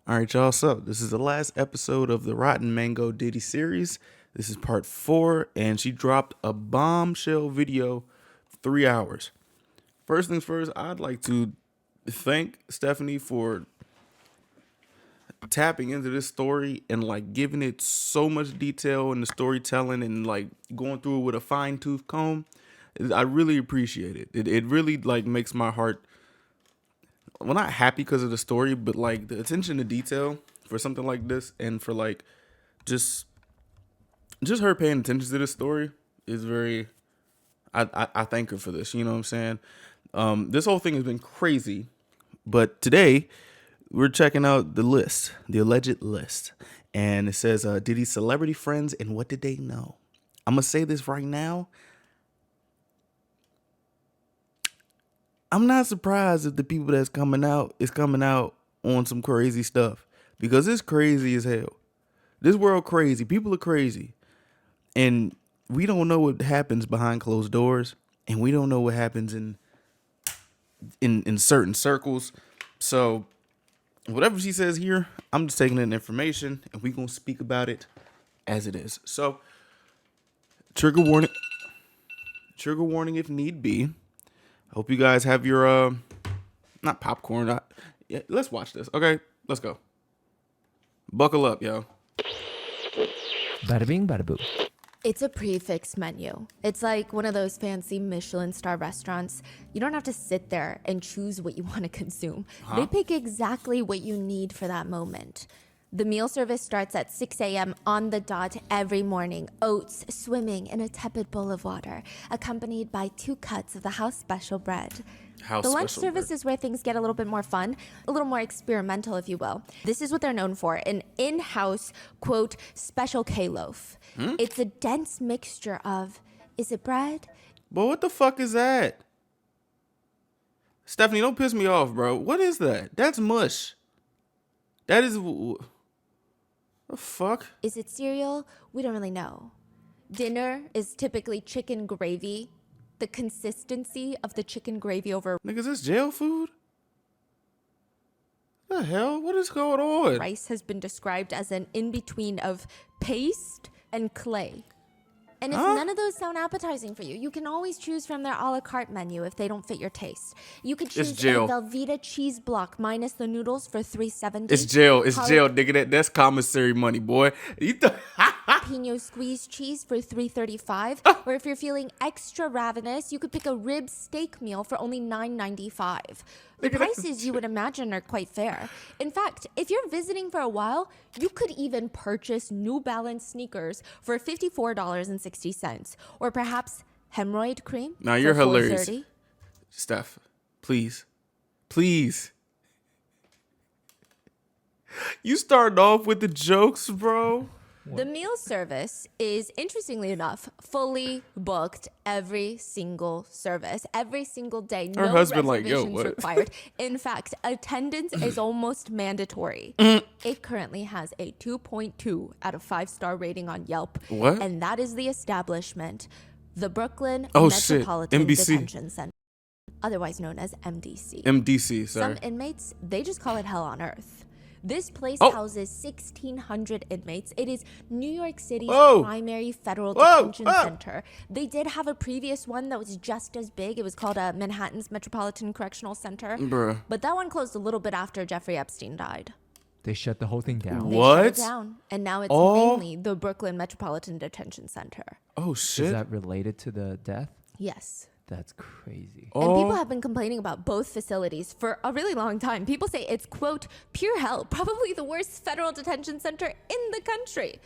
All right, y'all. So this is the last episode of the Rotten Mango Diddy series. This is part 4, and she dropped a bombshell video, 3 hours. First things first, I'd like to thank Stephanie for tapping into this story and like giving it so much detail in the storytelling and like going through it with a fine tooth comb. I really appreciate it. It really like makes my heart, well, not happy because of the story, but like the attention to detail for something like this, and for like just her paying attention to this story is very. I thank her for this. You know what I'm saying? This whole thing has been crazy, but today we're checking out the list, the alleged list, and it says Diddy's celebrity friends and what did they know. I'm gonna say this right now. I'm not surprised if the people that's coming out is coming out on some crazy stuff, because it's crazy as hell. This world crazy. People are crazy. And we don't know what happens behind closed doors, and we don't know what happens in certain circles. So whatever she says here, I'm just taking in information and we're going to speak about it as it is. So trigger warning if need be. Hope you guys have your not popcorn. Yeah, let's watch this. Okay, let's go. Buckle up, yo. Bada bing, bada boo. It's a prefix menu. It's like one of those fancy Michelin star restaurants. You don't have to sit there and choose what you want to consume. They pick exactly what you need for that moment. The meal service starts at 6 a.m. on the dot every morning. Oats swimming in a tepid bowl of water, accompanied by 2 cuts of the house special bread. The lunch service is where things get a little bit more fun, a little more experimental, if you will. This is what they're known for, an in-house, quote, special K-loaf. It's a dense mixture of, is it bread? But what the fuck is that? Stephanie, don't piss me off, bro. What is that? That's mush. That is... The fuck? Is it cereal? We don't really know. Dinner is typically chicken gravy. The consistency of the chicken gravy over Nigga, is this jail food? The hell? What is going on? rice has been described as an in-between of paste and clay. And if none of those sound appetizing for you, you can always choose from their a la carte menu if they don't fit your taste. You could choose a jail. Velveeta cheese block minus the noodles for $3.70. It's jail. It's jail, nigga. That's commissary money, boy. Jalapeno squeeze cheese for $3.35. Or if you're feeling extra ravenous, you could pick a rib steak meal for only $9.95. The prices you would imagine are quite fair. In fact, if you're visiting for a while, you could even purchase New Balance sneakers for $54.60. Or perhaps hemorrhoid cream. Now you're for hilarious. $4.30. Steph, please. Please. You started off with the jokes, bro. The meal service is, interestingly enough, fully booked every single service, every single day. Her No husband like, yo, reservations what? required. In fact, attendance is almost mandatory. It currently has a 2.2 out of 5-star rating on Yelp. What? And that is the establishment, the Brooklyn Oh, shit. Metropolitan MBC. Detention Center, otherwise known as MDC. MDC, sorry. Some inmates, they just call it hell on earth. This place Oh. houses 1,600 inmates. It is New York City's Whoa. primary federal Whoa. detention Whoa. center. They did have a previous one that was just as big. It was called Manhattan's Metropolitan Correctional Center. Bruh. But that one closed a little bit after Jeffrey Epstein died. They shut the whole thing down. They What? shut it down, and now it's Oh. mainly the Brooklyn Metropolitan Detention Center. Oh, Is shit. that related to the death? Yes. That's crazy. And Oh. people have been complaining about both facilities for a really long time. People say it's, quote, pure hell, probably the worst federal detention center in the country.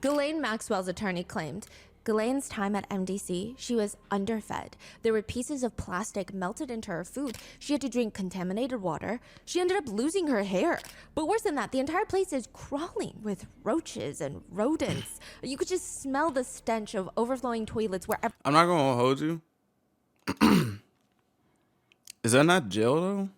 Ghislaine Maxwell's attorney claimed Ghislaine's time at MDC, she was underfed. There were pieces of plastic melted into her food. She had to drink contaminated water. She ended up losing her hair. But worse than that, the entire place is crawling with roaches and rodents. You could just smell the stench of overflowing toilets wherever. I'm not going to hold you. Is that not jail, though?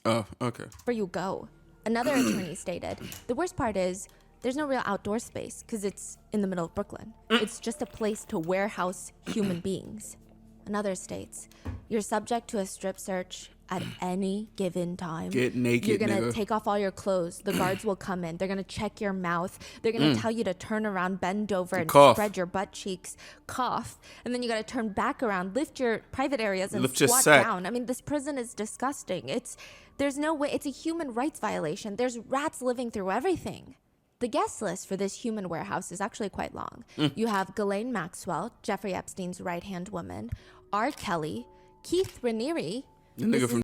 Oh, okay. You go. Another attorney stated, the worst part is there's no real outdoor space because it's in the middle of Brooklyn. It's just a place to warehouse human beings. in other states, you're subject to a strip search at any given time. Get naked, You're going to nigga. take off all your clothes. The guards will come in. They're going to check your mouth. They're going to tell you to turn around, bend over, and cough. spread your butt cheeks, cough. And then you got to turn back around, lift your private areas, and Lift your squat sack. down. I mean, this prison is disgusting. There's no way. It's a human rights violation. There's rats living through everything. The guest list for this human warehouse is actually quite long. You have Ghislaine Maxwell, Jeffrey Epstein's right-hand woman, R. Kelly, Keith Raniere, The nigga from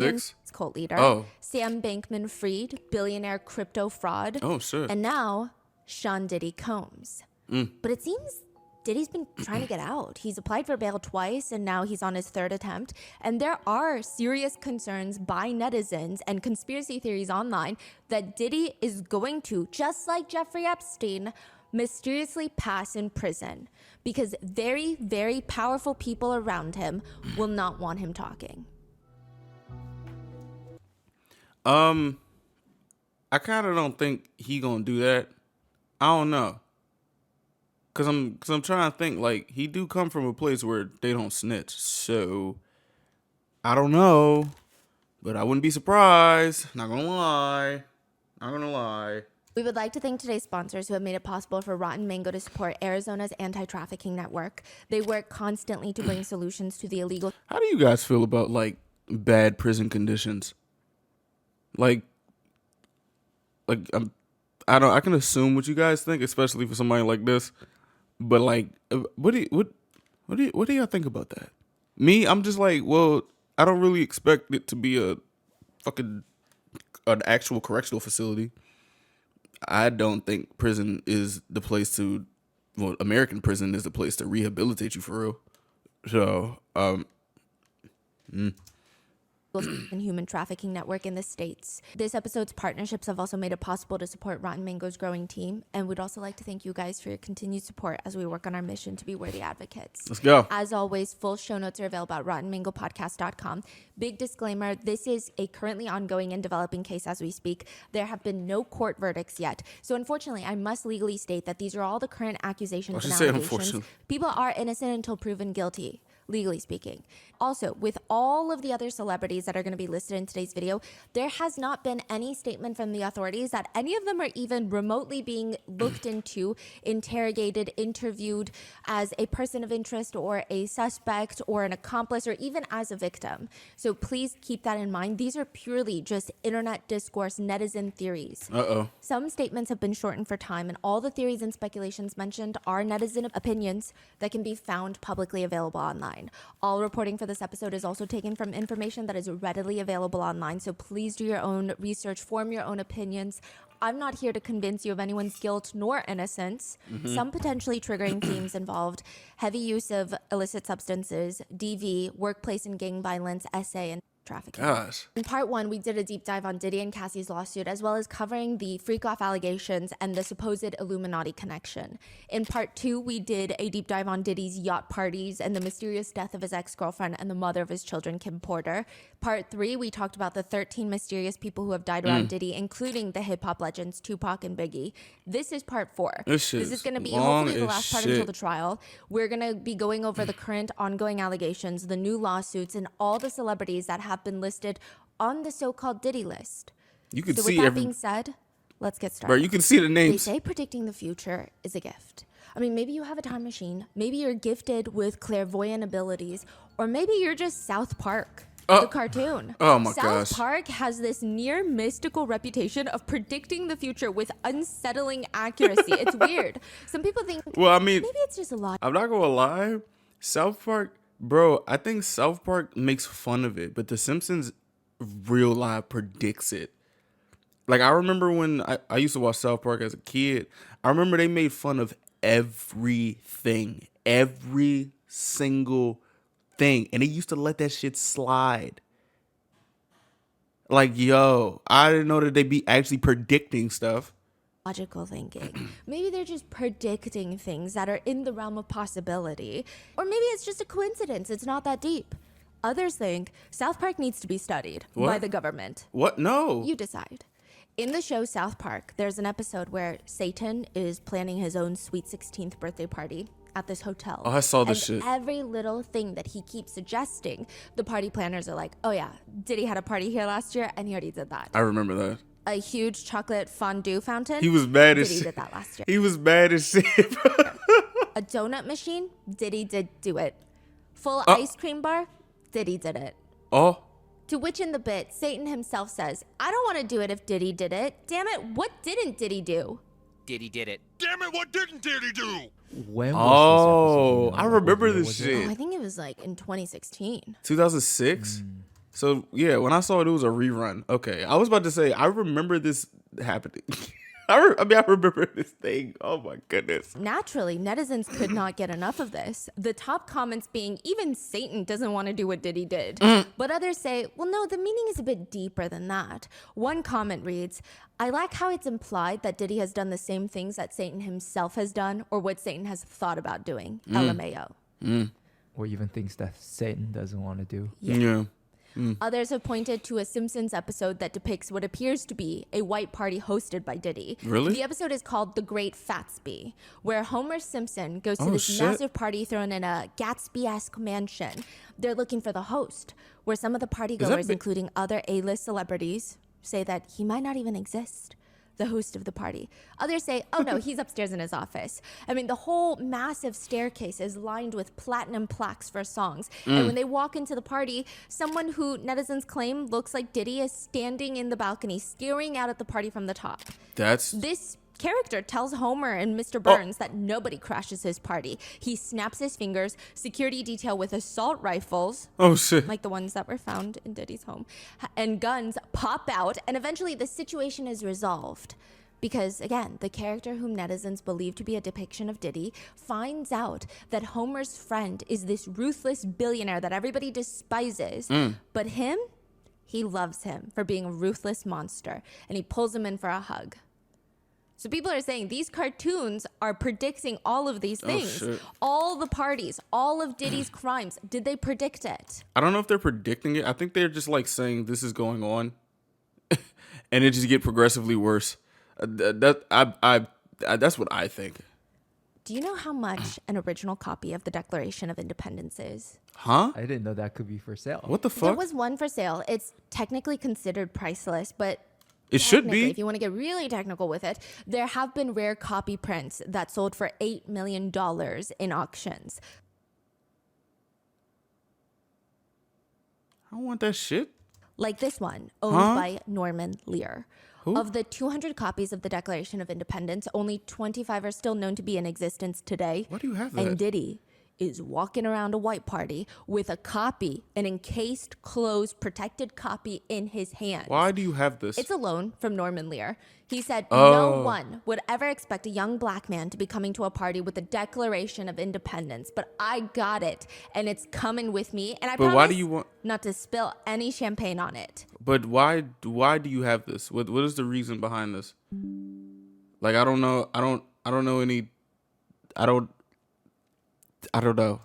Six? cult leader, Oh. Sam Bankman-Fried, billionaire crypto fraud, Oh, shit. and now Sean Diddy Combs. But it seems Diddy's been trying to get out. He's applied for bail twice, and now he's on his third attempt. And there are serious concerns by netizens and conspiracy theories online that Diddy is going to, just like Jeffrey Epstein, mysteriously pass in prison because very, very powerful people around him will not want him talking. I kind of don't think he gonna do that. I don't know. Cause I'm trying to think, like, he do come from a place where they don't snitch. So I don't know, but I wouldn't be surprised. Not gonna lie. We would like to thank today's sponsors who have made it possible for Rotten Mango to support Arizona's anti-trafficking network. They work constantly to bring solutions to the illegal. How do you guys feel about, like, bad prison conditions? Like I can assume what you guys think, especially for somebody like this. But like, what do y'all think about that? Me, I'm just like, well, I don't really expect it to be an actual correctional facility. I don't think prison is the place to, well, American prison is the place to rehabilitate you for real. So, and human trafficking network in the States. This episode's partnerships have also made it possible to support Rotten Mango's growing team, and we'd also like to thank you guys for your continued support as we work on our mission to be worthy advocates. let's go. As always, full show notes are available at rottenmangopodcast.com. Big disclaimer, this is a currently ongoing and developing case as we speak. There have been no court verdicts yet. So unfortunately, I must legally state that these are all the current accusations and should say allegations. unfortunately. People are innocent until proven guilty, legally speaking. Also, with all of the other celebrities that are going to be listed in today's video, there has not been any statement from the authorities that any of them are even remotely being looked into, interrogated, interviewed as a person of interest or a suspect or an accomplice or even as a victim. So please keep that in mind. These are purely just internet discourse, netizen theories. Some statements have been shortened for time, and all the theories and speculations mentioned are netizen opinions that can be found publicly available online. All reporting for this episode is also taken from information that is readily available online, so please do your own research, form your own opinions. I'm not here to convince you of anyone's guilt nor innocence. Some potentially triggering themes involved heavy use of illicit substances, DV, workplace and gang violence, SA, and trafficking. Gosh. In part one, we did a deep dive on Diddy and Cassie's lawsuit, as well as covering the freak-off allegations and the supposed Illuminati connection. In part two, we did a deep dive on Diddy's yacht parties and the mysterious death of his ex-girlfriend and the mother of his children, Kim Porter. Part three, we talked about the 13 mysterious people who have died around Diddy, including the hip-hop legends Tupac and Biggie. This is part four. This is going to be long hopefully the as last part shit. until the trial. We're going to be going over the current ongoing allegations, the new lawsuits, and all the celebrities that have been listed on the so-called Diddy list. You can So see with that every, being said, let's get started. bro. You can see the They names. say predicting the future is a gift. I mean, maybe you have a time machine. Maybe you're gifted with clairvoyant abilities. Or maybe you're just South Park, the cartoon. Oh my South gosh. Park has this near mystical reputation of predicting the future with unsettling accuracy. It's weird. Some people think Well, I mean, maybe it's just a lot. I'm not gonna lie. South Park, bro. I think South Park makes fun of it, but The Simpsons real life predicts it. Like, I remember when I used to watch South Park as a kid. I remember they made fun of everything, every single thing, and they used to let that shit slide. Like, yo, I didn't know that they be actually predicting stuff. Logical thinking. Maybe they're just predicting things that are in the realm of possibility. Or maybe it's just a coincidence. It's not that deep. Others think South Park needs to be studied by What? the government. What? No. You decide. In the show South Park, there's an episode where Satan is planning his own sweet 16th birthday party. at this hotel. Oh, I saw this shit. Every little thing that he keeps suggesting, the party planners are like, oh yeah, Diddy had a party here last year and he already did that. I remember that. A huge chocolate fondue fountain. He was mad as Diddy shit. did that last year. He was mad as shit, bro. A donut machine. Diddy did do it. Full ice cream bar. Diddy did it. Oh, To which in the bit, Satan himself says, I don't want to do it if Diddy did it. Damn it, what didn't Diddy do? Diddy did it. Damn it, what didn't Diddy do? When was Oh, this episode? I remember What year this was it? shit. Oh, I think it was like in 2016. 2006. So yeah, when I saw it, it was a rerun. Okay, I was about to say I remember this happening. I remember this thing. Oh my goodness. Naturally, netizens could not get enough of this. The top comments being, even Satan doesn't want to do what Diddy did. But others say, well, no, the meaning is a bit deeper than that. One comment reads, I like how it's implied that Diddy has done the same things that Satan himself has done or what Satan has thought about doing. LMAO. Or even things that Satan doesn't want to do. Yeah. Others have pointed to a Simpsons episode that depicts what appears to be a white party hosted by Diddy. Really? The episode is called The Great Fatsby, where Homer Simpson goes to Oh, this shit. massive party thrown in a Gatsby-esque mansion. They're looking for the host, where some of the partygoers, bi- including other A-list celebrities, say that he might not even exist. The host of the party. Others say, oh no, he's upstairs in his office. I mean, the whole massive staircase is lined with platinum plaques for songs. And when they walk into the party, someone who netizens claim looks like Diddy is standing in the balcony, staring out at the party from the top. That's This character tells Homer and Mr. Burns that nobody crashes his party. He snaps his fingers, security detail with assault rifles, oh shit. like the ones that were found in Diddy's home, and guns pop out, and eventually the situation is resolved. Because, again, the character whom netizens believe to be a depiction of Diddy finds out that Homer's friend is this ruthless billionaire that everybody despises. But him, he loves him for being a ruthless monster, and he pulls him in for a hug. So people are saying these cartoons are predicting all of these things. shit. All the parties, all of Diddy's crimes. Did they predict it? I don't know if they're predicting it. I think they're just like saying this is going on, and it just get progressively worse. That's what I think. Do you know how much an original copy of the Declaration of Independence is? Huh? I didn't know that could be for sale. What the There fuck? was one for sale. It's technically considered priceless, but It should technically, be. if you want to get really technical with it, there have been rare copy prints that sold for $8 million in auctions. I don't want that shit. Like this one, owned Huh? by Norman Lear. Who? Of the 200 copies of the Declaration of Independence, only 25 are still known to be in existence today. Why do you have And that? Diddy is walking around a white party with a copy, an encased, closed, protected copy in his hand. Why do you have this? It's a loan from Norman Lear. He said, Oh. no one would ever expect a young black man to be coming to a party with the Declaration of Independence, but I got it, and it's coming with me, and I But promise why do you want- not to spill any champagne on it. But why do you have this? What is the reason behind this? Like I don't know. I don't know any. I don't know.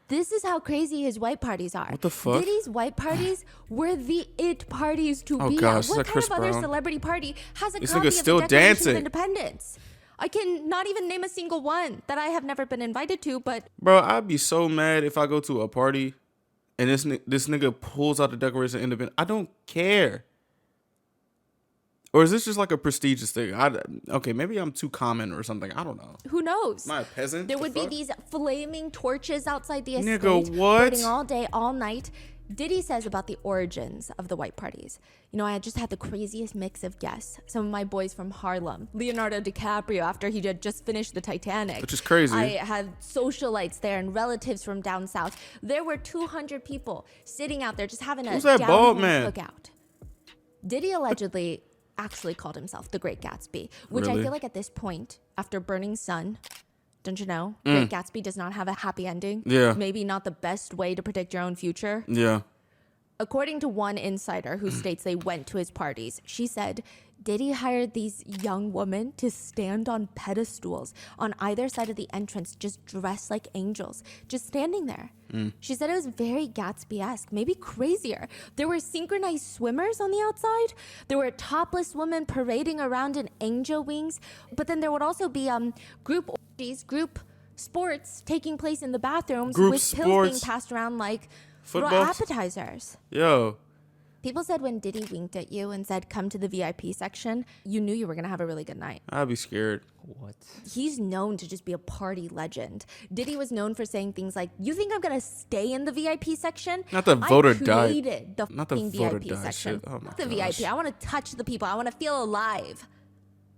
This is how crazy his white parties are. What the fuck? Diddy's white parties were the it parties to Oh, be gosh, at. What like kind Chris of other Brown. celebrity party has a This copy nigga's of still the Declaration dancing. of Independence? I can not even name a single one that I have never been invited to, but Bro, I'd be so mad if I go to a party and this nigga pulls out the Declaration of Independence. I don't care. Or is this just like a prestigious thing? Okay, maybe I'm too common or something. I don't know. who knows? Am I a peasant? There The would be fuck? these flaming torches outside the estate, Nigga, what? burning all day, all night. Diddy says about the origins of the white parties. You know, I just had the craziest mix of guests. Some of my boys from Harlem, Leonardo DiCaprio after he had just finished the Titanic. Which is crazy. I had socialites there and relatives from down south. There were 200 people sitting out there just having a Who's that bald down-home man? cookout. Diddy allegedly actually called himself the Great Gatsby, which I Really? feel like at this point, after Burning Sun, don't you know, Great Gatsby does not have a happy ending. Yeah. Maybe not the best way to predict your own future. Yeah. According to one insider who states they went to his parties, she said, Diddy hired these young women to stand on pedestals on either side of the entrance, just dressed like angels, just standing there. She said it was very Gatsby-esque, maybe crazier. There were synchronized swimmers on the outside. There were topless women parading around in angel wings. But then there would also be group orgies, group sports taking place in the bathrooms Group with pills being sports. passed around like Football. little appetizers. Yo, People said when Diddy winked at you and said, come to the VIP section, you knew you were going to have a really good night. I'd be scared. What? He's known to just be a party legend. Diddy was known for saying things like, you think I'm going to stay in the VIP section? Not the vote or die. I created the Not the fucking vote or VIP die section. shit. Oh my Not the gosh. VIP. I want to touch the people. I want to feel alive.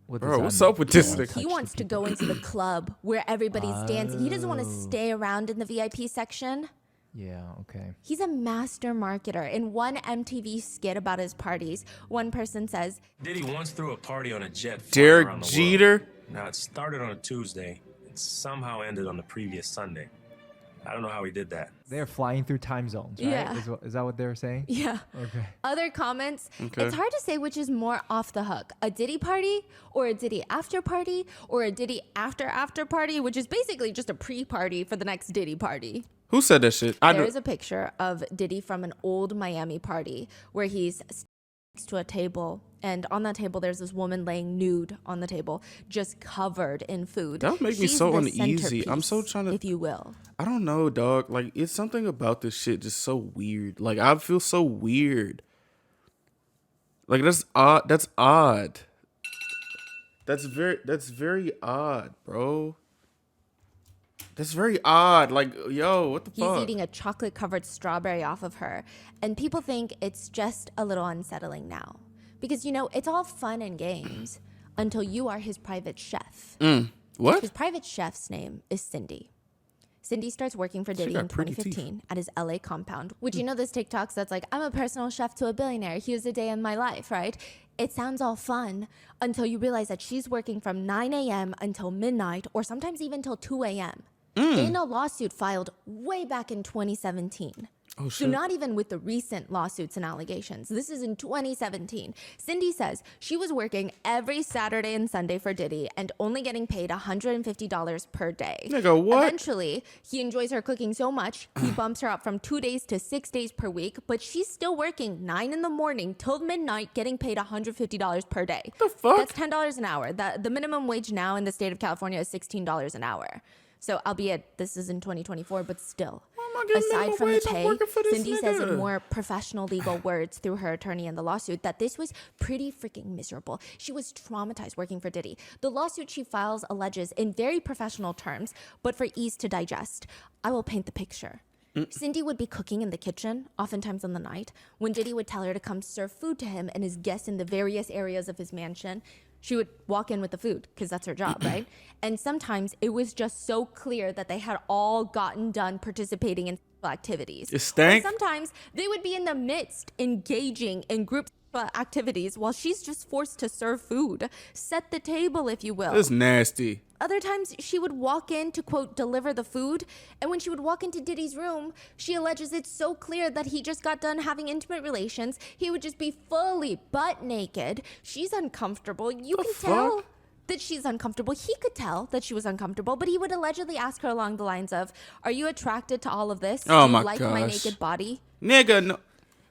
What does Bro, that what's mean? up with this Touch nigga? the He wants to go into the club where everybody's dancing. He doesn't want to stay around in the VIP section. Yeah, okay. He's a master marketer. In one MTV skit about his parties, one person says, Diddy once threw a party on a jet flying Derek around the Jeter. world. Now, it started on a Tuesday and somehow ended on the previous Sunday. I don't know how he did that. They're flying through time zones, right? Yeah. Is that what they were saying? yeah. Okay. Other comments, Okay. it's hard to say which is more off the hook. A Diddy party or a Diddy after party or a Diddy after party, which is basically just a pre-party for the next Diddy party. Who said that shit? I There know. is a picture of Diddy from an old Miami party where he's next to a table, and on that table there's this woman laying nude on the table, just covered in food. That would make me She's so the uneasy. I'm so centerpiece, trying to- if you will. I don't know, dog. Like, it's something about this shit just so weird. Like, I feel so weird. Like, that's odd. That's odd. That's very odd, bro. That's very odd. Like, yo, what the He's fuck? eating a chocolate covered strawberry off of her, and people think it's just a little unsettling now, because it's all fun and games until you are his private chef. What? His private chef's name is Cindy. Cindy starts working for Diddy got in pretty 2015 at his LA compound. Would you know this TikToks that's like, I'm a personal chef to a billionaire. Here's a day in my life, right? It sounds all fun until you realize that she's working from 9 a.m. until midnight, or sometimes even till 2 a.m. in a lawsuit filed way back in 2017. Oh, So shit. not even with the recent lawsuits and allegations. This is in 2017. Cindy says she was working every Saturday and Sunday for Diddy and only getting paid $150 per day. Nigga, what? Eventually, he enjoys her cooking so much, he bumps her up from 2 days to 6 days per week, but she's still working 9 in the morning till midnight, getting paid $150 per day. The fuck? That's $10 an hour. The minimum wage now in the state of California is $16 an hour. So, albeit this is in 2024, but still. I'm not getting Aside minimum from the wage, I'm pay, working for this Cindy says in nigga. more professional legal words through her attorney in the lawsuit that this was pretty freaking miserable. She was traumatized working for Diddy. The lawsuit she files alleges in very professional terms, but for ease to digest, I will paint the picture. Cindy would be cooking in the kitchen, oftentimes in the night, when Diddy would tell her to come serve food to him and his guests in the various areas of his mansion. She would walk in with the food because that's her job, right? And sometimes it was just so clear that they had all gotten done participating in sexual activities. It stank? Or sometimes they would be in the midst engaging in group activities while she's just forced to serve food. Set the table, if you will. That's nasty. Other times she would walk in to, quote, deliver the food. And when she would walk into Diddy's room, she alleges it's so clear that he just got done having intimate relations. He would just be fully butt naked. She's uncomfortable. You can tell fuck? that she's uncomfortable. He could tell that she was uncomfortable, but he would allegedly ask her along the lines of, are you attracted to all of this? Oh Do my you like my gosh. naked body? Nigga, no.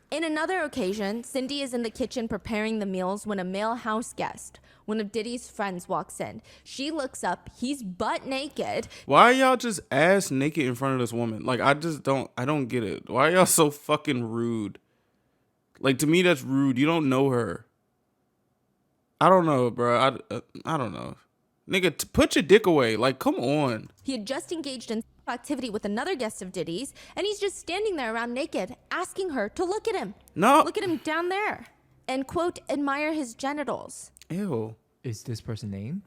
In another occasion, Cindy is in the kitchen preparing the meals when a male house guest, one of Diddy's friends, walks in. She looks up. He's butt naked. Why are y'all just ass naked in front of this woman? Like, I don't get it. Why are y'all so fucking rude? Like, to me, that's rude. You don't know her. I don't know, bro. I don't know. Nigga, put your dick away. Like, come on. He had just engaged in activity with another guest of Diddy's, and he's just standing there around naked, asking her to look at him. No. Look at him down there. And, quote, admire his genitals. Ew. Is this person named?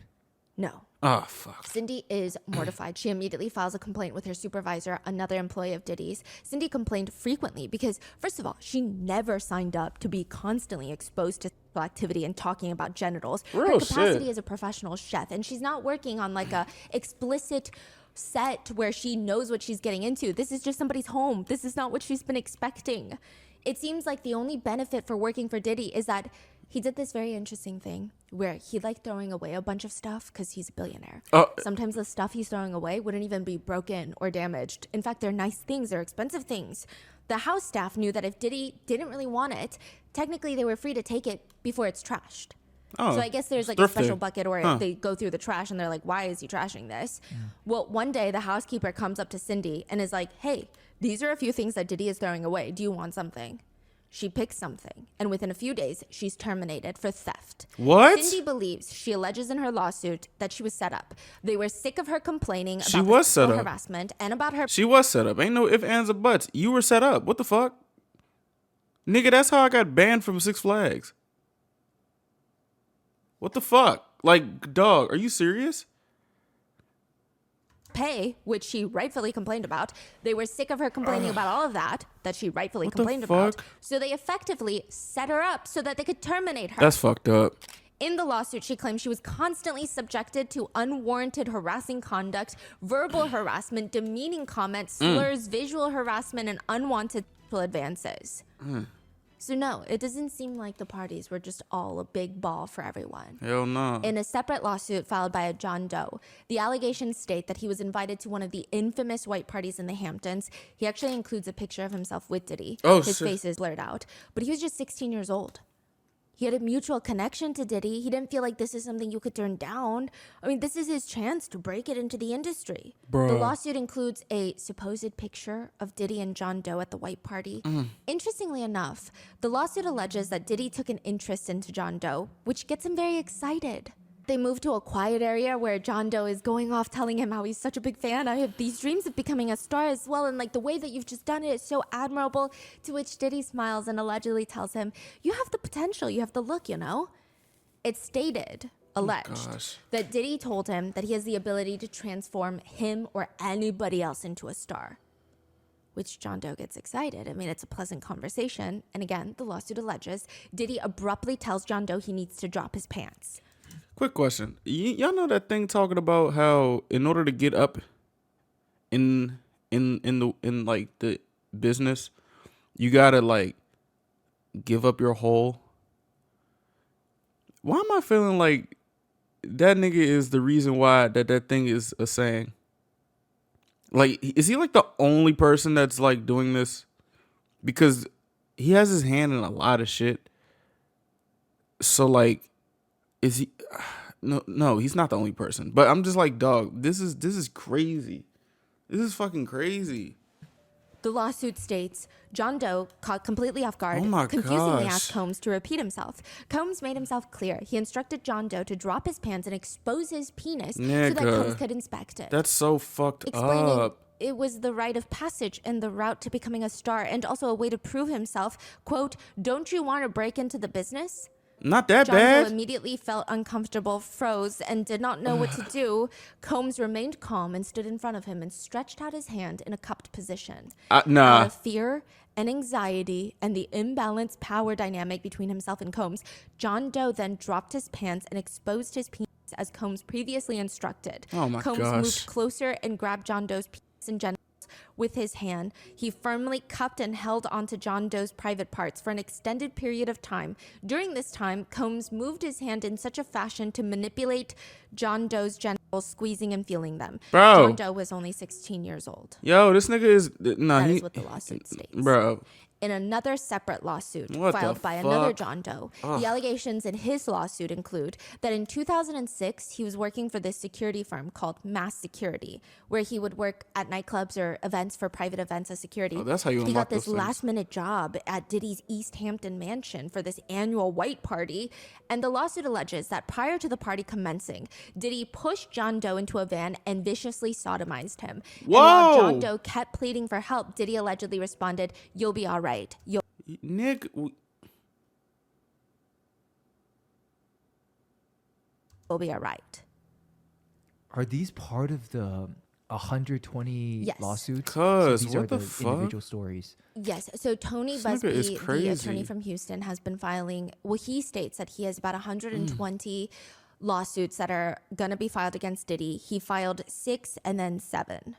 No. Oh, fuck. Cindy is mortified. She immediately files a complaint with her supervisor, another employee of Diddy's. Cindy complained frequently because, first of all, she never signed up to be constantly exposed to sexual activity and talking about genitals. Her Real capacity shit. as a professional chef, and she's not working on like a explicit set where she knows what she's getting into. This is just somebody's home. This is not what she's been expecting. It seems like the only benefit for working for Diddy is that he did this very interesting thing where he liked throwing away a bunch of stuff because he's a billionaire. Sometimes the stuff he's throwing away wouldn't even be broken or damaged. In fact, they're nice things, they're expensive things. The house staff knew that if Diddy didn't really want it, technically they were free to take it before it's trashed. Oh, So I guess there's like a thrift special day. bucket where Huh. they go through the trash and they're like, why is he trashing this? Well, one day the housekeeper comes up to Cindy and is like, hey, these are a few things that Diddy is throwing away. Do you want something? She picks something, and within a few days, she's terminated for theft. What? Cindy believes, she alleges in her lawsuit, that she was set up. They were sick of her complaining She about was the set sexual up. harassment and about her She was set up. Ain't no ifs, ands, or buts. You were set up. What the fuck? Nigga, that's how I got banned from Six Flags. What the fuck? Like, dog, are you serious? pay, which she rightfully complained about. They were sick of her complaining about all of that she rightfully What the complained about. fuck? So they effectively set her up so that they could terminate her. That's fucked up. In the lawsuit, she claimed she was constantly subjected to unwarranted harassing conduct, verbal harassment, demeaning comments, slurs, visual harassment, and unwanted sexual advances. So no, it doesn't seem like the parties were just all a big ball for everyone. Hell no. In a separate lawsuit filed by a John Doe, the allegations state that he was invited to one of the infamous white parties in the Hamptons. He actually includes a picture of himself with Diddy. Oh, His shit. face is blurred out. But he was just 16 years old. He had a mutual connection to Diddy. He didn't feel like this is something you could turn down. I mean, this is his chance to break it into the industry. Bruh. The lawsuit includes a supposed picture of Diddy and John Doe at the white party. Interestingly enough, the lawsuit alleges that Diddy took an interest into John Doe, which gets him very excited. They move to a quiet area where John Doe is going off telling him how he's such a big fan. I have these dreams of becoming a star as well. And like the way that you've just done it is so admirable. To which Diddy smiles and allegedly tells him, you have the potential, you have the look, you know? It's stated, alleged, gosh. that Diddy told him that he has the ability to transform him or anybody else into a star. Which John Doe gets excited. I mean, it's a pleasant conversation. And again, the lawsuit alleges Diddy abruptly tells John Doe he needs to drop his pants. Quick question. Y'all know that thing talking about how in order to get up in like the business, you gotta like give up your whole. Why am I feeling like that nigga is the reason why that thing is a saying? Like, is he like the only person that's like doing this? Because he has his hand in a lot of shit. So like, is he? No, he's not the only person. But I'm just like, dog, this is crazy. This is fucking crazy. The lawsuit states John Doe, caught completely off guard, Oh my confusingly gosh. asked Combs to repeat himself. Combs made himself clear. He instructed John Doe to drop his pants and expose his penis so that Nigga. Combs could inspect it. That's so fucked Explaining up. it was the rite of passage and the route to becoming a star and also a way to prove himself. Quote, don't you want to break into the business? Not that John Doe bad. immediately felt uncomfortable, froze, and did not know what to do. Combs remained calm and stood in front of him and stretched out his hand in a cupped position. Out Nah. of fear and anxiety and the imbalanced power dynamic between himself and Combs, John Doe then dropped his pants and exposed his penis as Combs previously instructed. Oh my Combs gosh. moved closer and grabbed John Doe's penis and genitals with his hand. He firmly cupped and held onto John Doe's private parts for an extended period of time. During this time, Combs moved his hand in such a fashion to manipulate John Doe's genitals, squeezing and feeling them. Bro. John Doe was only 16 years old. Yo, this nigga is nah. That he, is what the lawsuit states. Bro. In another separate lawsuit What the filed by another fuck? John Doe, the allegations in his lawsuit include that in 2006, he was working for this security firm called Mass Security, where he would work at nightclubs or events for private events as security. Oh, that's how you He unlock got this those things. last-minute job at Diddy's East Hampton mansion for this annual white party, and the lawsuit alleges that prior to the party commencing, Diddy pushed John Doe into a van and viciously sodomized him. And while Whoa! John Doe kept pleading for help, Diddy allegedly responded, "You'll be all right. You'll Nick, be all right." Are these part of the 120 Yes. lawsuits? Cuz, these what are the the fuck? individual stories. Yes. So Tony This nigga is Busby, the crazy. attorney from Houston, has been filing. Well, he states that he has about 120 lawsuits that are going to be filed against Diddy. He filed 6 and then 7.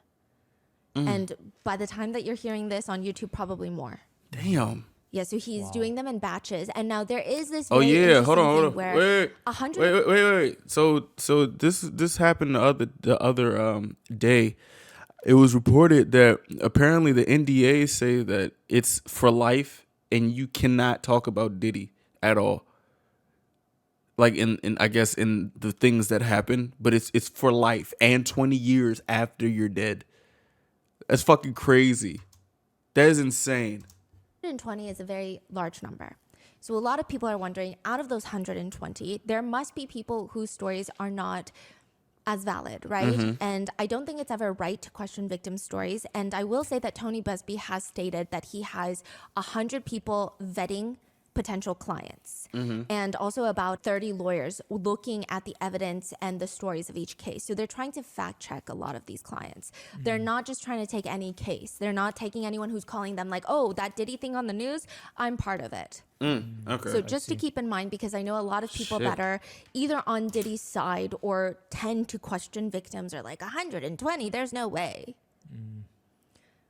And by the time that you're hearing this on YouTube, probably more. damn. Yeah, so he's doing them in batches. And now there is this Oh very yeah, hold interesting on, thing hold on. where Wait, 100 wait. So this happened the other day. It was reported that apparently the NDAs say that it's for life and you cannot talk about Diddy at all. like in I guess in the things that happen, but it's for life and 20 years after you're dead. That's fucking crazy. That is insane. 120 is a very large number. So a lot of people are wondering, out of those 120, there must be people whose stories are not as valid, right? And I don't think it's ever right to question victim stories. And I will say that Tony Busby has stated that he has 100 people vetting potential clients and also about 30 lawyers looking at the evidence and the stories of each case. So they're trying to fact check a lot of these clients. They're not just trying to take any case. They're not taking anyone who's calling them like, oh, that Diddy thing on the news, I'm part of it. Okay. So just to keep in mind, because I know a lot of people that are either on Diddy's side or tend to question victims are like 120, there's no way.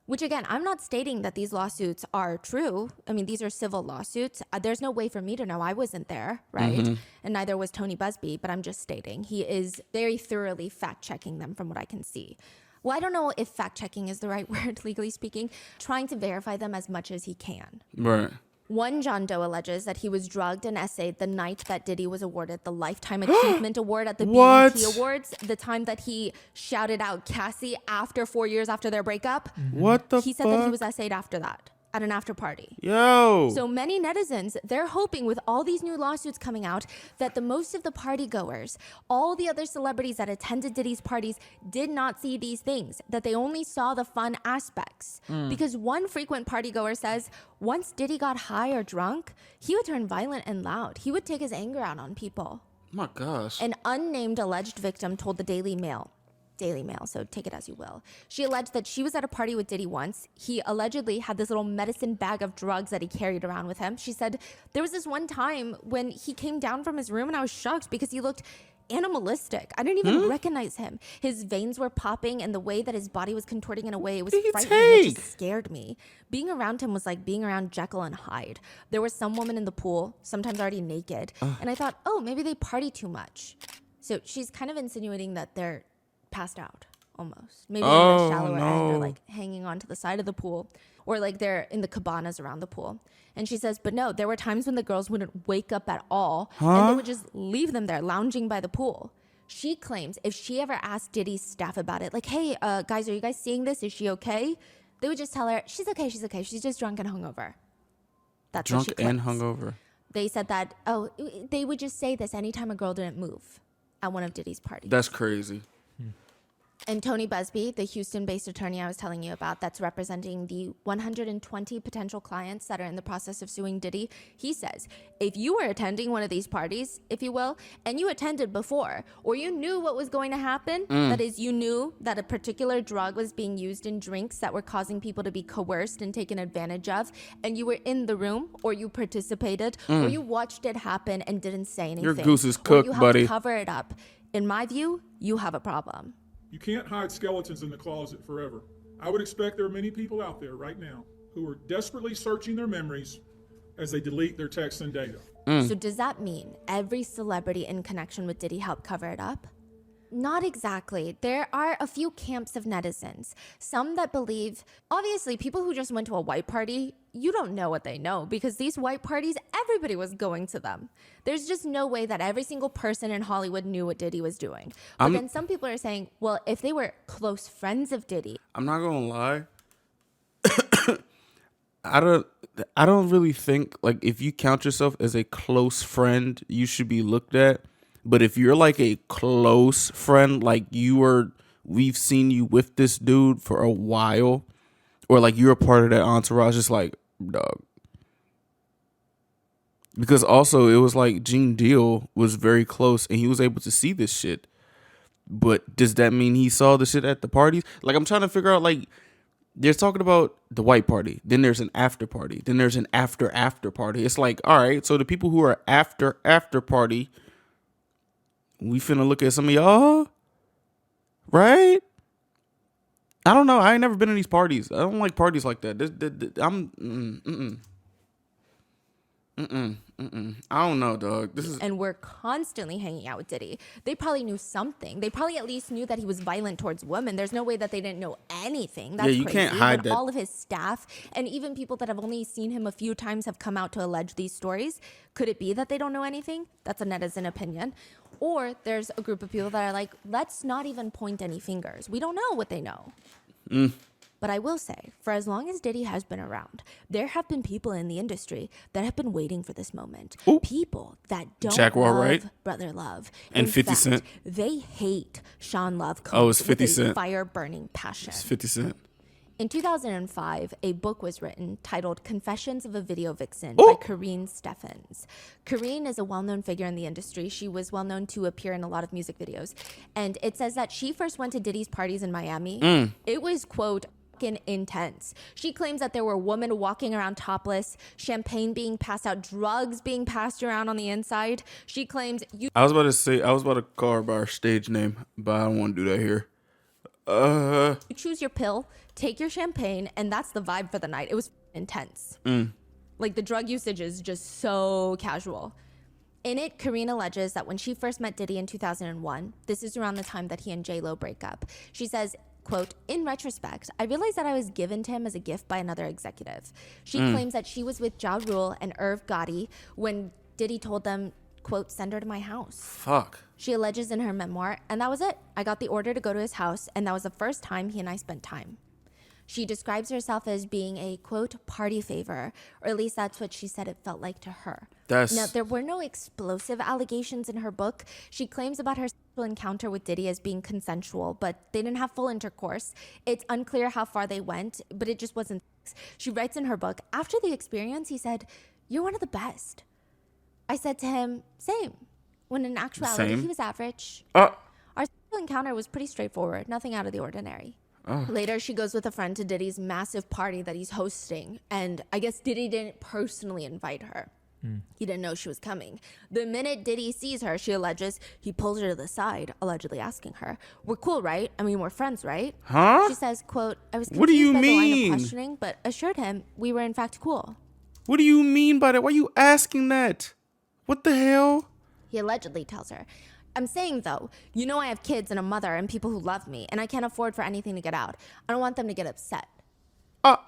Which again, I'm not stating that these lawsuits are true. I mean, these are civil lawsuits. There's no way for me to know. I wasn't there, right? And neither was Tony Busby, but I'm just stating he is very thoroughly fact checking them from what I can see. Well, I don't know if fact checking is the right word, legally speaking, trying to verify them as much as he can. Right. One John Doe alleges that he was drugged and essayed the night that Diddy was awarded the Lifetime Achievement Award at the What? BET Awards, the time that he shouted out Cassie after 4 years after their breakup. What the He fuck? said that he was essayed after that at an after party. Yo. So many netizens, they're hoping with all these new lawsuits coming out that the most of the party goers, all the other celebrities that attended Diddy's parties did not see these things, that they only saw the fun aspects. Because one frequent party goer says once Diddy got high or drunk, he would turn violent and loud. He would take his anger out on people. My gosh. An unnamed alleged victim told the Daily Mail, so take it as you will. She alleged that she was at a party with Diddy once. He allegedly had this little medicine bag of drugs that he carried around with him. She said there was this one time when he came down from his room and I was shocked because he looked animalistic. I didn't even recognize him. His veins were popping and the way that his body was contorting in a way, it was What did he frightening. It take? just scared me. Being around him was like being around Jekyll and Hyde. There was some woman in the pool, sometimes already naked. And I thought, oh, maybe they party too much. So she's kind of insinuating that they're passed out almost. Maybe in the shallower end or like hanging onto the side of the pool or like they're in the cabanas around the pool. And she says, but no, there were times when the girls wouldn't wake up at all and they would just leave them there lounging by the pool. She claims if she ever asked Diddy's staff about it, like, hey, guys, are you guys seeing this? Is she okay? They would just tell her, she's okay. She's just drunk and hungover. That's what she Drunk and claims. hungover. They said that, they would just say this anytime a girl didn't move at one of Diddy's parties. That's crazy. And Tony Busby, the Houston-based attorney I was telling you about that's representing the 120 potential clients that are in the process of suing Diddy, he says, if you were attending one of these parties, if you will, and you attended before, or you knew what was going to happen, that is, you knew that a particular drug was being used in drinks that were causing people to be coerced and taken advantage of, and you were in the room, or you participated, or you watched it happen and didn't say anything. Your goose is or cooked, you helped buddy. cover it up. In my view, you have a problem. You can't hide skeletons in the closet forever. I would expect there are many people out there right now who are desperately searching their memories as they delete their texts and data. So does that mean every celebrity in connection with Diddy helped cover it up? Not exactly. There are a few camps of netizens. Some that believe, obviously, people who just went to a white party, you don't know what they know because these white parties, everybody was going to them. There's just no way that every single person in Hollywood knew what Diddy was doing. But then some people are saying, well, if they were close friends of Diddy. I'm not gonna lie. I don't really think like if you count yourself as a close friend, you should be looked at. But if you're like a close friend, like we've seen you with this dude for a while, or like you're a part of that entourage, it's like, dog. Because also it was like Gene Deal was very close and he was able to see this shit. But does that mean he saw the shit at the parties? Like I'm trying to figure out like they're talking about the white party, then there's an after party, then there's an after party. It's like, all right, so the people who are after party, we finna look at some of y'all, right? I don't know. I ain't never been to these parties. I don't like parties like that. I don't know, dog. This is And were constantly hanging out with Diddy. They probably knew something. They probably at least knew that he was violent towards women. There's no way that they didn't know anything. That's you crazy. can't hide When that. all of his staff and even people that have only seen him a few times have come out to allege these stories. Could it be that they don't know anything? That's a netizen opinion. Or there's a group of people that are like, let's not even point any fingers. We don't know what they know. But I will say, for as long as Diddy has been around, there have been people in the industry that have been waiting for this moment. Ooh. People that don't Jaguar, love right? Brother Love. And In 50 fact, Cent. They hate Sean Love Oh, it's Combs 50 with a Cent. fire-burning passion. It's 50 Cent. In 2005, a book was written titled Confessions of a Video Vixen Ooh. by Kareen Steffens. Kareen is a well-known figure in the industry. She was well-known to appear in a lot of music videos. And it says that she first went to Diddy's parties in Miami. It was, quote, fucking intense. She claims that there were women walking around topless, champagne being passed out, drugs being passed around on the inside. She claims I was about to call her by her stage name, but I don't want to do that here. you choose your pill, take your champagne, and that's the vibe for the night. It was intense. Like the drug usage is just so casual. In it, Kareen alleges that when she first met Diddy in 2001, this is around the time that he and J-Lo break up. She says, quote, in retrospect, I realized that I was given to him as a gift by another executive. She claims that she was with Ja Rule and Irv Gotti when Diddy told them, quote, send her to my house. Fuck. She alleges in her memoir, and that was it. I got the order to go to his house, and that was the first time he and I spent time. She describes herself as being a, quote, party favor, or at least that's what she said it felt like to her. Now, there were no explosive allegations in her book. She claims about her sexual encounter with Diddy as being consensual, but they didn't have full intercourse. It's unclear how far they went, but it just wasn't. She writes in her book, after the experience, he said, you're one of the best. I said to him, same. When in actuality, Same? he was average. Uh, Our sexual encounter was pretty straightforward, nothing out of the ordinary. Later, she goes with a friend to Diddy's massive party that he's hosting, and I guess Diddy didn't personally invite her. He didn't know she was coming. The minute Diddy sees her, she alleges, he pulls her to the side, allegedly asking her, we're cool, right? I mean, we're friends, right? Huh? She says, quote, I was What do you confused by the line mean? of questioning, but assured him we were in fact cool. What do you mean by that? Why are you asking that? What the hell? He allegedly tells her, I'm saying, though, you know I have kids and a mother and people who love me, and I can't afford for anything to get out. I don't want them to get upset.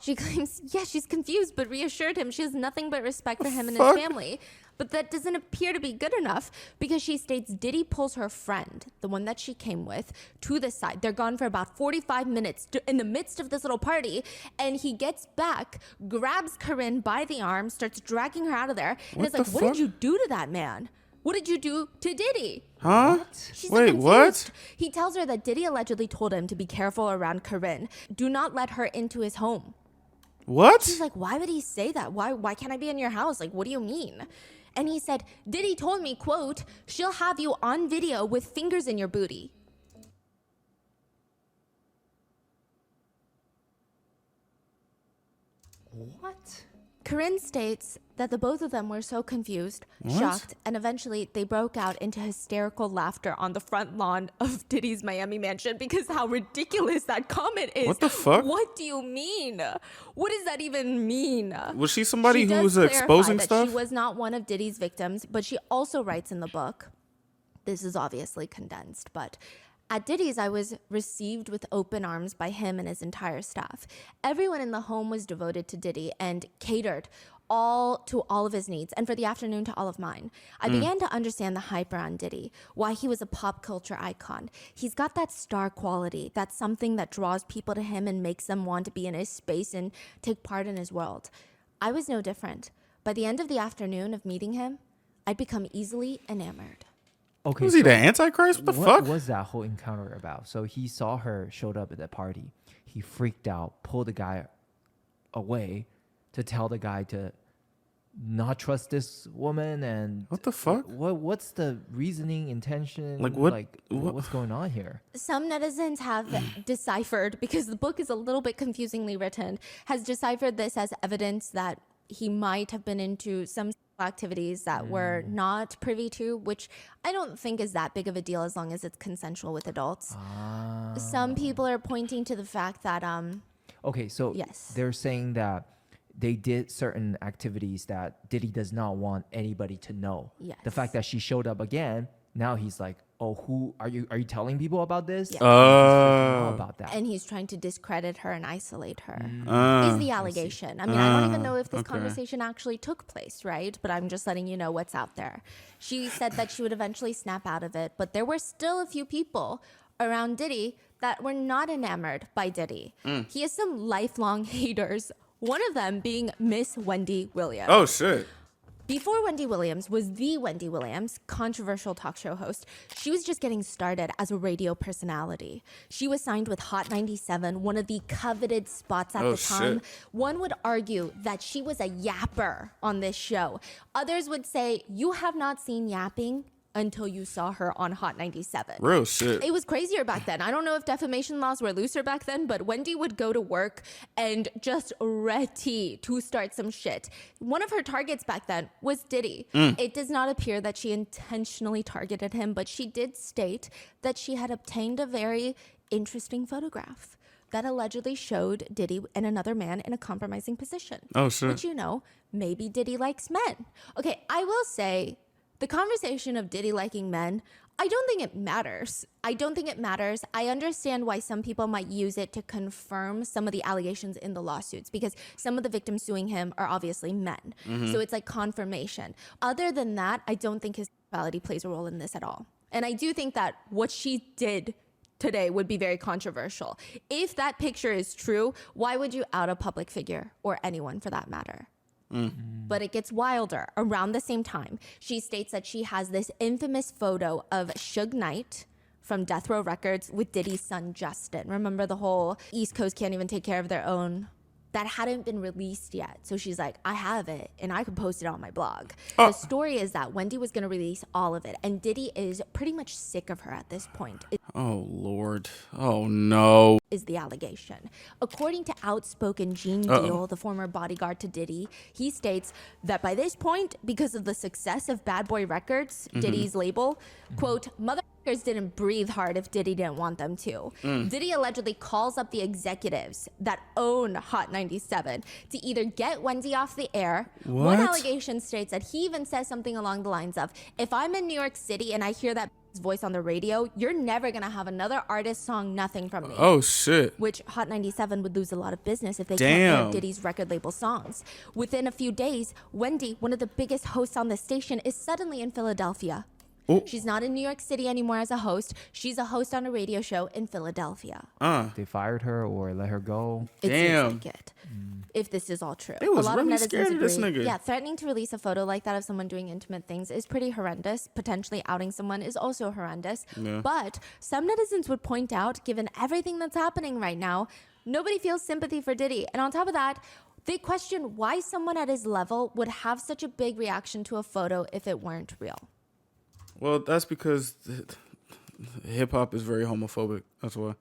She claims, she's confused, but reassured him she has nothing but respect for him and his Fuck. family. But that doesn't appear to be good enough because she states Diddy pulls her friend, the one that she came with, to the side. They're gone for about 45 minutes in the midst of this little party, and he gets back, grabs Corinne by the arm, starts dragging her out of there, and What is like, the what did fuck? you do to that man? What did you do to Diddy? Huh? She's Wait, confused. what? He tells her that Diddy allegedly told him to be careful around Corinne. Do not let her into his home. What? She's like, why would he say that? Why can't I be in your house? Like, what do you mean? And he said, Diddy told me, quote, she'll have you on video with fingers in your booty. What? Corinne states that the both of them were so confused, shocked, and eventually they broke out into hysterical laughter on the front lawn of Diddy's Miami mansion because how ridiculous that comment is. What the fuck? What do you mean? What does that even mean? Was she somebody who does was clarify exposing that stuff? She was not one of Diddy's victims, but she also writes in the book, this is obviously condensed, but at Diddy's, I was received with open arms by him and his entire staff. Everyone in the home was devoted to Diddy and catered all of his needs, and for the afternoon to all of mine. I began to understand the hype around Diddy, why he was a pop culture icon. He's got that star quality, that's something that draws people to him and makes them want to be in his space and take part in his world. I was no different. By the end of the afternoon of meeting him, I'd become easily enamored. Okay, Was he the Antichrist? What the fuck? was that whole encounter about? So he saw her showed up at the party. He freaked out, pulled the guy away to tell the guy to not trust this woman. And What the fuck? What's the reasoning, intention? Like, what- What's going on here? Some netizens have deciphered, because the book is a little bit confusingly written, has deciphered this as evidence that he might have been into some activities that we're not privy to, which I don't think is that big of a deal as long as it's consensual with adults. Some people are pointing to the fact that Okay, so Yes. they're saying that they did certain activities that Diddy does not want anybody to know. Yes. The fact that she showed up again, now he's like, oh, who are you telling people about this? Yes. And he's freaking out about that. And he's trying to discredit her and isolate her, Mm. is the allegation. I mean, I don't even know if this okay. conversation actually took place, right? But I'm just letting you know what's out there. She said that she would eventually snap out of it, but there were still a few people around Diddy that were not enamored by Diddy. He has some lifelong haters, one of them being Miss Wendy Williams. Oh shit. Before Wendy Williams was the Wendy Williams, controversial talk show host, she was just getting started as a radio personality. She was signed with Hot 97, one of the coveted spots at the time. Shit. One would argue that she was a yapper on this show. Others would say, you have not seen yapping until you saw her on Hot 97. Real shit. It was crazier back then. I don't know if defamation laws were looser back then, but Wendy would go to work and just ready to start some shit. One of her targets back then was Diddy. It does not appear that she intentionally targeted him, but she did state that she had obtained a very interesting photograph that allegedly showed Diddy and another man in a compromising position. Oh, shit. Which, maybe Diddy likes men. Okay, I will say, the conversation of Diddy liking men, I don't think it matters. I understand why some people might use it to confirm some of the allegations in the lawsuits, because some of the victims suing him are obviously men. So it's like confirmation. Other than that, I don't think his sexuality plays a role in this at all. And I do think that what she did today would be very controversial. If that picture is true, why would you out a public figure, or anyone for that matter? But it gets wilder. Around the same time, she states that she has this infamous photo of Suge Knight from Death Row Records with Diddy's son, Justin. Remember the whole East Coast can't even take care of their own? That hadn't been released yet. So she's like, I have it and I could post it on my blog. The story is that Wendy was going to release all of it, and Diddy is pretty much sick of her at this point. Oh Lord. Oh no. Is the allegation. According to outspoken Gene Deal, the former bodyguard to Diddy, he states that by this point, because of the success of Bad Boy Records, Diddy's label, quote, motherfuckers didn't breathe hard if Diddy didn't want them to. Diddy allegedly calls up the executives that own Hot 97 to either get Wendy off the air. What? One allegation states that he even says something along the lines of, if I'm in New York City and I hear that voice on the radio, you're never gonna have another artist song nothing from me. Oh shit. Which Hot 97 would lose a lot of business if they Damn. can't air Diddy's record label songs. Within a few days, Wendy, one of the biggest hosts on the station, is suddenly in Philadelphia. Oh. She's not in New York City anymore as a host. She's a host on a radio show in Philadelphia. They fired her or let her go. It Damn. seems like it. If this is all true. They was a lot really of netizens scared of this agree. nigga. Yeah, threatening to release a photo like that of someone doing intimate things is pretty horrendous. Potentially outing someone is also horrendous. Yeah. But some netizens would point out, given everything that's happening right now, nobody feels sympathy for Diddy. And on top of that, they question why someone at his level would have such a big reaction to a photo if it weren't real. Well, that's because hip hop is very homophobic. That's why.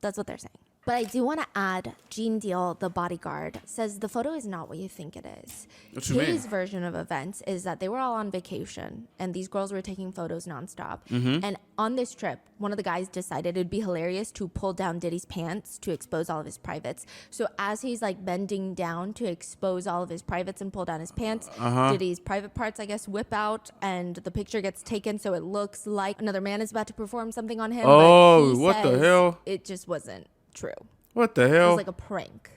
That's what they're saying. But I do want to add, Gene Deal, the bodyguard, says the photo is not what you think it is. What you mean? His version of events is that they were all on vacation and these girls were taking photos nonstop. Mm-hmm. And on this trip, one of the guys decided it'd be hilarious to pull down Diddy's pants to expose all of his privates. So as he's like bending down to expose all of his privates and pull down his pants, Diddy's private parts, I guess, whip out and the picture gets taken so it looks like another man is about to perform something on him. Oh, but he what the says hell? It just wasn't true. What the It hell? was like a prank.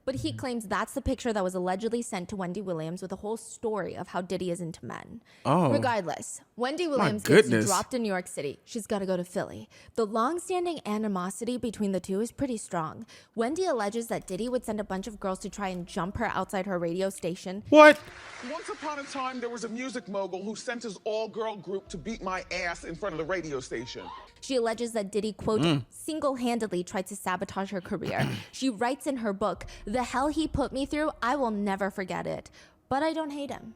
But he claims that's the picture that was allegedly sent to Wendy Williams with a whole story of how Diddy is into men. Oh. Regardless, Wendy Williams gets goodness. dropped in New York City. She's got to go to Philly. The long-standing animosity between the two is pretty strong. Wendy alleges that Diddy would send a bunch of girls to try and jump her outside her radio station. What? Once upon a time, there was a music mogul who sent his all-girl group to beat my ass in front of the radio station. She alleges that Diddy, quote, single-handedly tried to sabotage her career. She writes in her book, "The hell he put me through, I will never forget it. But I don't hate him."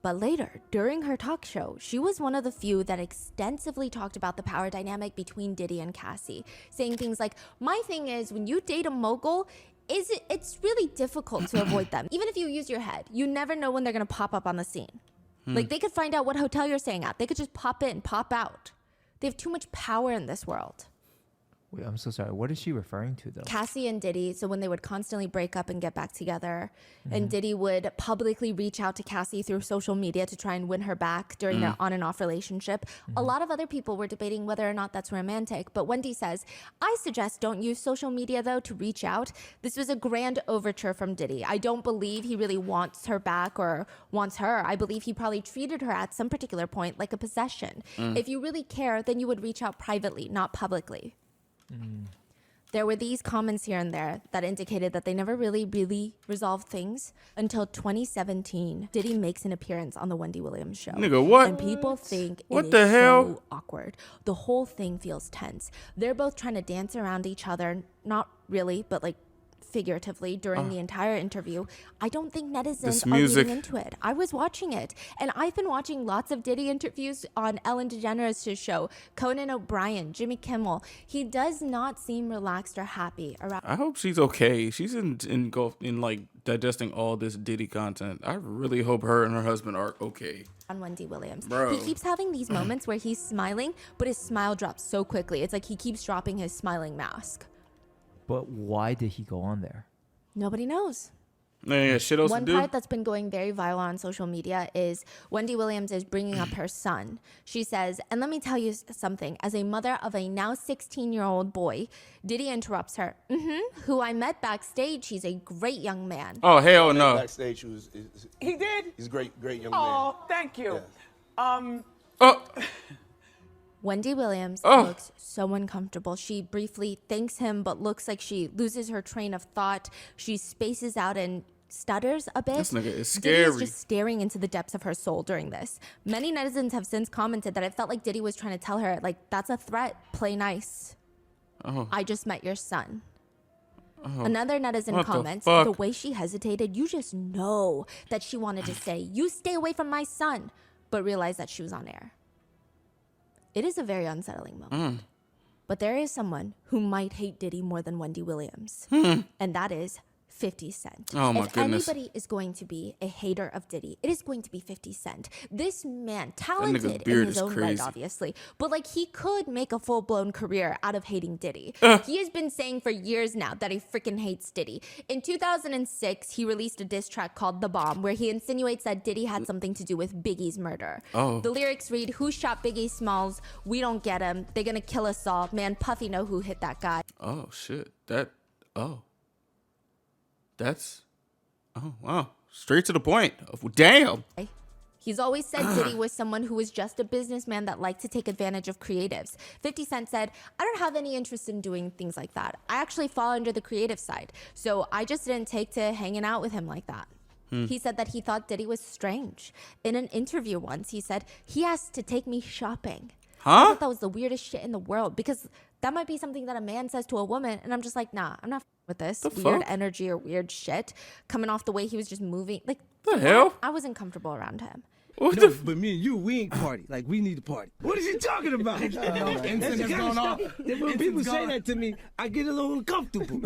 But later, during her talk show, she was one of the few that extensively talked about the power dynamic between Diddy and Cassie, saying things like, my thing is, when you date a mogul, it's really difficult to avoid them. Even if you use your head, you never know when they're going to pop up on the scene. Like, they could find out what hotel you're staying at. They could just pop in, pop out. They have too much power in this world. Wait, I'm so sorry. What is she referring to, though? Cassie and Diddy, so when they would constantly break up and get back together, and Diddy would publicly reach out to Cassie through social media to try and win her back during their on and off relationship. A lot of other people were debating whether or not that's romantic, but Wendy says, I suggest don't use social media though to reach out. This was a grand overture from Diddy. I don't believe he really wants her back or wants her. I believe he probably treated her at some particular point like a possession. If you really care, then you would reach out privately, not publicly. There were these comments here and there that indicated that they never really resolved things until 2017. Diddy makes an appearance on the Wendy Williams show. Nigga, what? And people think What it the is hell? so awkward. The whole thing feels tense. They're both trying to dance around each other. Not really, but like figuratively during the entire interview. I don't think netizens are music. getting into it. I was watching it, and I've been watching lots of Diddy interviews on Ellen DeGeneres' show, Conan O'Brien, Jimmy Kimmel. He does not seem relaxed or happy around. I hope she's okay. She's engulfed in like digesting all this Diddy content. I really hope her and her husband are okay. On Wendy Williams. Bro. He keeps having these moments where he's smiling, but his smile drops so quickly. It's like he keeps dropping his smiling mask. But why did he go on there? Nobody knows. Yeah, shit else One to do. part that's been going very viral on social media is Wendy Williams is bringing up her son. She says, and let me tell you something. As a mother of a now 16-year-old boy, Diddy interrupts her. Who I met backstage. He's a great young man. Oh, hell no. Backstage, He did? he's a great young man. Oh, thank you. Yes. Oh, Wendy Williams Oh. looks so uncomfortable. She briefly thanks him, but looks like she loses her train of thought. She spaces out and stutters a bit. This nigga is Diddy is scary. just staring into the depths of her soul during this. Many netizens have since commented that it felt like Diddy was trying to tell her, like, that's a threat. Play nice. Oh. I just met your son. Another netizen What the comments, fuck? the way she hesitated, you just know that she wanted to say, you stay away from my son, but realized that she was on air. It is a very unsettling moment. But there is someone who might hate Diddy more than Wendy Williams. And that is 50 Cent. Oh, my if goodness. anybody is going to be a hater of Diddy, it is going to be 50 Cent. This man, talented in beard his is own right, crazy. obviously, but like he could make a full-blown career out of hating Diddy. He has been saying for years now that he freaking hates Diddy. In 2006, he released a diss track called The Bomb, where he insinuates that Diddy had something to do with Biggie's murder. Oh. The lyrics read, who shot Biggie Smalls? We don't get him. They're gonna kill us all. Man, Puffy know who hit that guy. Oh shit. Oh wow. Straight to the point. Damn. He's always said Diddy was someone who was just a businessman that liked to take advantage of creatives. 50 Cent said, I don't have any interest in doing things like that. I actually fall under the creative side. So I just didn't take to hanging out with him like that. He said that he thought Diddy was strange. In an interview once, he said, he asked to take me shopping. I Huh? thought that was the weirdest shit in the world because that might be something that a man says to a woman. And I'm just like, nah, I'm not with this The weird fuck? energy or weird shit coming off the way he was just moving. Like, The hell? I wasn't comfortable around him. What No, the? but me and you, we ain't party. Like, we need to party. What is he talking about? That's the kind of stuff that when people say that to me, I get a little uncomfortable.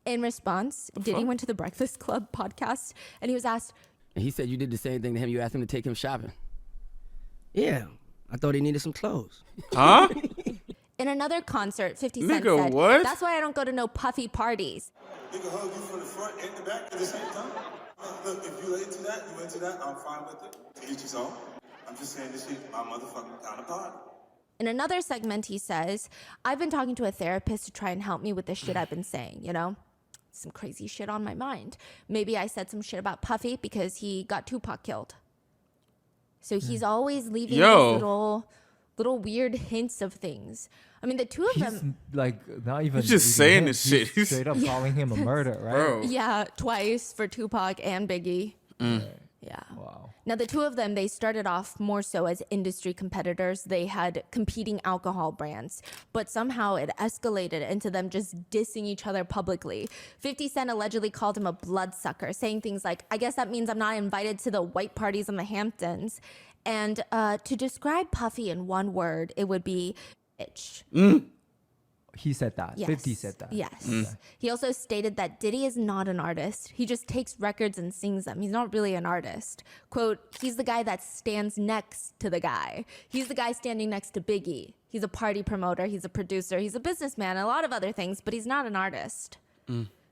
In response, Diddy went to the Breakfast Club podcast and he was asked, And he said you did the same thing to him. You asked him to take him shopping. Yeah, I thought he needed some clothes. Huh? in another concert, 50 Cent Nigga, said, what? that's why I don't go to no puffy parties. Nigga hug you from the front and the back at the same time. Look, if you into that, I'm fine with it. To each his own. I'm just saying this is my motherfucking counterpart. In another segment, he says, I've been talking to a therapist to try and help me with the shit I've been saying, you know? Some crazy shit on my mind. Maybe I said some shit about Puffy because he got Tupac killed. So he's always leaving Yo. these little weird hints of things. I mean, the two of He's them, like not even. He's just even saying him. this He's shit. straight up calling him a murder, right? Bro. yeah, twice for Tupac and Biggie. Yeah. Wow. Now, the two of them, they started off more so as industry competitors. They had competing alcohol brands, but somehow it escalated into them just dissing each other publicly. 50 Cent allegedly called him a bloodsucker, saying things like, I guess that means I'm not invited to the white parties in the Hamptons. And to describe Puffy in one word, it would be bitch. He said that. Yes. 50 said that. Yes. Okay. He also stated that Diddy is not an artist. He just takes records and sings them. He's not really an artist. Quote, he's the guy that stands next to the guy. He's the guy standing next to Biggie. He's a party promoter. He's a producer. He's a businessman, a lot of other things, but he's not an artist.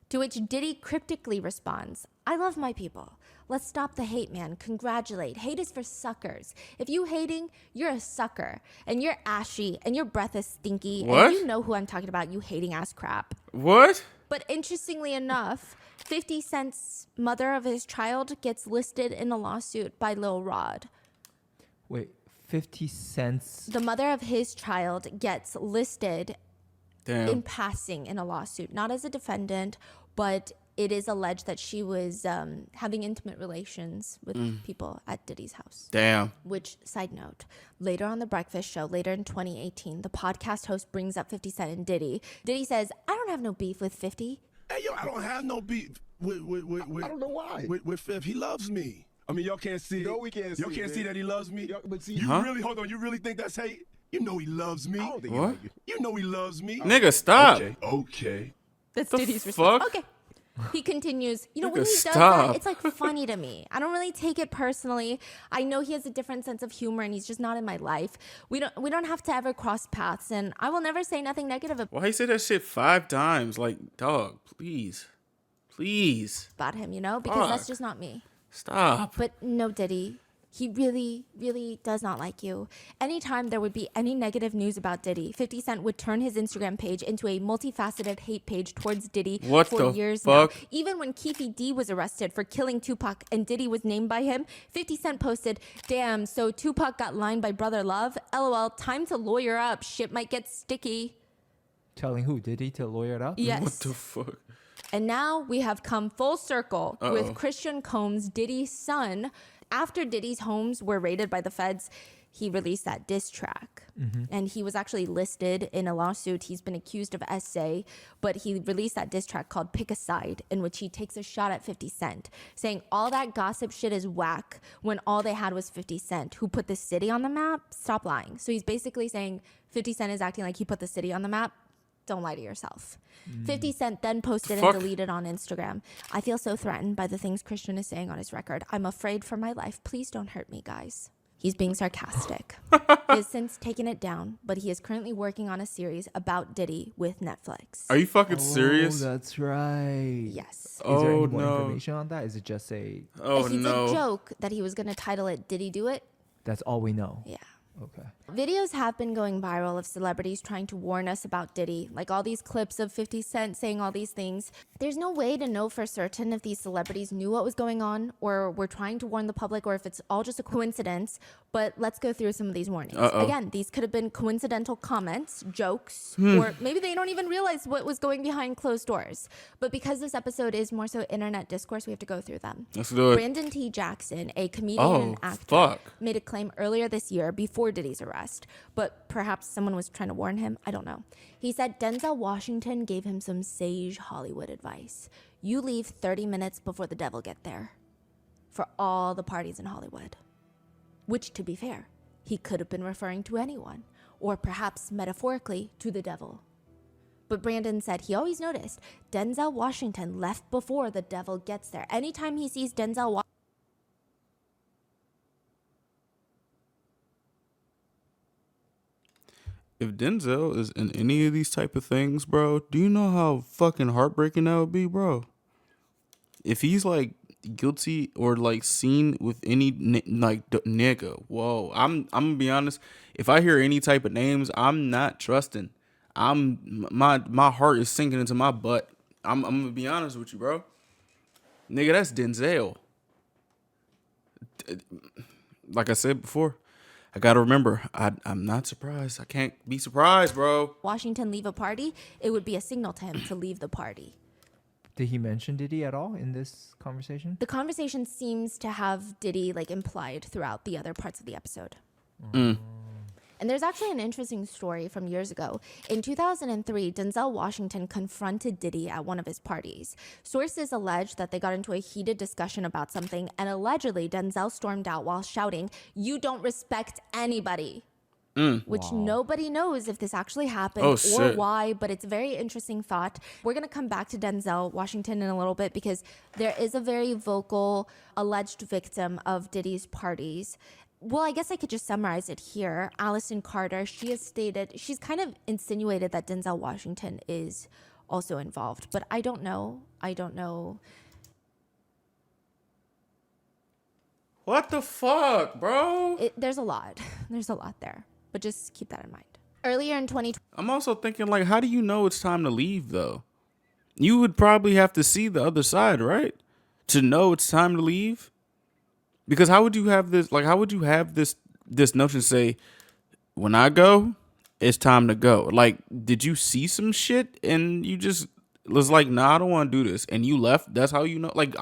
To which Diddy cryptically responds, I love my people. Let's stop the hate, man. Congratulate. Hate is for suckers. If you hating, you're a sucker. And you're ashy. And your breath is stinky. What? And you know who I'm talking about, you hating ass crap. What? But interestingly enough, 50 Cent's mother of his child gets listed in a lawsuit by Lil Rod. Wait, 50 cents. The mother of his child gets listed Damn. in passing in a lawsuit. Not as a defendant, but it is alleged that she was having intimate relations with people at Diddy's house. Damn. Which, side note, later on The Breakfast Show, later in 2018, the podcast host brings up 50 Cent and Diddy. Diddy says, I don't have no beef with 50. Hey, yo, I don't have no beef with I don't know why. with Fifth. He loves me. I mean, y'all can't see. No, we can't see. Y'all can't see that he loves me. But see, You really, hold on, you really think that's hate? You know he loves me. I don't think What? you. You know he loves me. Nigga, stop. Okay. That's The Diddy's response. fuck? Okay. He continues, you know, when Nigga, he does stop. that, it's like funny to me. I don't really take it personally. I know he has a different sense of humor and he's just not in my life. We don't have to ever cross paths, and I will never say nothing negative Why he said that shit 5 times? Like, dog, please. Please. about him, you know, because that's Fuck. just not me. Stop. But no, Diddy, he really, really does not like you. Anytime there would be any negative news about Diddy, 50 Cent would turn his Instagram page into a multifaceted hate page towards Diddy What for the years fuck? now. Even when Keefe D was arrested for killing Tupac and Diddy was named by him, 50 Cent posted, damn, so Tupac got lined by Brother Love? LOL, time to lawyer up. Shit might get sticky. Telling who? Diddy to lawyer it up? Yes. What the fuck? And now we have come full circle Uh-oh. with Christian Combs, Diddy's son. After Diddy's homes were raided by the feds, he released that diss track. And he was actually listed in a lawsuit. He's been accused of SA, but he released that diss track called Pick a Side, in which he takes a shot at 50 Cent, saying all that gossip shit is whack when all they had was 50 Cent, who put the city on the map. Stop lying. So he's basically saying 50 Cent is acting like he put the city on the map. Don't lie to yourself. 50 Cent then posted and Fuck. deleted on Instagram. I feel so threatened by the things Christian is saying on his record. I'm afraid for my life. Please don't hurt me, guys. He's being sarcastic. He has since taken it down, but he is currently working on a series about Diddy with Netflix. Are you fucking serious? Oh, that's right. Yes. Is there any Oh, more no. information on that? Is it just a... Oh, He no. did joke that he was going to title it Did He Do It? That's all we know? Yeah. Okay. Videos have been going viral of celebrities trying to warn us about Diddy, like all these clips of 50 Cent saying all these things. There's no way to know for certain if these celebrities knew what was going on or were trying to warn the public or if it's all just a coincidence, but let's go through some of these warnings. Uh-oh. Again, these could have been coincidental comments, jokes, or maybe they don't even realize what was going behind closed doors. But because this episode is more so internet discourse, we have to go through them. Let's do it. Brandon T. Jackson, a comedian Oh, and actor, fuck. made a claim earlier this year before Diddy's arrest, but perhaps someone was trying to warn him. I don't know. He said Denzel Washington gave him some sage Hollywood advice. You leave 30 minutes before the devil get there for all the parties in Hollywood. Which, to be fair, he could have been referring to anyone, or perhaps metaphorically to the devil. But Brandon said he always noticed Denzel Washington left before the devil gets there. Anytime he sees Denzel Washington, If Denzel is in any of these type of things, bro, do you know how fucking heartbreaking that would be, bro? If he's like guilty or like seen with any nigga, whoa, I'm gonna be honest. If I hear any type of names, I'm not trusting. My heart is sinking into my butt. I'm gonna be honest with you, bro. Nigga, that's Denzel. Like I said before, I gotta remember, I'm not surprised. I can't be surprised, bro. Washington leave a party, it would be a signal to him to leave the party. Did he mention Diddy at all in this conversation? The conversation seems to have Diddy like implied throughout the other parts of the episode. And there's actually an interesting story from years ago. In 2003, Denzel Washington confronted Diddy at one of his parties. Sources allege that they got into a heated discussion about something, and allegedly Denzel stormed out while shouting, "You don't respect anybody." which nobody knows if this actually happened Oh, or shit. why, but it's a very interesting thought. We're going to come back to Denzel Washington in a little bit because there is a very vocal alleged victim of Diddy's parties. Well, I guess I could just summarize it here. Allison Carter, she has stated, she's kind of insinuated that Denzel Washington is also involved, but I don't know. What the fuck, bro? There's a lot. There's a lot there, but just keep that in mind. Earlier in 2020, I'm also thinking, like, how do you know it's time to leave, though? You would probably have to see the other side, right? To know it's time to leave? Because how would you have this, like, how would you have this notion say, when I go, it's time to go? Like, did you see some shit and you just was like, nah, I don't want to do this, and you left? That's how you know? Like,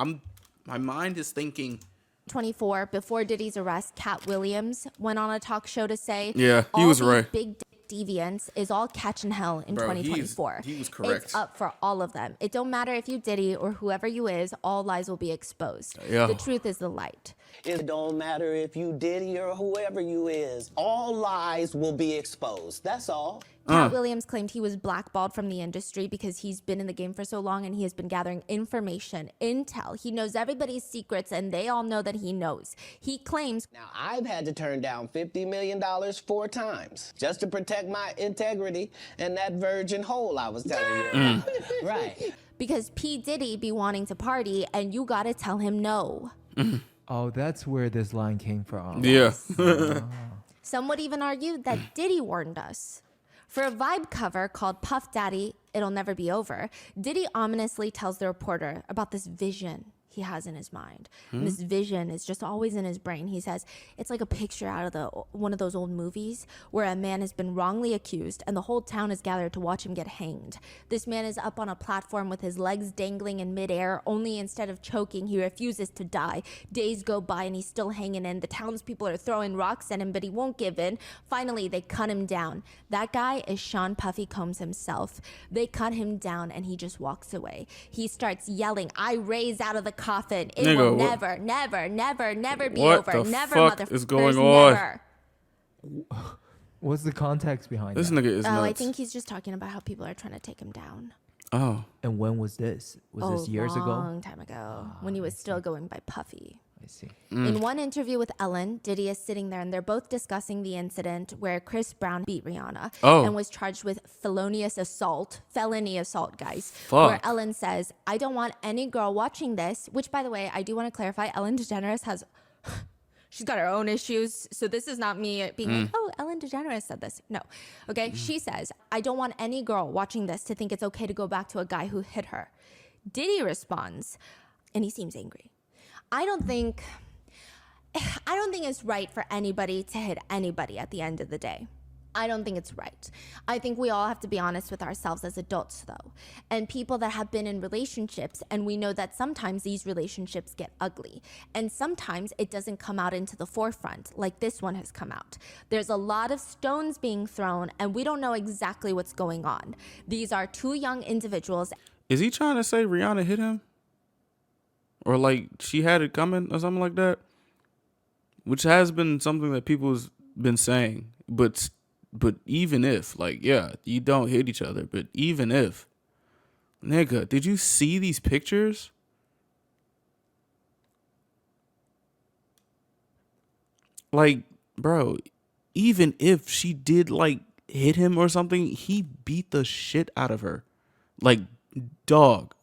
my mind is thinking... 24, before Diddy's arrest, Cat Williams went on a talk show to say, Yeah, he all was these right. big dick deviants is all catching hell in Bro, 2024. he was correct. It's up for all of them. It don't matter if you Diddy or whoever you is, all lies will be exposed. Yeah. The truth is the light. It don't matter if you Diddy or whoever you is. All lies will be exposed. That's all. Cat Williams claimed he was blackballed from the industry because he's been in the game for so long and he has been gathering information, intel. He knows everybody's secrets and they all know that he knows. He claims... Now, I've had to turn down $50 million 4 times just to protect my integrity and that virgin hole I was telling you about. Right. Because P. Diddy be wanting to party and you gotta tell him no. Oh, that's where this line came from. Yeah. Some would even argue that Diddy warned us. For a Vibe cover called Puff Daddy, It'll Never Be Over, Diddy ominously tells the reporter about this vision he has in his mind. And this vision is just always in his brain. He says it's like a picture out of one of those old movies where a man has been wrongly accused and the whole town is gathered to watch him get hanged. This man is up on a platform with his legs dangling in midair, only instead of choking, he refuses to die. Days go by and he's still hanging in. The townspeople are throwing rocks at him, but he won't give in. Finally, they cut him down. That guy is Sean Puffy Combs himself. They cut him down and he just walks away. He starts yelling, I raise out of the coffin. It Nigga, will what- never be What over. the Never, fuck motherfuckers, is going on? never. What's the context behind This that? nigga is Oh, nuts. I think he's just talking about how people are trying to take him down. Oh. And when was this? Was this years ago? Long time ago, when he was still going by Puffy. I see. In one interview with Ellen, Diddy is sitting there and they're both discussing the incident where Chris Brown beat Rihanna and was charged with felony assault, guys. Fuck. Where Ellen says, I don't want any girl watching this, which, by the way, I do want to clarify, Ellen DeGeneres has... She's got her own issues, so this is not me being like, oh, Ellen DeGeneres said this. No. Okay, she says, I don't want any girl watching this to think it's okay to go back to a guy who hit her. Diddy responds, and he seems angry. I don't think it's right for anybody to hit anybody at the end of the day. I don't think it's right. I think we all have to be honest with ourselves as adults, though. And people that have been in relationships, and we know that sometimes these relationships get ugly. And sometimes it doesn't come out into the forefront, like this one has come out. There's a lot of stones being thrown, and we don't know exactly what's going on. These are two young individuals. Is he trying to say Rihanna hit him? Or like she had it coming or something like that? Which has been something that people's been saying. But even if, like, yeah, you don't hit each other, but even if, nigga, did you see these pictures? Like, bro, even if she did, like, hit him or something, he beat the shit out of her. Like, dog.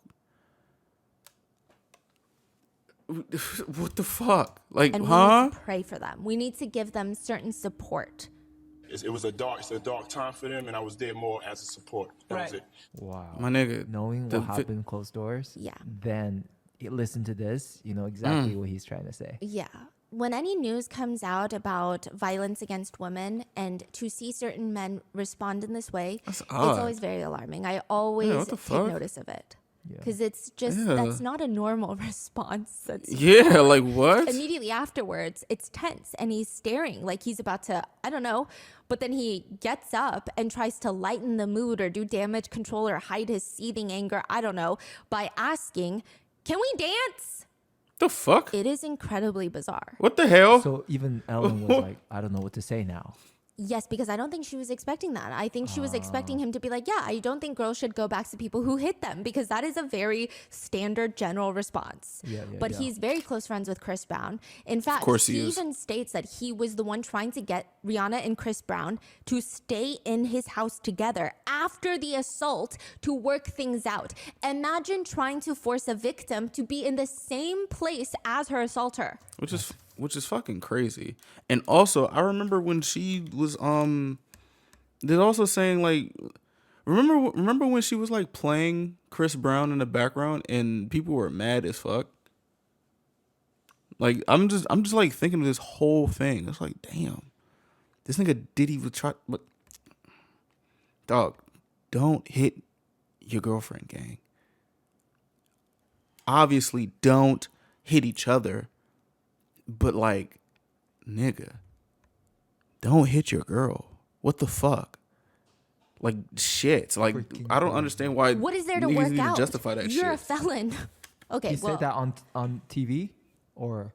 What the fuck? Like, And we huh? need to pray for them. We need to give them certain support. It was a dark time for them, and I was there more as a support. That was it. Wow. My nigga. Knowing the what happened closed doors, Yeah. then listen to this, you know exactly what he's trying to say. Yeah. When any news comes out about violence against women and to see certain men respond in this way, That's it's odd. always very alarming. I always Yeah, what the take fuck? notice of it. Yeah. Because it's just, Yeah. that's not a normal response. That's Yeah, like what? Immediately afterwards, it's tense and he's staring like he's about to, I don't know, but then he gets up and tries to lighten the mood or do damage control or hide his seething anger, I don't know, by asking, can we dance? The fuck? It is incredibly bizarre. What the hell? So even Ellen was like, I don't know what to say now. Yes, because I don't think she was expecting that. I think she was expecting him to be like, yeah, I don't think girls should go back to people who hit them, because that is a very standard general response. But he's very close friends with Chris Brown. In fact, course he he is. even states that he was the one trying to get Rihanna and Chris Brown to stay in his house together after the assault to work things out. Imagine trying to force a victim to be in the same place as her assaulter. Which is fucking crazy. And also, I remember when she was they're also saying like, remember when she was like playing Chris Brown in the background and people were mad as fuck. Like I'm just like thinking of this whole thing. It's like, damn, this nigga Diddy would try, but dog, don't hit your girlfriend, gang. Obviously, don't hit each other. But like, nigga, don't hit your girl. What the fuck? Like, shit. Like, I don't understand why. What is there to niggas work need out? to justify that You're a shit. felon. Okay, He said that on TV, or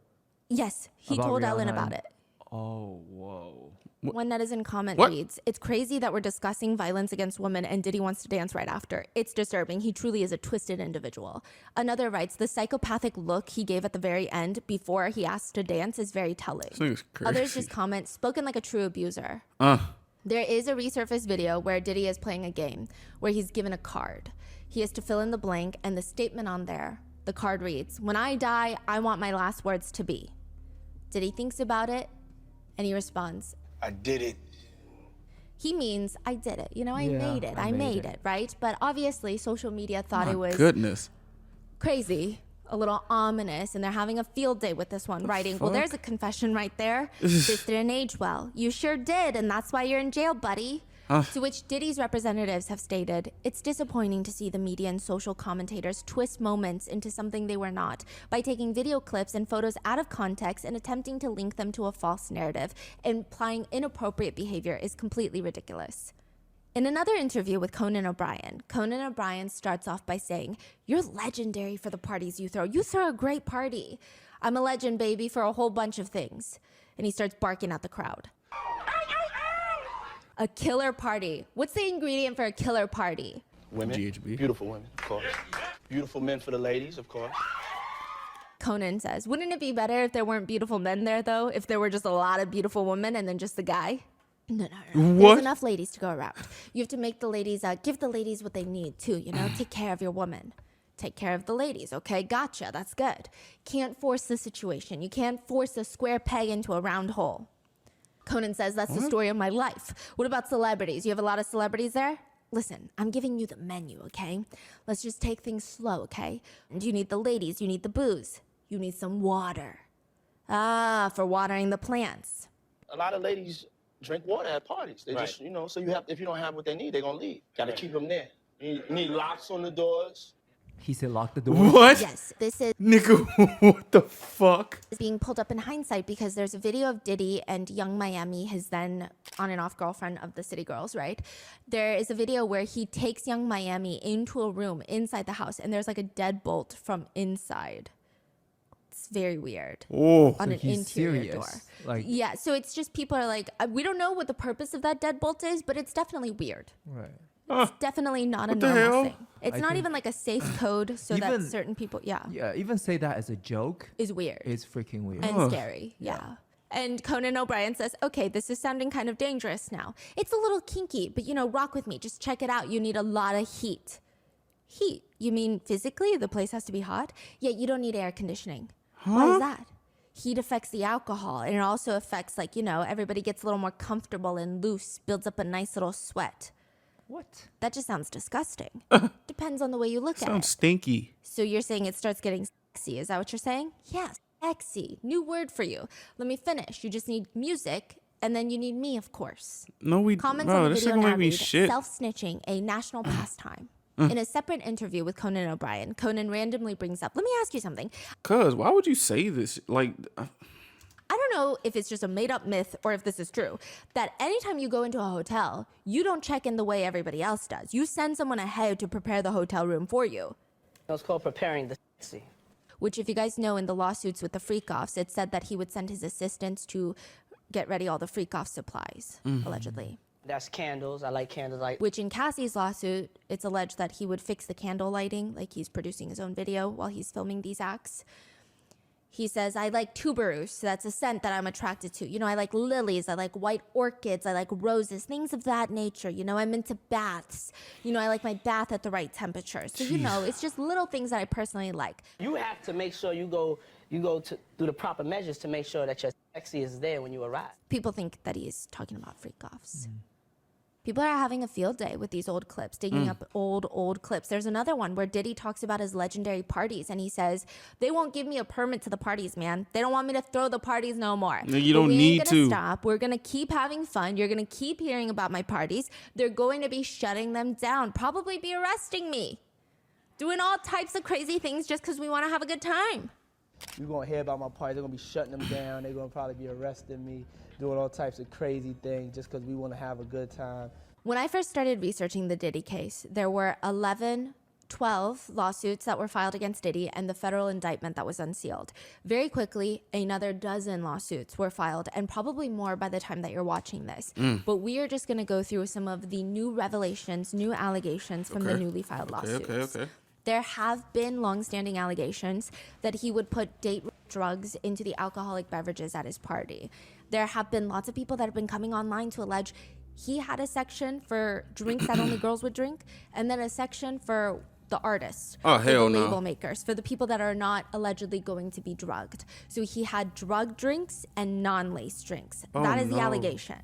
yes, he about told Ellen Rihanna about and- it. Oh, whoa. One netizen comment What? reads, "It's crazy that we're discussing violence against women and Diddy wants to dance right after. It's disturbing. He truly is a twisted individual." Another writes, "The psychopathic look he gave at the very end before he asked to dance is very telling." This nigga's crazy. Others just comment, "Spoken like a true abuser." There is a resurfaced video where Diddy is playing a game where he's given a card. He has to fill in the blank, and the statement on there, the card reads, "When I die, I want my last words to be." Diddy thinks about it, and he responds, I did it. he means, I did it. You know, I Yeah, made it. I made it, right? But obviously, social media thought it was Goodness. crazy, a little ominous, and they're having a field day with this one, writing, well, there's a confession right there. This didn't age well. You sure did, and that's why you're in jail, buddy. To which Diddy's representatives have stated, "It's disappointing to see the media and social commentators twist moments into something they were not by taking video clips and photos out of context and attempting to link them to a false narrative. Implying inappropriate behavior is completely ridiculous." In another interview with Conan O'Brien starts off by saying, "You're legendary for the parties you throw. You throw a great party. I'm a legend, baby, for a whole bunch of things." And he starts barking at the crowd. A killer party. What's the ingredient for a killer party? Women. GHB. Beautiful women, of course. Beautiful men for the ladies, of course. Conan says, wouldn't it be better if there weren't beautiful men there, though? If there were just a lot of beautiful women and then just the guy? No. What? There's enough ladies to go around. You have to make the ladies, give the ladies what they need, too, you know? Take care of your woman. Take care of the ladies, okay? Gotcha, that's good. Can't force the situation. You can't force a square peg into a round hole. Conan says, that's the story of my life. What about celebrities? You have a lot of celebrities there? Listen, I'm giving you the menu, okay? Let's just take things slow, okay? And you need the ladies, you need the booze, you need some water. For watering the plants. A lot of ladies drink water at parties. They just, so you have, if you don't have what they need, they're gonna leave. Gotta keep them there. You need locks on the doors. He said lock the door. What? Yes, this is Nigga, what the fuck? being pulled up in hindsight because there's a video of Diddy and Young Miami, his then on and off girlfriend of the City Girls, right? There is a video where he takes Young Miami into a room inside the house and there's like a deadbolt from inside. It's very weird. Oh. On So an he's interior door. serious. Like, Yeah, so it's just people are like, we don't know what the purpose of that deadbolt is, but it's definitely weird. right. It's definitely not a what the normal hell? thing. It's I not think- even like a safe code so that Even- certain people, Yeah, even say that as a joke is weird. is freaking weird. And scary, yeah. And Conan O'Brien says, okay, this is sounding kind of dangerous now. It's a little kinky, but rock with me. Just check it out. You need a lot of heat. Heat? You mean physically? The place has to be hot? Yeah, you don't need air conditioning. Why is that? Heat affects the alcohol, and it also affects, everybody gets a little more comfortable and loose, builds up a nice little sweat. What? That just sounds disgusting. Depends on the way you look at Sounds it. stinky. So you're saying it starts getting sexy. Is that what you're saying? Yes, sexy. New word for you. Let me finish. You just need music, and then you need me, of course. No, Comments bro, on the this video shit gonna now make me read, shit. self-snitching, a national pastime. In a separate interview with Conan O'Brien, Conan randomly brings up, let me ask you something. Cuz, why would you say this? Like, I don't know if it's just a made-up myth or if this is true, that anytime you go into a hotel, you don't check in the way everybody else does. You send someone ahead to prepare the hotel room for you. It's called preparing the sexy. Which, if you guys know, in the lawsuits with the freak-offs, it said that he would send his assistants to get ready all the freak off supplies, allegedly. That's candles. I like candlelight. Which in Cassie's lawsuit, it's alleged that he would fix the candle lighting, like he's producing his own video while he's filming these acts. He says, I like tuberose, so that's a scent that I'm attracted to. You know, I like lilies, I like white orchids, I like roses, things of that nature. You know, I'm into baths. You know, I like my bath at the right temperature. So, you know, it's just little things that I personally like. You have to make sure you go through the proper measures to make sure that your sexy is there when you arrive. People think that he's talking about freak-offs. People are having a field day with these old clips, digging up old clips. There's another one where Diddy talks about his legendary parties, and he says, they won't give me a permit to the parties, man. They don't want me to throw the parties no more. No, you don't need to. Stop. We're going to keep having fun. You're going to keep hearing about my parties. They're going to be shutting them down, probably be arresting me, doing all types of crazy things just because we want to have a good time. You're going to hear about my parties. They're going to be shutting them down. They're going to probably be arresting me, doing all types of crazy things just because we want to have a good time. When I first started researching the Diddy case, there were 12 lawsuits that were filed against Diddy and the federal indictment that was unsealed. Very quickly, another dozen lawsuits were filed, and probably more by the time that you're watching this. But we are just going to go through some of the new revelations, new allegations from the newly filed lawsuits. Okay. There have been longstanding allegations that he would put date drugs into the alcoholic beverages at his party. There have been lots of people that have been coming online to allege he had a section for drinks that only girls would drink, and then a section for the artists, for the no. label makers, for the people that are not allegedly going to be drugged. So he had drug drinks and non-laced drinks. That is the allegation.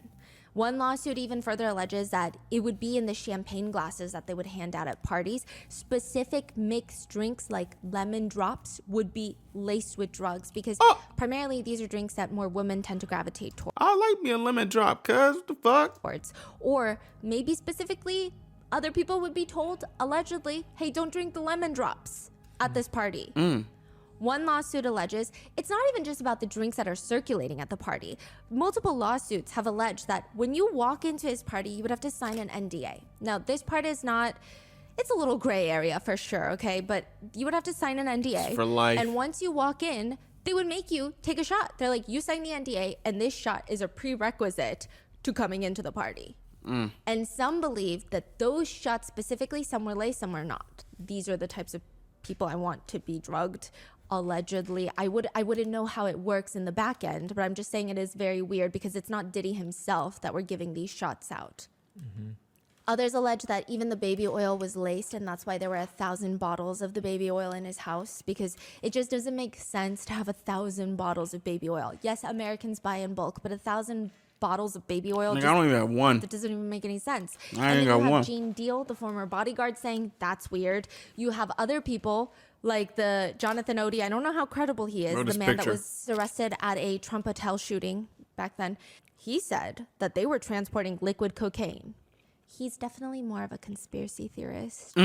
One lawsuit even further alleges that it would be in the champagne glasses that they would hand out at parties. Specific mixed drinks like lemon drops would be laced with drugs because primarily these are drinks that more women tend to gravitate towards. I like me a lemon drop, cuz. What the fuck? Or maybe specifically, other people would be told, allegedly, hey, don't drink the lemon drops at this party. One lawsuit alleges it's not even just about the drinks that are circulating at the party. Multiple lawsuits have alleged that when you walk into his party, you would have to sign an NDA. Now, this part is not, it's a little gray area for sure, okay? But you would have to sign an NDA. For life. And once you walk in, they would make you take a shot. They're like, you sign the NDA, and this shot is a prerequisite to coming into the party. And some believe that those shots specifically, some were laced, some were not. These are the types of people I want to be drugged. Allegedly, I wouldn't know how it works in the back end, but I'm just saying it is very weird because it's not Diddy himself that we're giving these shots out. Others allege that even the baby oil was laced, and that's why there were 1,000 bottles of the baby oil in his house, because it just doesn't make sense to have 1,000 bottles of baby oil. Yes, Americans buy in bulk, but 1,000 bottles of baby oil. I don't even have one. That doesn't even make any sense. I ain't got you have one. Gene Deal, the former bodyguard, saying that's weird. You have other people like the Jonathan Odie. I don't know how credible he is. The man that was arrested at a Trump hotel shooting back then. He said that they were transporting liquid cocaine. He's definitely more of a conspiracy theorist,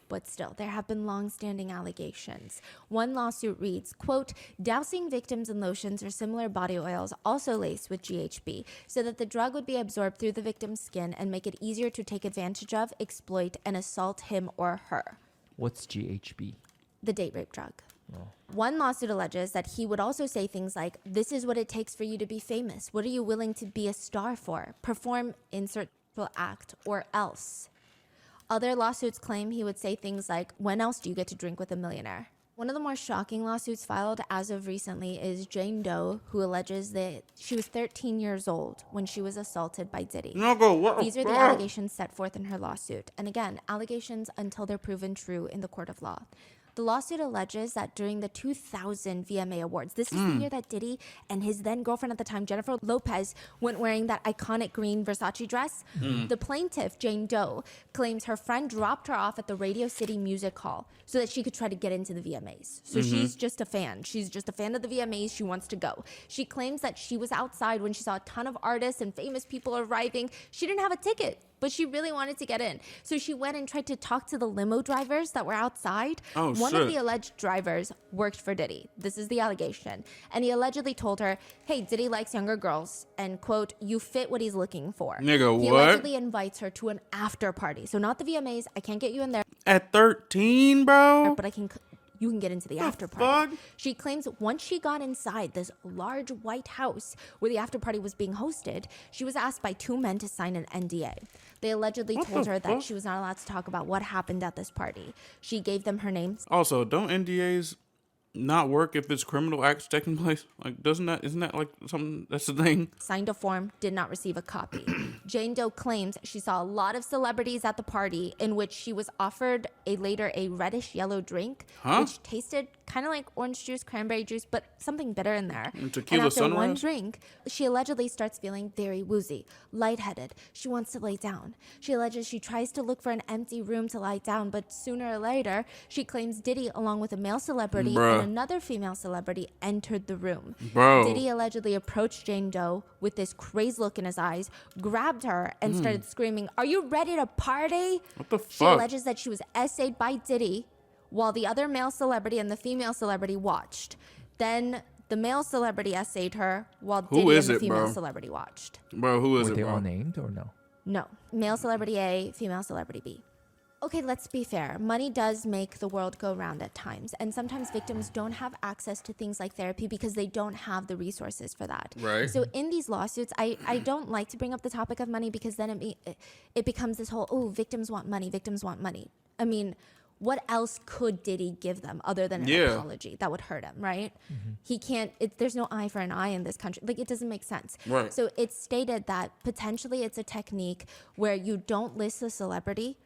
but still, there have been long-standing allegations. One lawsuit reads, quote, dousing victims in lotions or similar body oils also laced with GHB so that the drug would be absorbed through the victim's skin and make it easier to take advantage of, exploit, and assault him or her. What's GHB? The date rape drug. One lawsuit alleges that he would also say things like, this is what it takes for you to be famous. What are you willing to be a star for? Perform insert act or else. Other lawsuits claim he would say things like, when else do you get to drink with a millionaire? One of the more shocking lawsuits filed as of recently is Jane Doe, who alleges that she was 13 years old when she was assaulted by Diddy. These are the allegations set forth in her lawsuit. And again, allegations until they're proven true in the court of law. The lawsuit alleges that during the 2000 VMA Awards, this is the year that Diddy and his then girlfriend at the time, Jennifer Lopez, went wearing that iconic green Versace dress. The plaintiff, Jane Doe, claims her friend dropped her off at the Radio City Music Hall so that she could try to get into the VMAs. So she's just a fan. She's just a fan of the VMAs. She wants to go. She claims that she was outside when she saw a ton of artists and famous people arriving. She didn't have a ticket, but she really wanted to get in. So she went and tried to talk to the limo drivers that were outside. One of the alleged drivers worked for Diddy. This is the allegation. And he allegedly told her, hey, Diddy likes younger girls, and quote, you fit what he's looking for. Nigga, he what? allegedly invites her to an after party. So not the VMAs. I can't get you in there. At 13, bro? But you can get into the after party. She claims once she got inside this large white house where the after party was being hosted, she was asked by 2 men to sign an NDA. They allegedly told her that she was not allowed to talk about what happened at this party. She gave them her name. Also, don't NDAs not work if it's criminal acts taking place? Like, isn't that like something that's the thing? Signed a form, did not receive a copy. Jane Doe claims she saw a lot of celebrities at the party in which she was offered later a reddish yellow drink, which tasted kind of like orange juice, cranberry juice, but something bitter in there. Tequila and after sunrise? one drink, she allegedly starts feeling very woozy, lightheaded. She wants to lay down. She alleges she tries to look for an empty room to lie down, but sooner or later, she claims Diddy, along with a male celebrity and another female celebrity, entered the room. Diddy allegedly approached Jane Doe with this crazed look in his eyes, grabbed her, and started screaming, "Are you ready to party?" What the fuck? She alleges that she was essayed by Diddy while the other male celebrity and the female celebrity watched. Then the male celebrity essayed her while Diddy and the female celebrity watched. Bro, who is Were it, they bro? all named or no? No. Male celebrity A, female celebrity B. Okay, let's be fair. Money does make the world go round at times. And sometimes victims don't have access to things like therapy because they don't have the resources for that. Right. So in these lawsuits, I don't like to bring up the topic of money because then it becomes this whole, oh, victims want money, victims want money. I mean, what else could Diddy give them other than an apology that would hurt him, right? He can't, there's no eye for an eye in this country. Like, it doesn't make sense. Right. So it's stated that potentially it's a technique where you don't list the celebrity,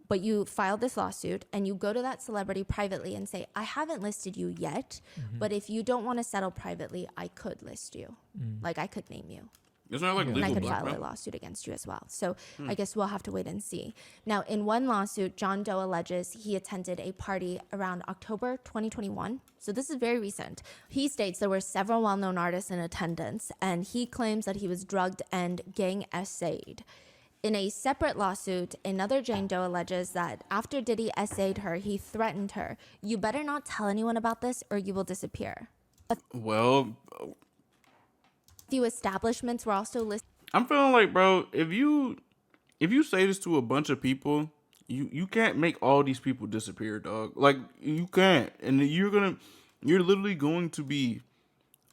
but you file this lawsuit and you go to that celebrity privately and say, I haven't listed you yet, but if you don't want to settle privately, I could list you. Like, I could name you. Isn't that like And I legal could file blackmail? a lawsuit against you as well. So I guess we'll have to wait and see. Now, in one lawsuit, John Doe alleges he attended a party around October 2021. So this is very recent. He states there were several well-known artists in attendance, and he claims that he was drugged and gang essayed. In a separate lawsuit, another Jane Doe alleges that after Diddy essayed her, he threatened her. You better not tell anyone about this or you will disappear. Well, Few establishments were also listed. I'm feeling like, bro, if you say this to a bunch of people, you can't make all these people disappear, dog. Like, you can't. And you're literally going to be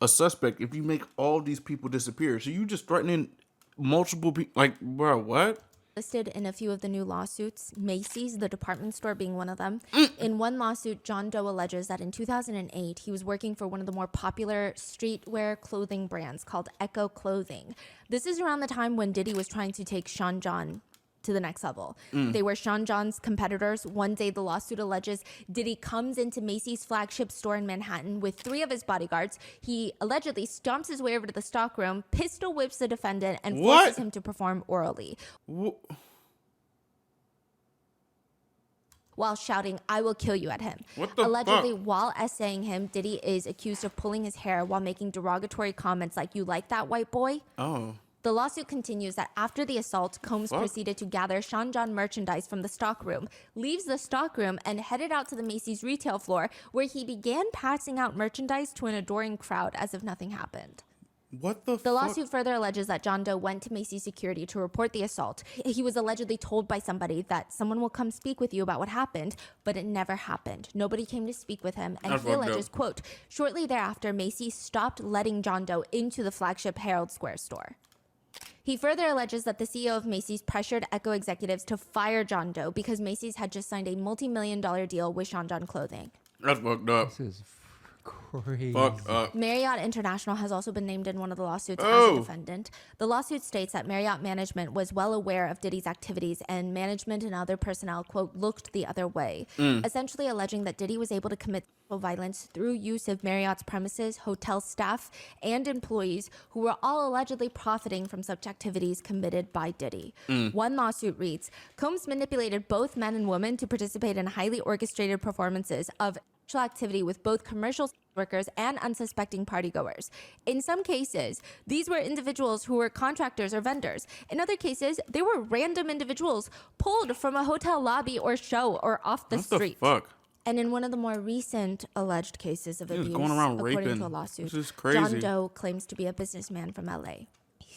a suspect if you make all these people disappear. So you just threatening multiple people. Like, bro, what? Listed in a few of the new lawsuits, Macy's, the department store, being one of them. In one lawsuit, John Doe alleges that in 2008, he was working for one of the more popular streetwear clothing brands called Echo Clothing. This is around the time when Diddy was trying to take Sean John to the next level. They were Sean John's competitors. One day, the lawsuit alleges Diddy comes into Macy's flagship store in Manhattan with 3 of his bodyguards. He allegedly stomps his way over to the stockroom, pistol whips the defendant, and forces him to perform orally. While shouting, "I will kill you" at him. What the Allegedly, fuck? while essaying him, Diddy is accused of pulling his hair while making derogatory comments like, "You like that, white boy?" Oh. The lawsuit continues that after the assault, Combs proceeded to gather Sean John merchandise from the stockroom, leaves the stockroom, and headed out to the Macy's retail floor, where he began passing out merchandise to an adoring crowd as if nothing happened. What the fuck? The lawsuit further alleges that John Doe went to Macy's security to report the assault. He was allegedly told by somebody that someone will come speak with you about what happened, but it never happened. Nobody came to speak with him, and he alleges, quote, shortly thereafter, Macy's stopped letting John Doe into the flagship Herald Square store. He further alleges that the CEO of Macy's pressured Echo executives to fire John Doe because Macy's had just signed a multi-million-dollar deal with Sean John Clothing. That's fucked up. This is crazy. Fucked up. Marriott International has also been named in one of the lawsuits as a defendant. The lawsuit states that Marriott management was well aware of Diddy's activities, and management and other personnel, quote, looked the other way, essentially alleging that Diddy was able to commit sexual violence through use of Marriott's premises, hotel staff, and employees who were all allegedly profiting from such activities committed by Diddy. One lawsuit reads, Combs manipulated both men and women to participate in highly orchestrated performances of sexual activity with both commercial workers and unsuspecting partygoers. In some cases, these were individuals who were contractors or vendors. In other cases, they were random individuals pulled from a hotel lobby or show or off the street. What the fuck? And in one of the more recent alleged cases of abuse, going around according raping. to a lawsuit, This is crazy. John Doe claims to be a businessman from LA.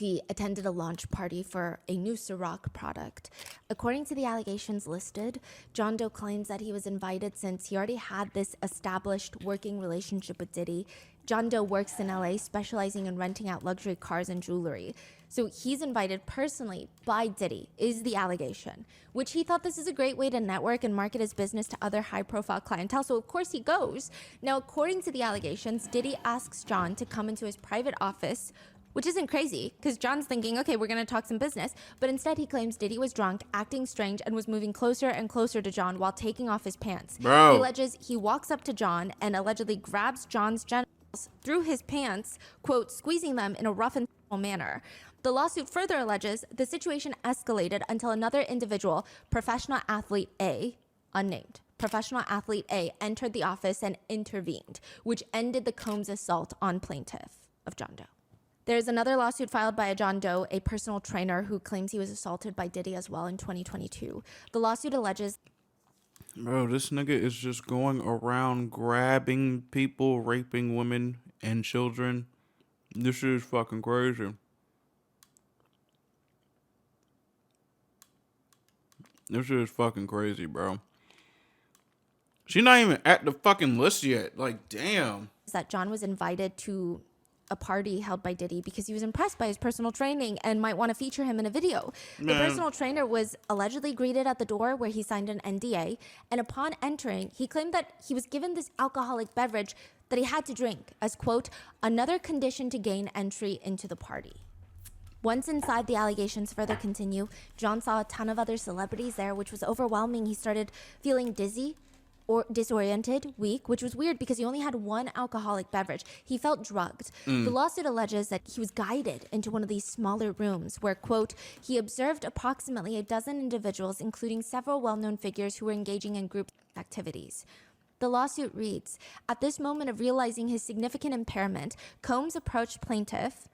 he attended a launch party for a new Ciroc product. According to the allegations listed, John Doe claims that he was invited since he already had this established working relationship with Diddy. John Doe works in LA, specializing in renting out luxury cars and jewelry. So he's invited personally by Diddy, is the allegation, which he thought this is a great way to network and market his business to other high-profile clientele. So of course he goes. Now, according to the allegations, Diddy asks John to come into his private office, which isn't crazy, because John's thinking, okay, we're going to talk some business. But instead, he claims Diddy was drunk, acting strange, and was moving closer and closer to John while taking off his pants. Bro. He alleges he walks up to John and allegedly grabs John's genitals through his pants, quote, squeezing them in a rough and manner. The lawsuit further alleges the situation escalated until another individual, professional athlete A, unnamed, professional athlete A, entered the office and intervened, which ended the Combs assault on plaintiff of John Doe. There's another lawsuit filed by a John Doe, a personal trainer who claims he was assaulted by Diddy as well in 2022. The lawsuit alleges... Bro, this nigga is just going around grabbing people, raping women and children. This shit is fucking crazy. This shit is fucking crazy, bro. She's not even at the fucking list yet. Like, damn. That John was invited to a party held by Diddy because he was impressed by his personal training and might want to feature him in a video. The personal trainer was allegedly greeted at the door where he signed an NDA, and upon entering, he claimed that he was given this alcoholic beverage that he had to drink as, quote, another condition to gain entry into the party. Once inside, the allegations further continue. John saw a ton of other celebrities there, which was overwhelming. He started feeling dizzy or disoriented, weak, which was weird because he only had one alcoholic beverage. He felt drugged. The lawsuit alleges that he was guided into one of these smaller rooms where, quote, he observed approximately a dozen individuals, including several well-known figures who were engaging in group activities. The lawsuit reads, at this moment of realizing his significant impairment, Combs approached plaintiff,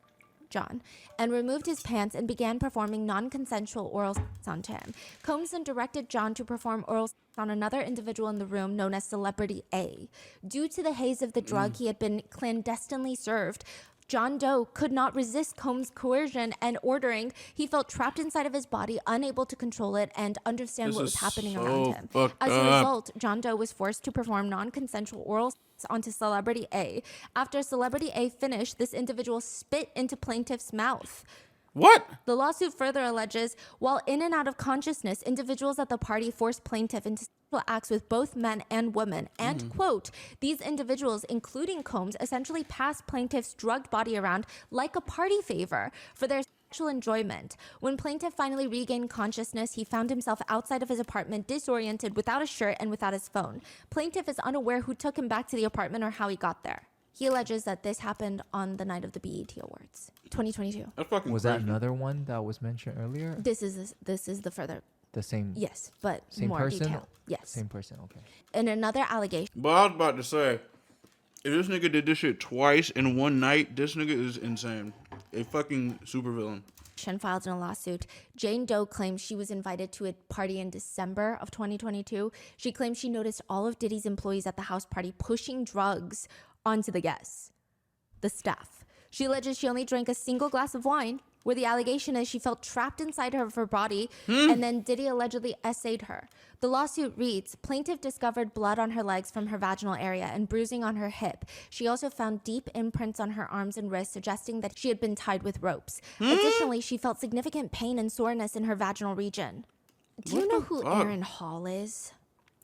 John, and removed his pants and began performing non-consensual oral sex onto him. Combs then directed John to perform oral sex on another individual in the room known as Celebrity A. Due to the haze of the drug he had been clandestinely served, John Doe could not resist Combs' coercion and ordering. He felt trapped inside of his body, unable to control it and understand what was happening around him. As a result, John Doe was forced to perform non-consensual oral sex onto Celebrity A. After Celebrity A finished, this individual spit into plaintiff's mouth. What? The lawsuit further alleges, while in and out of consciousness, individuals at the party forced plaintiff into sexual acts with both men and women. And, quote, these individuals, including Combs, essentially passed plaintiff's drugged body around like a party favor for their sexual enjoyment. When plaintiff finally regained consciousness, he found himself outside of his apartment, disoriented, without a shirt and without his phone. Plaintiff is unaware who took him back to the apartment or how he got there. He alleges that this happened on the night of the BET Awards, 2022. That's fucking Was crazy. that another one that was mentioned earlier? This is the further. The same. Yes, but Same more person? detail. Yes. Same person. Okay. And another allegation. But I was about to say, if this nigga did this shit twice in one night, this nigga is insane. A fucking supervillain. Filed in a lawsuit. Jane Doe claims she was invited to a party in December of 2022. She claims she noticed all of Diddy's employees at the house party pushing drugs onto the guests, the staff. She alleges she only drank a single glass of wine, where the allegation is she felt trapped inside of her body, and then Diddy allegedly essayed her. The lawsuit reads, plaintiff discovered blood on her legs from her vaginal area and bruising on her hip. She also found deep imprints on her arms and wrists, suggesting that she had been tied with ropes. Additionally, she felt significant pain and soreness in her vaginal region. Do you know who Aaron Hall is?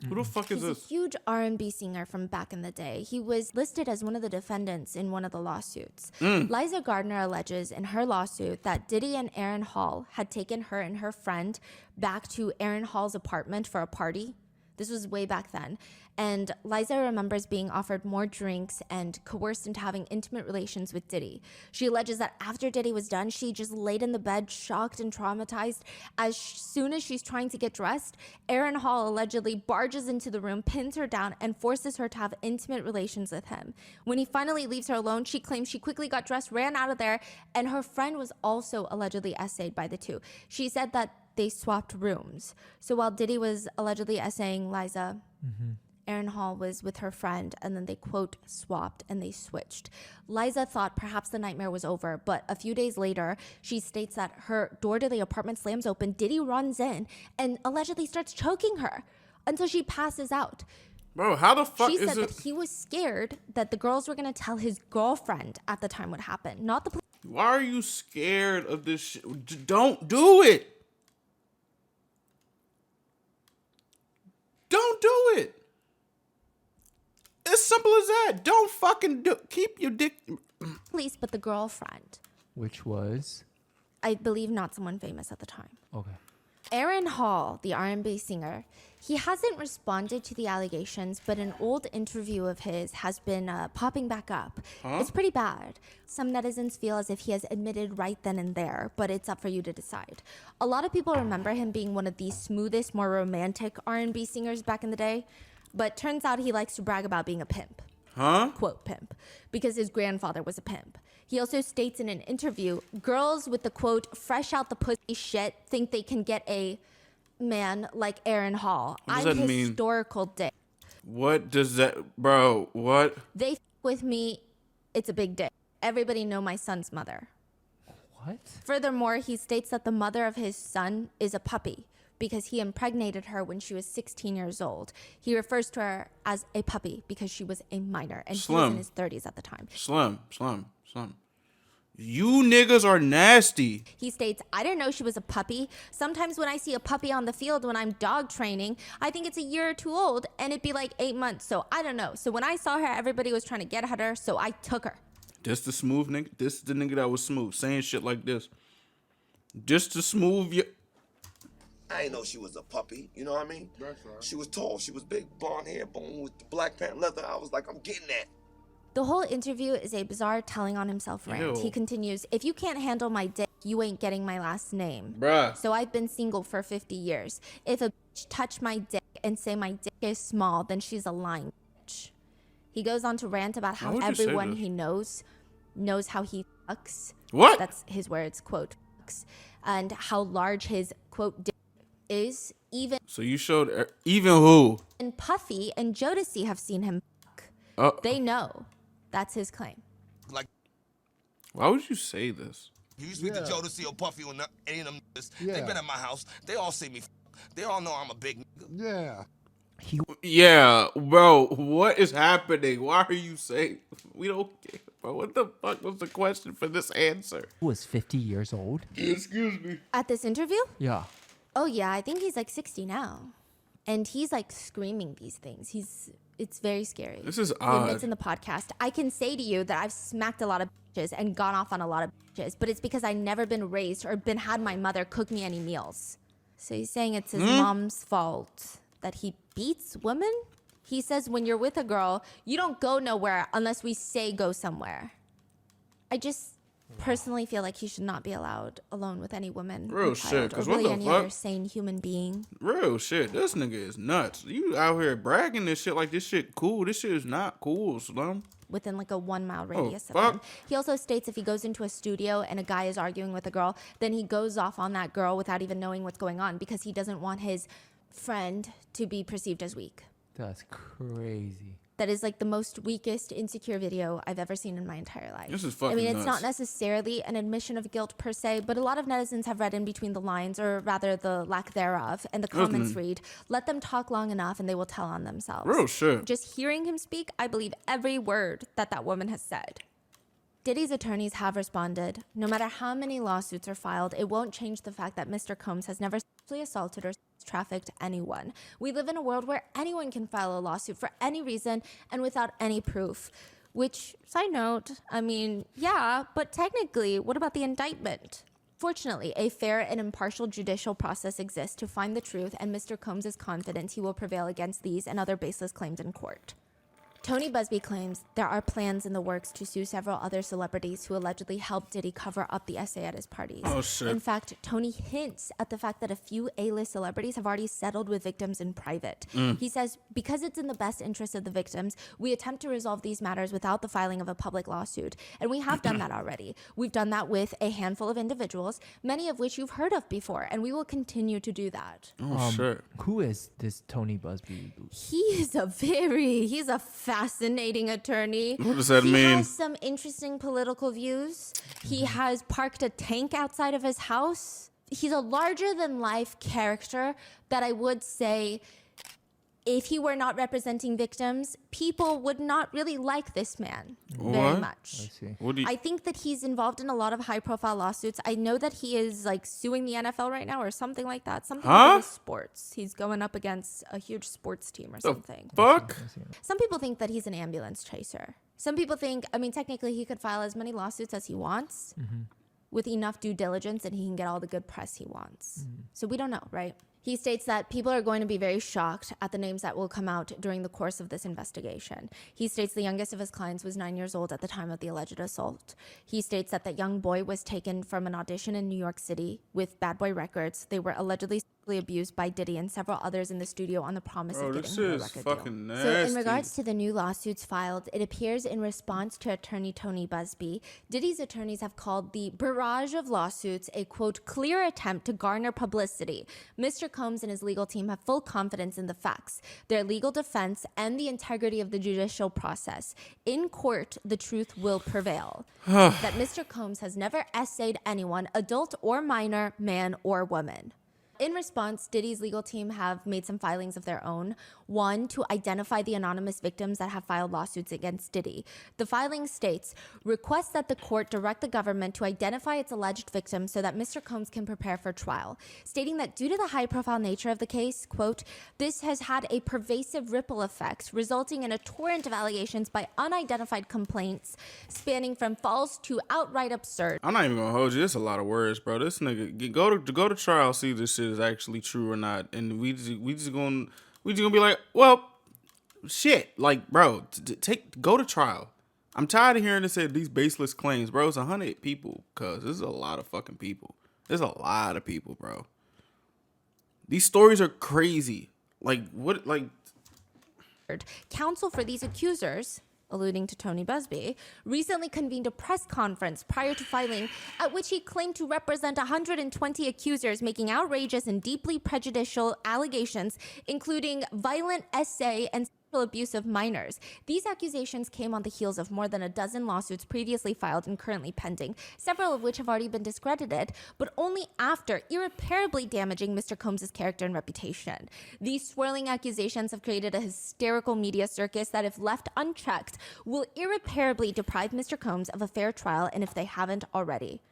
Who the fuck is He's a this? huge R&B singer from back in the day. He was listed as one of the defendants in one of the lawsuits. Liza Gardner alleges in her lawsuit that Diddy and Aaron Hall had taken her and her friend back to Aaron Hall's apartment for a party. This was way back then. And Liza remembers being offered more drinks and coerced into having intimate relations with Diddy. She alleges that after Diddy was done, she just laid in the bed, shocked and traumatized. As soon as she's trying to get dressed, Aaron Hall allegedly barges into the room, pins her down, and forces her to have intimate relations with him. When he finally leaves her alone, she claims she quickly got dressed, ran out of there, and her friend was also allegedly essayed by the two. She said that they swapped rooms. So while Diddy was allegedly essaying Liza, Erin Hall was with her friend, and then they, quote, swapped and they switched. Liza thought perhaps the nightmare was over, but a few days later, she states that her door to the apartment slams open, Diddy runs in, and allegedly starts choking her until she passes out. Bro, how the fuck she is said it? that he was scared that the girls were going to tell his girlfriend at the time what happened, not the police. Why are you scared of this shit? Don't do it. Don't do it. As simple as that. Don't fucking do. Keep your dick. Police, but the girlfriend. Which was? I believe not someone famous at the time. Okay. Erin Hall, the R&B singer, he hasn't responded to the allegations, but an old interview of his has been popping back up. Huh? It's pretty bad. Some netizens feel as if he has admitted right then and there, but it's up for you to decide. A lot of people remember him being one of the smoothest, more romantic R&B singers back in the day, but turns out he likes to brag about being a pimp. Huh? Quote, pimp, because his grandfather was a pimp. He also states in an interview, girls with the, quote, fresh out the pussy shit think they can get a man like Erin Hall. What does I'm that mean? historical dick. What does that, bro? What? They with me, it's a big dick. Everybody know my son's mother. What? Furthermore, he states that the mother of his son is a puppy because he impregnated her when she was 16 years old. He refers to her as a puppy because she was a minor and he was in his 30s at the time. Slim. You niggas are nasty. He states, I didn't know she was a puppy. Sometimes when I see a puppy on the field when I'm dog training, I think it's a year or two old and it'd be like 8 months. So I don't know. So when I saw her, everybody was trying to get at her. So I took her. This the smooth nigga. This is the nigga that was smooth, saying shit like this. Just to smooth your. I didn't know she was a puppy. You know what I mean? That's right. She was tall. She was big, blonde hair, bone with the black pant leather. I was like, I'm getting that. The whole interview is a bizarre telling on himself rant. Ew. He continues, if you can't handle my dick, you ain't getting my last name. Bruh. So I've been single for 50 years. If a bitch touch my dick and say my dick is small, then she's a lying bitch. He goes on to rant about how would you say everyone this? he knows how he fucks. What? That's his words, quote, fucks. And how large his, quote, dick is. Even So you showed even who? Puffy and Jodeci have seen him fuck. They know. That's his claim. Like, Why would you say this? you speak to Jodeci or Puffy or any of them niggas, they been at my house. They all see me. They all know I'm a big nigga. Yeah. Yeah, bro. What is happening? Why are you saying we don't care, bro? What the fuck was the question for this answer? Who was 50 years old? Excuse me. At this interview? Yeah. Oh yeah, I think he's like 60 now. And he's like screaming these things. It's very scary. This is He admits odd. in the podcast, I can say to you that I've smacked a lot of bitches and gone off on a lot of bitches, but it's because I've never been raised or had my mother cook me any meals. So he's saying it's his mom's fault that he beats women? He says when you're with a girl, you don't go nowhere unless we say go somewhere. I just personally feel like he should not be allowed alone with any woman Real or shit, child, 'cause or what really the any fuck? other sane human being. Real shit. This nigga is nuts. You out here bragging this shit like this shit cool. This shit is not cool, Slum. Within like a 1 mile radius of fuck. him. He also states if he goes into a studio and a guy is arguing with a girl, then he goes off on that girl without even knowing what's going on because he doesn't want his friend to be perceived as weak. That's crazy. That is like the most weakest insecure video I've ever seen in my entire life. This is I fucking mean, it's not nuts. necessarily an admission of guilt per se, but a lot of netizens have read in between the lines, or rather the lack thereof, and the comments read, let them talk long enough and they will tell on themselves. Real shit. Just hearing him speak, I believe every word that woman has said. Diddy's attorneys have responded. No matter how many lawsuits are filed, it won't change the fact that Mr. Combs has never sexually assaulted or trafficked anyone. We live in a world where anyone can file a lawsuit for any reason and without any proof. Which, side note, I mean, yeah, but technically, what about the indictment? Fortunately, a fair and impartial judicial process exists to find the truth, and Mr. Combs is confident he will prevail against these and other baseless claims in court. Tony Busby claims there are plans in the works to sue several other celebrities who allegedly helped Diddy cover up the essay at his parties. Oh, shit. In fact, Tony hints at the fact that a few A-list celebrities have already settled with victims in private. He says, because it's in the best interest of the victims, we attempt to resolve these matters without the filing of a public lawsuit. And we have done that already. We've done that with a handful of individuals, many of which you've heard of before, and we will continue to do that. Oh, shit. Who is this Tony Busby? He's a fascinating attorney. What does that He mean? has some interesting political views. He has parked a tank outside of his house. He's a larger than life character that I would say, if he were not representing victims, people would not really like this man very What? much. I see. What do you? I think that he's involved in a lot of high profile lawsuits. I know that he is like suing the NFL right now or something like that. Something to do with sports. He's going up against a huge sports team or something. Fuck. Some people think that he's an ambulance chaser. Some people think, I mean, technically he could file as many lawsuits as he wants with enough due diligence and he can get all the good press he wants. So we don't know, right? He states that people are going to be very shocked at the names that will come out during the course of this investigation. He states the youngest of his clients was 9 years old at the time of the alleged assault. He states that young boy was taken from an audition in New York City with Bad Boy Records. They were allegedly sexually abused by Diddy and several others in the studio on the promise of getting him a record deal. Fucking nasty. So in regards to the new lawsuits filed, it appears in response to attorney Tony Busby, Diddy's attorneys have called the barrage of lawsuits a, quote, clear attempt to garner publicity. Mr. Combs and his legal team have full confidence in the facts, their legal defense, and the integrity of the judicial process. In court, the truth will prevail. That Mr. Combs has never essayed anyone, adult or minor, man or woman. In response, Diddy's legal team have made some filings of their own. One, to identify the anonymous victims that have filed lawsuits against Diddy. The filing states, requests that the court direct the government to identify its alleged victims so that Mr. Combs can prepare for trial, stating that due to the high-profile nature of the case, quote, this has had a pervasive ripple effect, resulting in a torrent of allegations by unidentified complaints, spanning from false to outright absurd. I'm not even gonna hold you. There's a lot of words, bro. This nigga go to trial, see if this shit is actually true or not, and we just gonna be like, well, shit, like, bro, go to trial. I'm tired of hearing this say these baseless claims, bro. It's 100 people, cuz this is a lot of fucking people. There's a lot of people, bro. These stories are crazy. Like, what, like. Counsel for these accusers, alluding to Tony Busby, recently convened a press conference prior to filing at which he claimed to represent 120 accusers making outrageous and deeply prejudicial allegations, including violent essay and sexual abuse of minors. These accusations came on the heels of more than a dozen lawsuits previously filed and currently pending, several of which have already been discredited, but only after irreparably damaging Mr. Combs' character and reputation. These swirling accusations have created a hysterical media circus that, if left unchecked, will irreparably deprive Mr. Combs of a fair trial, and if they haven't already.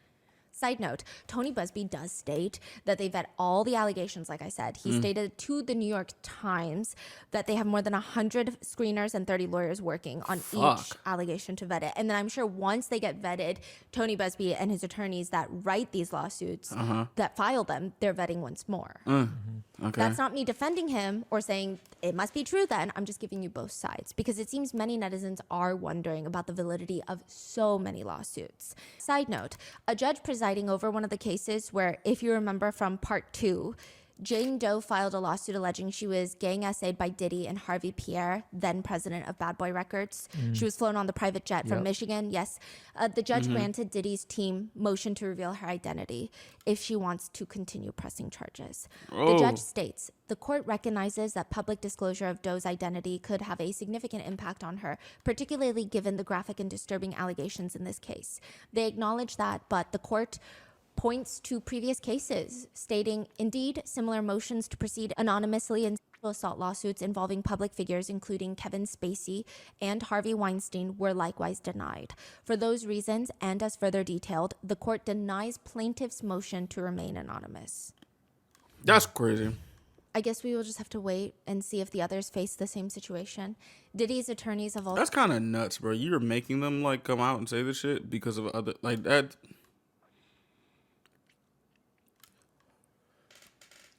Side note, Tony Busby does state that they vet all the allegations, like I said. He stated to the New York Times that they have more than 100 screeners and 30 lawyers working on each allegation to vet it. And then I'm sure once they get vetted, Tony Busby and his attorneys that write these lawsuits, that file them, they're vetting once more. Okay. That's not me defending him or saying it must be true then. I'm just giving you both sides because it seems many netizens are wondering about the validity of so many lawsuits. Side note, a judge presiding over one of the cases where, if you remember from part 2, Jane Doe filed a lawsuit alleging she was gang essayed by Diddy and Harvey Pierre, then president of Bad Boy Records. She was flown on the private jet from Michigan. Yes. The judge granted Diddy's team motion to reveal her identity if she wants to continue pressing charges. The judge states, the court recognizes that public disclosure of Doe's identity could have a significant impact on her, particularly given the graphic and disturbing allegations in this case. They acknowledge that, but the court points to previous cases, stating, indeed, similar motions to proceed anonymously in sexual assault lawsuits involving public figures, including Kevin Spacey and Harvey Weinstein, were likewise denied. For those reasons, and as further detailed, the court denies plaintiff's motion to remain anonymous. That's crazy. I guess we will just have to wait and see if the others face the same situation. Diddy's attorneys have also... That's kind of nuts, bro. You're making them, like, come out and say this shit because of other... Like, that...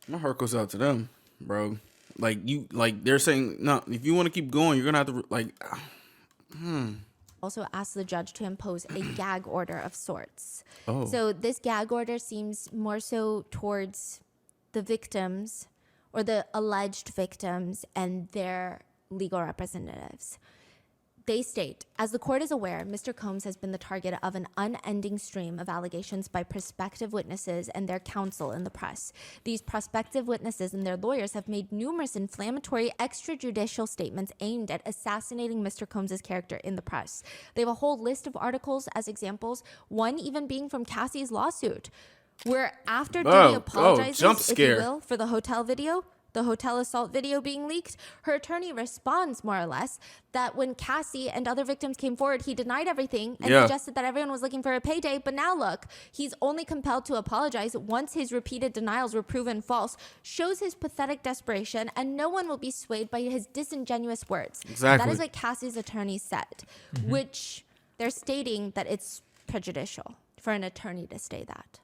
My heart goes out to them, bro. Like they're saying, no, if you want to keep going, you're gonna have to like. Also asked the judge to impose a gag order of sorts. Oh. So this gag order seems more so towards the victims or the alleged victims and their legal representatives. They state, as the court is aware, Mr. Combs has been the target of an unending stream of allegations by prospective witnesses and their counsel in the press. These prospective witnesses and their lawyers have made numerous inflammatory extrajudicial statements aimed at assassinating Mr. Combs' character in the press. They have a whole list of articles as examples, one even being from Cassie's lawsuit, where after Diddy apologizes, jump if you scare. will, for the hotel video, the hotel assault video being leaked, her attorney responds more or less that when Cassie and other victims came forward, he denied everything and suggested that everyone was looking for a payday. But now look, he's only compelled to apologize once his repeated denials were proven false, shows his pathetic desperation, and no one will be swayed by his disingenuous words. Exactly. That is what Cassie's attorney said, which they're stating that it's prejudicial for an attorney to say that.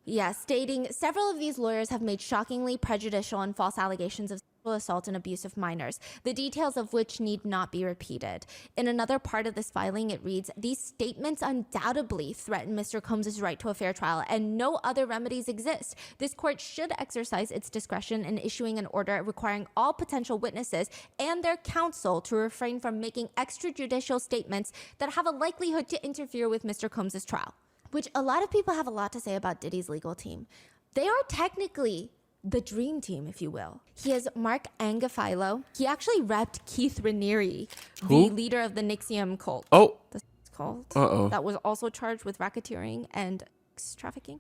Yeah, stating several of these lawyers have made shockingly prejudicial and false allegations of sexual assault and abuse of minors, the details of which need not be repeated. In another part of this filing, it reads, these statements undoubtedly threaten Mr. Combs' right to a fair trial, and no other remedies exist. This court should exercise its discretion in issuing an order requiring all potential witnesses and their counsel to refrain from making extrajudicial statements that have a likelihood to interfere with Mr. Combs' trial. Which a lot of people have a lot to say about Diddy's legal team. They are technically the dream team, if you will. He has Mark Angafilo. He actually repped Keith Raniere, the leader of the Nixium cult. Oh. That's called. Uh-oh. That was also charged with racketeering and sex trafficking.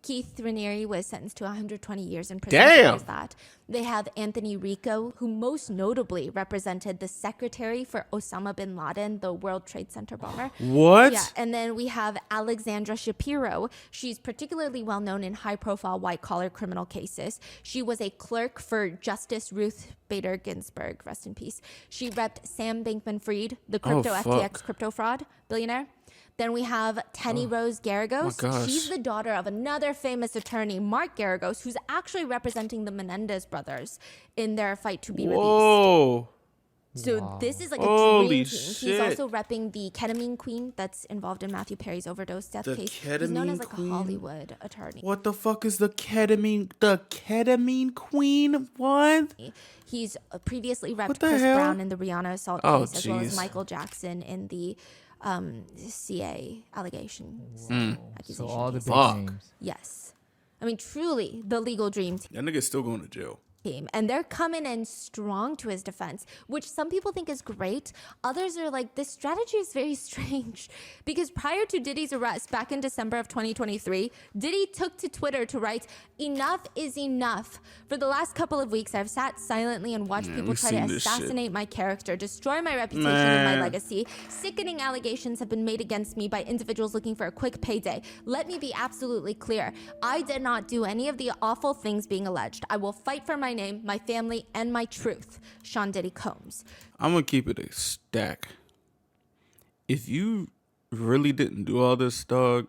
Keith Raniere was sentenced to 120 years in prison for that. They have Anthony Rico, who most notably represented the secretary for Osama bin Laden, the World Trade Center bomber. What? Yeah, and then we have Alexandra Shapiro. She's particularly well known in high-profile white-collar criminal cases. She was a clerk for Justice Ruth Bader Ginsburg, rest in peace. She repped Sam Bankman-Fried, the crypto FTX crypto fraud billionaire. Then we have Tenny Rose Garagos. Oh She's the daughter of another famous attorney, Mark Garagos, who's actually representing the Menendez brothers in their fight to be released. Whoa. So this is like a Holy dream team. shit. He's also repping the ketamine queen that's involved in Matthew Perry's overdose death The case. He's known as like ketamine queen? a Hollywood attorney. What the fuck is the ketamine queen? What? He's previously repped the Chris hell? Brown in the Rihanna assault Oh, case, as well as jeez. Michael Jackson in the CA allegations. So all the big Fuck. names. Yes. I mean, truly, the legal dream That nigga's still going to jail. team. And they're coming in strong to his defense, which some people think is great. Others are like, this strategy is very strange. Because prior to Diddy's arrest back in December of 2023, Diddy took to Twitter to write, enough is enough. For the last couple of weeks, I've sat silently and watched people we've try to seen this shit. assassinate my character, destroy my reputation and my legacy. Sickening allegations have been made against me by individuals looking for a quick payday. Let me be absolutely clear. I did not do any of the awful things being alleged. I will fight for my name, my family, and my truth. Sean Diddy Combs. I'm going to keep it a stack. If you really didn't do all this, dog,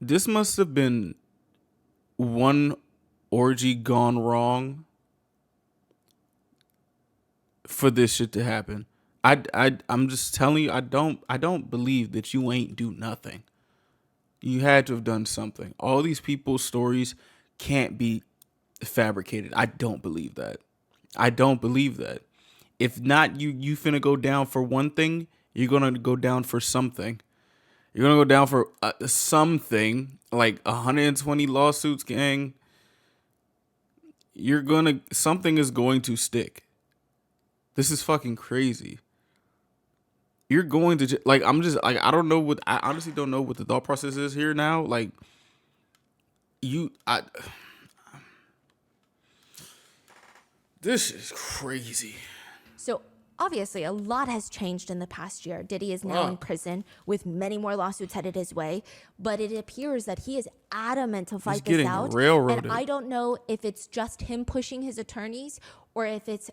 this must have been one orgy gone wrong for this shit to happen. I'm just telling you, I don't believe that you ain't do nothing. You had to have done something. All these people's stories can't be fabricated. I don't believe that. I don't believe that. If not, you finna go down for one thing, you're gonna go down for something. You're gonna go down for something like 120 lawsuits, gang. Something is going to stick. This is fucking crazy. You're going to I honestly don't know what the thought process is here now. Like this is crazy. So obviously a lot has changed in the past year. Diddy is now in prison with many more lawsuits headed his way, but it appears that he is adamant to fight this out. Railroaded. And I don't know if it's just him pushing his attorneys or if it's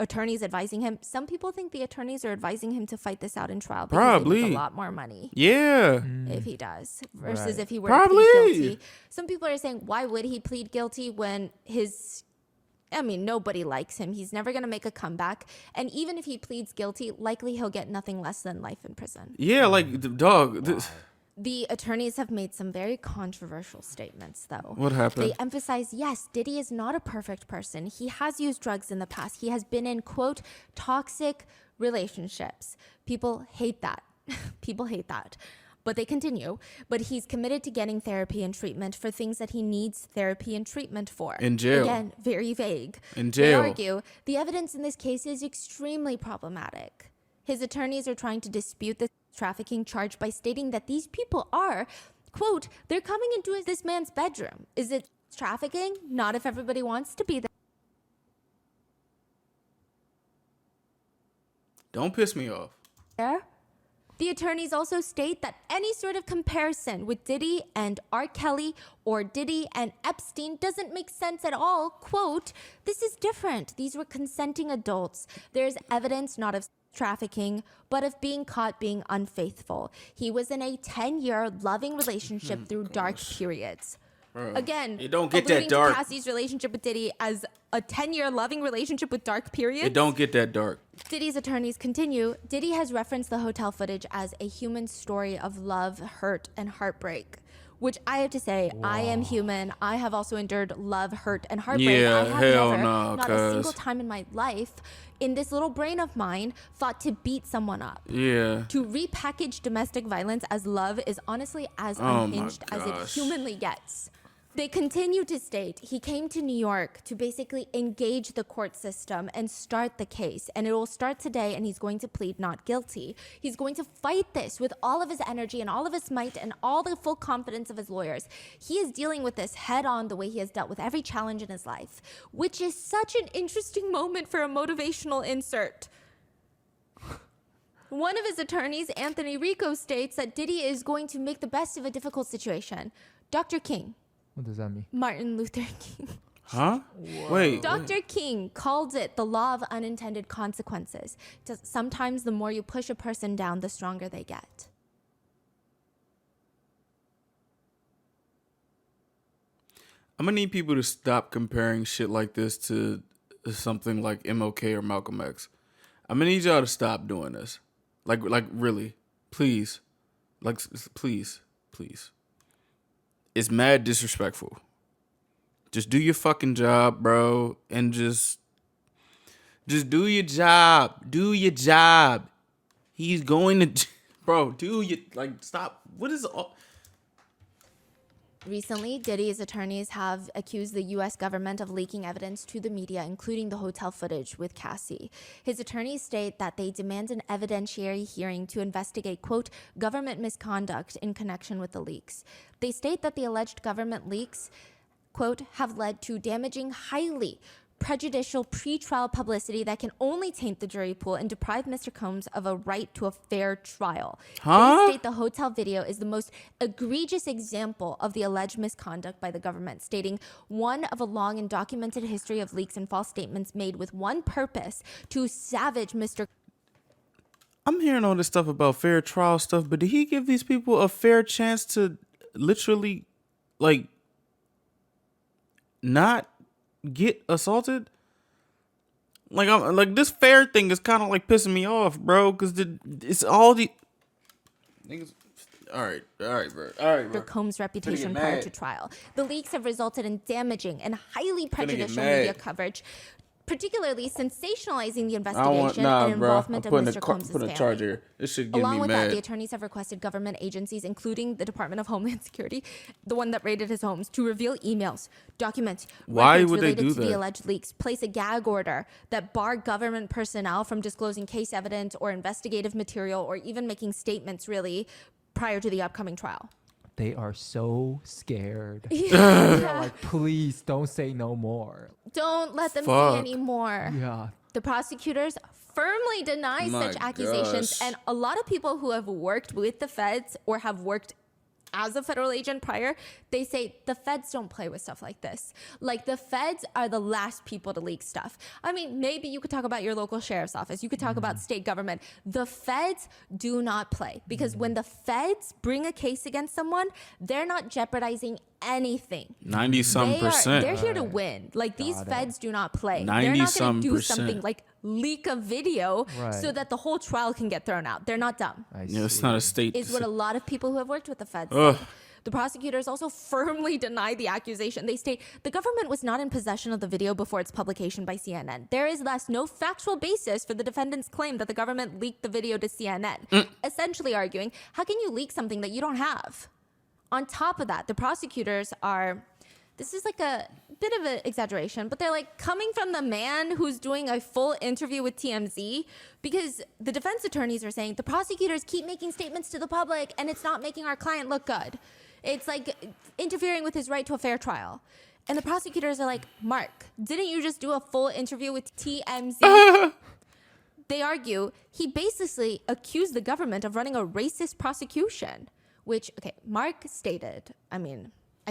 attorneys advising him. Some people think the attorneys are advising him to fight this out in trial because Probably. they make a lot more money. Yeah. If he does versus Right. if he were Probably. to plead guilty. Some people are saying, why would he plead guilty when his I mean, nobody likes him. He's never going to make a comeback. And even if he pleads guilty, likely he'll get nothing less than life in prison. Yeah, like, dog. The attorneys have made some very controversial statements, though. What happened? They emphasize, yes, Diddy is not a perfect person. He has used drugs in the past. He has been in, quote, toxic relationships. People hate that. People hate that. But they continue. But he's committed to getting therapy and treatment for things that he needs therapy and treatment for. In jail. Again, very vague. In jail. They argue the evidence in this case is extremely problematic. His attorneys are trying to dispute the trafficking charge by stating that these people are, quote, they're coming into this man's bedroom. Is it trafficking? Not if everybody wants to be there. Don't piss me off. The attorneys also state that any sort of comparison with Diddy and R. Kelly or Diddy and Epstein doesn't make sense at all. Quote, this is different. These were consenting adults. There's evidence not of trafficking, but of being caught being unfaithful. He was in a 10-year loving relationship through dark periods. Again, it don't get alluding that dark. to Cassie's relationship with Diddy as a 10-year loving relationship with dark periods. It don't get that dark. Diddy's attorneys continue. Diddy has referenced the hotel footage as a human story of love, hurt, and heartbreak. Which I have to say, I am human. I have also endured love, hurt, and heartbreak. Yeah, I have hell never, no, not a single cuz. time in my life, in this little brain of mine, thought to beat someone up. Yeah. To repackage domestic violence as love is honestly as Oh my unhinged as it gosh. humanly gets. They continue to state he came to New York to basically engage the court system and start the case. And it will start today, and he's going to plead not guilty. He's going to fight this with all of his energy and all of his might and all the full confidence of his lawyers. He is dealing with this head on the way he has dealt with every challenge in his life, which is such an interesting moment for a motivational insert. One of his attorneys, Anthony Rico, states that Diddy is going to make the best of a difficult situation. Dr. King. What does that mean? Martin Luther King. Huh? Wait. Dr. King called it the law of unintended consequences. Sometimes the more you push a person down, the stronger they get. I'm gonna need people to stop comparing shit like this to something like MLK or Malcolm X. I'm gonna need y'all to stop doing this. Like really, please, please. It's mad disrespectful. Just do your fucking job, bro, and just do your job. Do your job. He's going to, bro. Stop. What is all? Recently, Diddy's attorneys have accused the U.S. government of leaking evidence to the media, including the hotel footage with Cassie. His attorneys state that they demand an evidentiary hearing to investigate, quote, government misconduct in connection with the leaks. They state that the alleged government leaks, quote, have led to damaging, highly prejudicial pretrial publicity that can only taint the jury pool and deprive Mr. Combs of a right to a fair trial. Huh? They state the hotel video is the most egregious example of the alleged misconduct by the government, stating one of a long and documented history of leaks and false statements made with one purpose: to savage Mr. I'm hearing all this stuff about fair trial stuff, but did he give these people a fair chance to literally, not get assaulted? I'm this fair thing is kind of pissing me off, bro, because it's all the niggas. All right, bro. Combs' reputation Finna get prior mad. to trial. The leaks have resulted in damaging and highly prejudicial mad. media coverage, particularly sensationalizing the I don't investigation want, and bro. I'm involvement of putting Mr. Combs' a family. charge here. This should get Along me with mad. that, the attorneys have requested government agencies, including the Department of Homeland Security, the one that raided his homes, to reveal emails, documents, Why records would they related do to the that? alleged leaks, place a gag order that bar government personnel from disclosing case evidence or investigative material, or even making statements, really, prior to the upcoming trial. They are so scared. Yeah. They're like, please don't say no more. Don't let them Fuck. say any more. Yeah. The prosecutors firmly deny My such accusations, gosh. and a lot of people who have worked with the feds or have worked as a federal agent prior, they say the feds don't play with stuff like this. Like, the feds are the last people to leak stuff. I mean, maybe you could talk about your local sheriff's office. You could talk about state government. The feds do not play, because when the feds bring a case against someone, they're not jeopardizing anything. 90-some%. They're here to win. Like, these feds do not play. They're not going to 90-some do percent. something like leak a video so that the whole trial can get thrown out. They're not dumb. Yeah, it's not a state. Is what a lot of people who have worked with the feds Ugh. say. The prosecutors also firmly deny the accusation. They state the government was not in possession of the video before its publication by CNN. There is thus no factual basis for the defendant's claim that the government leaked the video to CNN, essentially arguing, how can you leak something that you don't have? On top of that, the prosecutors are, this is like a bit of an exaggeration, but they're like coming from the man who's doing a full interview with TMZ, because the defense attorneys are saying the prosecutors keep making statements to the public and it's not making our client look good. It's like interfering with his right to a fair trial. And the prosecutors are like, Mark, didn't you just do a full interview with TMZ? They argue he basically accused the government of running a racist prosecution, which, okay, Mark stated, I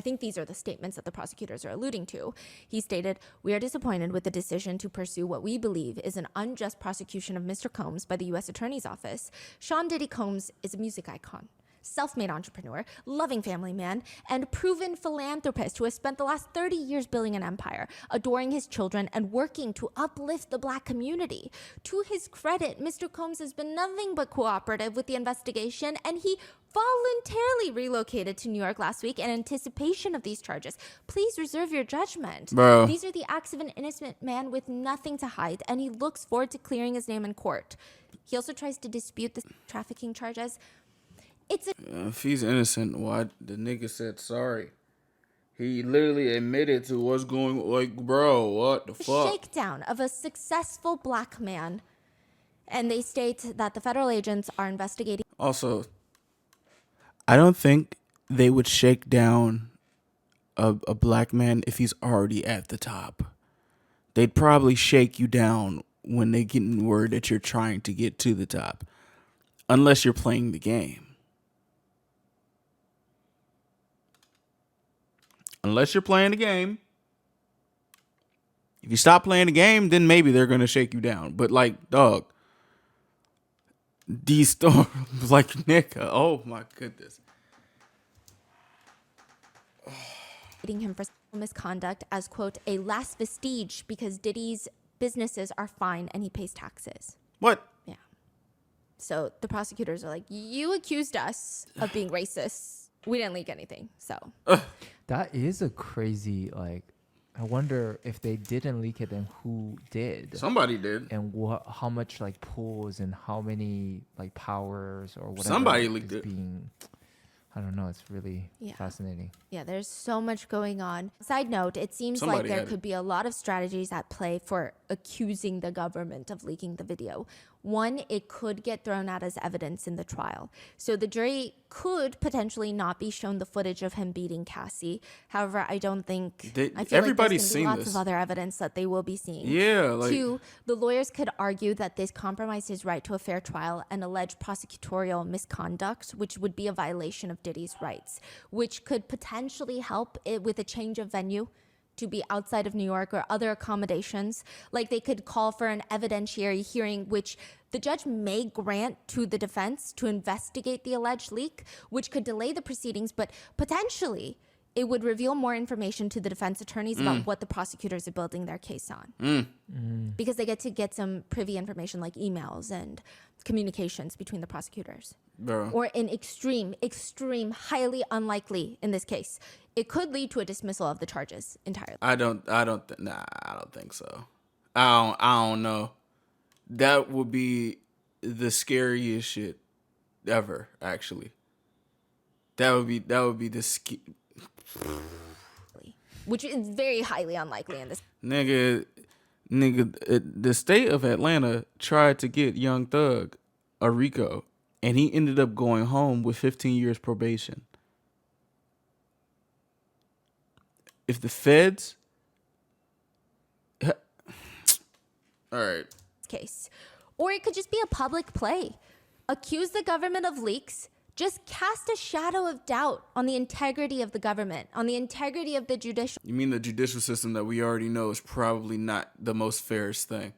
think these are the statements that the prosecutors are alluding to. He stated, we are disappointed with the decision to pursue what we believe is an unjust prosecution of Mr. Combs by the U.S. Attorney's Office. Sean Diddy Combs is a music icon, self-made entrepreneur, loving family man, and proven philanthropist who has spent the last 30 years building an empire, adoring his children, and working to uplift the black community. To his credit, Mr. Combs has been nothing but cooperative with the investigation, and he voluntarily relocated to New York last week in anticipation of these charges. Please reserve your judgment. Bro. These are the acts of an innocent man with nothing to hide, and he looks forward to clearing his name in court. He also tries to dispute the trafficking charges. If he's innocent, why the nigga said sorry? He literally admitted to what's going. Like, bro, what the fuck? Shakedown of a successful black man, and they state that the federal agents are investigating. Also, I don't think they would shake down a black man if he's already at the top. They'd probably shake you down when they get word that you're trying to get to the top, unless you're playing the game. Unless you're playing the game. If you stop playing the game, then maybe they're going to shake you down. But like, dog, these storms, like, nigga, oh my goodness. Him for misconduct as, quote, a last vestige because Diddy's businesses are fine and he pays taxes. What? Yeah. So the prosecutors are like, you accused us of being racist. We didn't leak anything. So that is a crazy, like, I wonder if they didn't leak it, then who did? Somebody did. And how much, like, pools and how many, like, powers or whatever. Somebody leaked it. I don't know. It's really fascinating. Yeah, there's so much going on. Side note, it seems like there could be a lot of strategies at play for accusing the government of leaking the video. One, it could get thrown out as evidence in the trial. So the jury could potentially not be shown the footage of him beating Cassie. However, I don't think I feel everybody's like there's seen lots this. of other evidence that they will be seeing. Yeah, like, two, the lawyers could argue that this compromised his right to a fair trial and alleged prosecutorial misconduct, which would be a violation of Diddy's rights, which could potentially help it with a change of venue to be outside of New York or other accommodations. Like, they could call for an evidentiary hearing, which the judge may grant to the defense to investigate the alleged leak, which could delay the proceedings, but potentially it would reveal more information to the defense attorneys about what the prosecutors are building their case on. Because they get some privy information like emails and communications between the prosecutors. Bro. Or in extreme, highly unlikely in this case, it could lead to a dismissal of the charges entirely. I don't think so. I don't know. That would be the scariest shit ever, actually. That would be the which is very highly unlikely in this. Nigga, the state of Atlanta tried to get Young Thug a RICO, and he ended up going home with 15 years probation. If the feds, all right, case, or it could just be a public play. Accuse the government of leaks. Just cast a shadow of doubt on the integrity of the government, on the integrity of the judicial. You mean the judicial system that we already know is probably not the most fairest thing?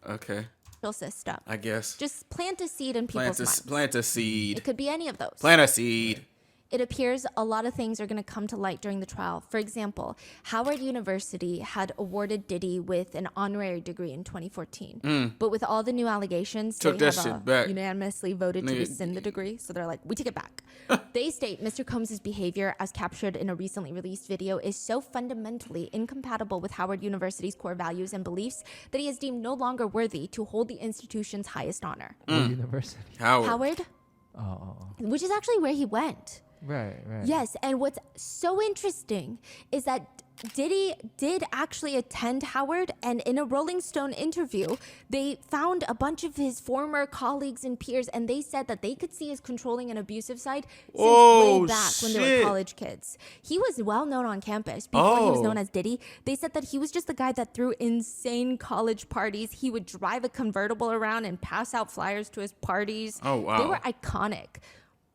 Okay. System. I guess. Just plant a seed in people's minds. Plant a seed. It could be any of those. Plant a seed. It appears a lot of things are going to come to light during the trial. For example, Howard University had awarded Diddy with an honorary degree in 2014. But with all the new allegations, Took they that have shit back. unanimously voted to Nigga. rescind the degree. So they're like, we take it back. They state Mr. Combs' behavior, as captured in a recently released video, is so fundamentally incompatible with Howard University's core values and beliefs that he is deemed no longer worthy to hold the institution's highest honor. What university? Howard, Oh. which is actually where he went. Right. Yes, and what's so interesting is that Diddy did actually attend Howard, and in a Rolling Stone interview, they found a bunch of his former colleagues and peers, and they said that they could see his controlling and abusive side since way back when they were college kids. He was well known on campus before he was known as Diddy. They said that he was just the guy that threw insane college parties. He would drive a convertible around and pass out flyers to his parties. Oh, wow. They were iconic.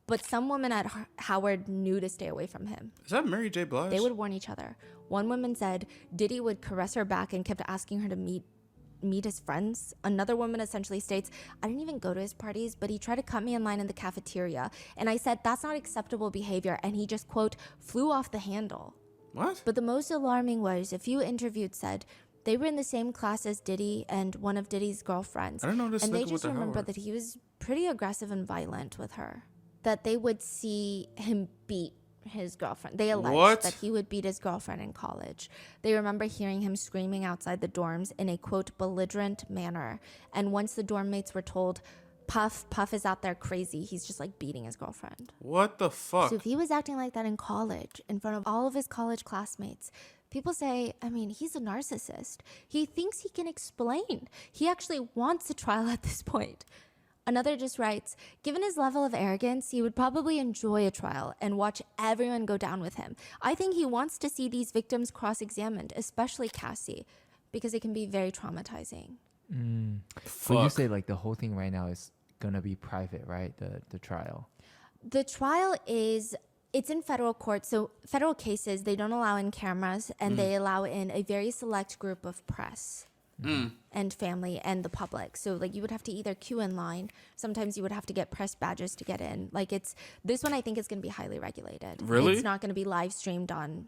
But some women at Howard knew to stay away from him. Is that Mary J. Blige? They would warn each other. One woman said Diddy would caress her back and kept asking her to meet his friends. Another woman essentially states, I didn't even go to his parties, but he tried to cut me in line in the cafeteria. And I said, that's not acceptable behavior. And he just, quote, flew off the handle. What? But the most alarming was a few interviewed said they were in the same class as Diddy and one of Diddy's girlfriends. I didn't know this and they nigga just went to remember Howard. that he was pretty aggressive and violent with her. That they would see him beat his girlfriend. They alleged that he would beat his girlfriend in college. They remember hearing him screaming outside the dorms in a, quote, belligerent manner. And once the dorm mates were told, Puff is out there crazy, he's just like beating his girlfriend. What the fuck? So if he was acting like that in college, in front of all of his college classmates, people say, I mean, he's a narcissist. He thinks he can explain. He actually wants a trial at this point. Another just writes, given his level of arrogance, he would probably enjoy a trial and watch everyone go down with him. I think he wants to see these victims cross-examined, especially Cassie, because it can be very traumatizing. So you say like the whole thing right now is gonna be private, right? The trial. The trial it's in federal court. So federal cases, they don't allow in cameras, and they allow in a very select group of press. And family and the public. So like you would have to either queue in line. Sometimes you would have to get press badges to get in. Like this one I think is going to be highly regulated. Really? It's not going to be live streamed on,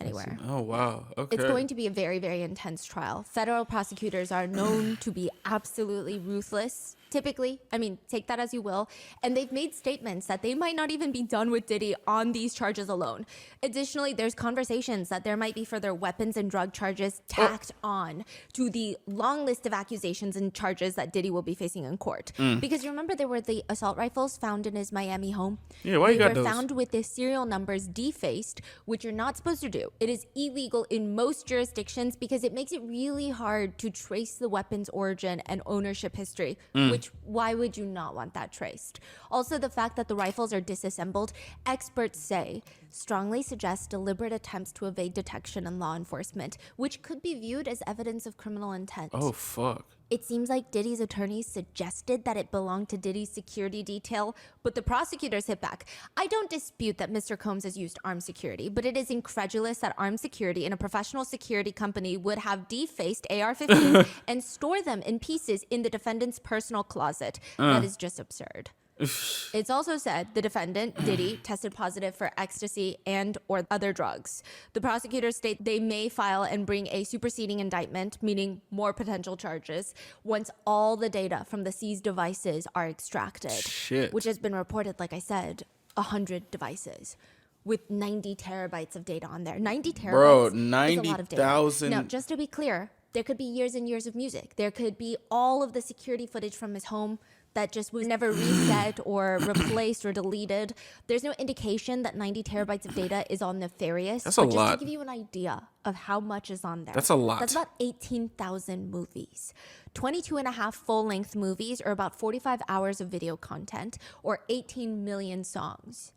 anywhere. Oh, wow. Okay. It's going to be a very, very intense trial. Federal prosecutors are known to be absolutely ruthless. Typically, I mean, take that as you will. And they've made statements that they might not even be done with Diddy on these charges alone. Additionally, there's conversations that there might be further weapons and drug charges tacked on to the long list of accusations and charges that Diddy will be facing in court. Because you remember there were the assault rifles found in his Miami home? Yeah, why you got They were those? found with the serial numbers defaced, which you're not supposed to do. It is illegal in most jurisdictions because it makes it really hard to trace the weapon's origin and ownership history, which why would you not want that traced? Also, the fact that the rifles are disassembled, experts say, strongly suggests deliberate attempts to evade detection and law enforcement, which could be viewed as evidence of criminal intent. Oh, fuck. It seems like Diddy's attorneys suggested that it belonged to Diddy's security detail, but the prosecutors hit back. I don't dispute that Mr. Combs has used armed security, but it is incredulous that armed security in a professional security company would have defaced AR-15 and store them in pieces in the defendant's personal closet. That is just absurd. It's also said the defendant, Diddy, tested positive for ecstasy and or other drugs. The prosecutors state they may file and bring a superseding indictment, meaning more potential charges, once all the data from the seized devices are extracted. Shit. Which has been reported, like I said, 100 devices with 90 terabytes of data on there. 90 terabytes Bro, is a lot of data. 90,000. Now, just to be clear, there could be years and years of music. There could be all of the security footage from his home that just was never reset or replaced or deleted. There's no indication that 90 terabytes of data is all nefarious. That's a but just lot. to give you an idea of how much is on there. That's a lot. That's about 18,000 movies. 22 and a half full-length movies, or about 45 hours of video content, or 18 million songs.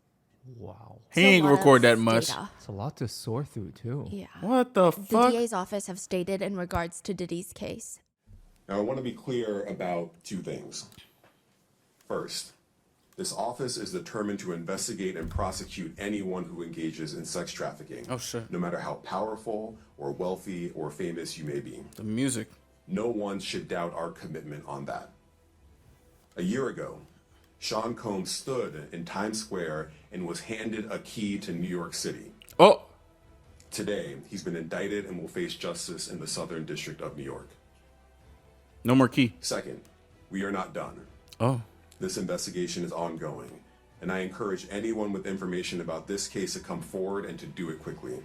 Wow. He ain't record that much. Data. It's a lot to sort through too. Yeah. What the The fuck? DA's office have stated in regards to Diddy's case. Now, I want to be clear about two things. First, this office is determined to investigate and prosecute anyone who engages in sex trafficking. Oh, shit. No matter how powerful or wealthy or famous you may be. The music. No one should doubt our commitment on that. A year ago, Sean Combs stood in Times Square and was handed a key to New York City. Oh. Today, he's been indicted and will face justice in the Southern District of New York. No more key. Second, we are not done. Oh. This investigation is ongoing, and I encourage anyone with information about this case to come forward and to do it quickly.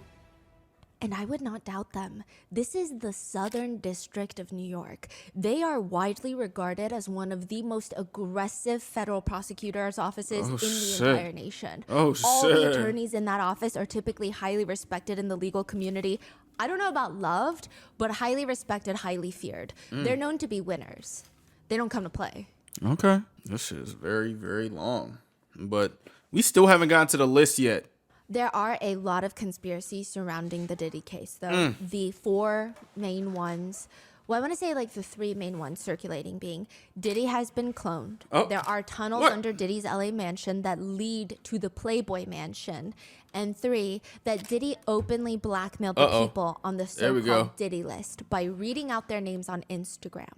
And I would not doubt them. This is the Southern District of New York. They are widely regarded as one of the most aggressive federal prosecutors' offices in the entire nation. All the attorneys in that office are typically highly respected in the legal community. I don't know about loved, but highly respected, highly feared. They're known to be winners. They don't come to play. Okay. This shit is very, very long. But we still haven't gotten to the list yet. There are a lot of conspiracies surrounding the Diddy case, though. The four main ones, well, I want to say like the three main ones circulating being Diddy has been cloned. Oh. There are tunnels under Diddy's LA mansion that lead to the Playboy mansion. And three, that Diddy openly blackmailed the people on the so-called Diddy list by reading out their names on Instagram.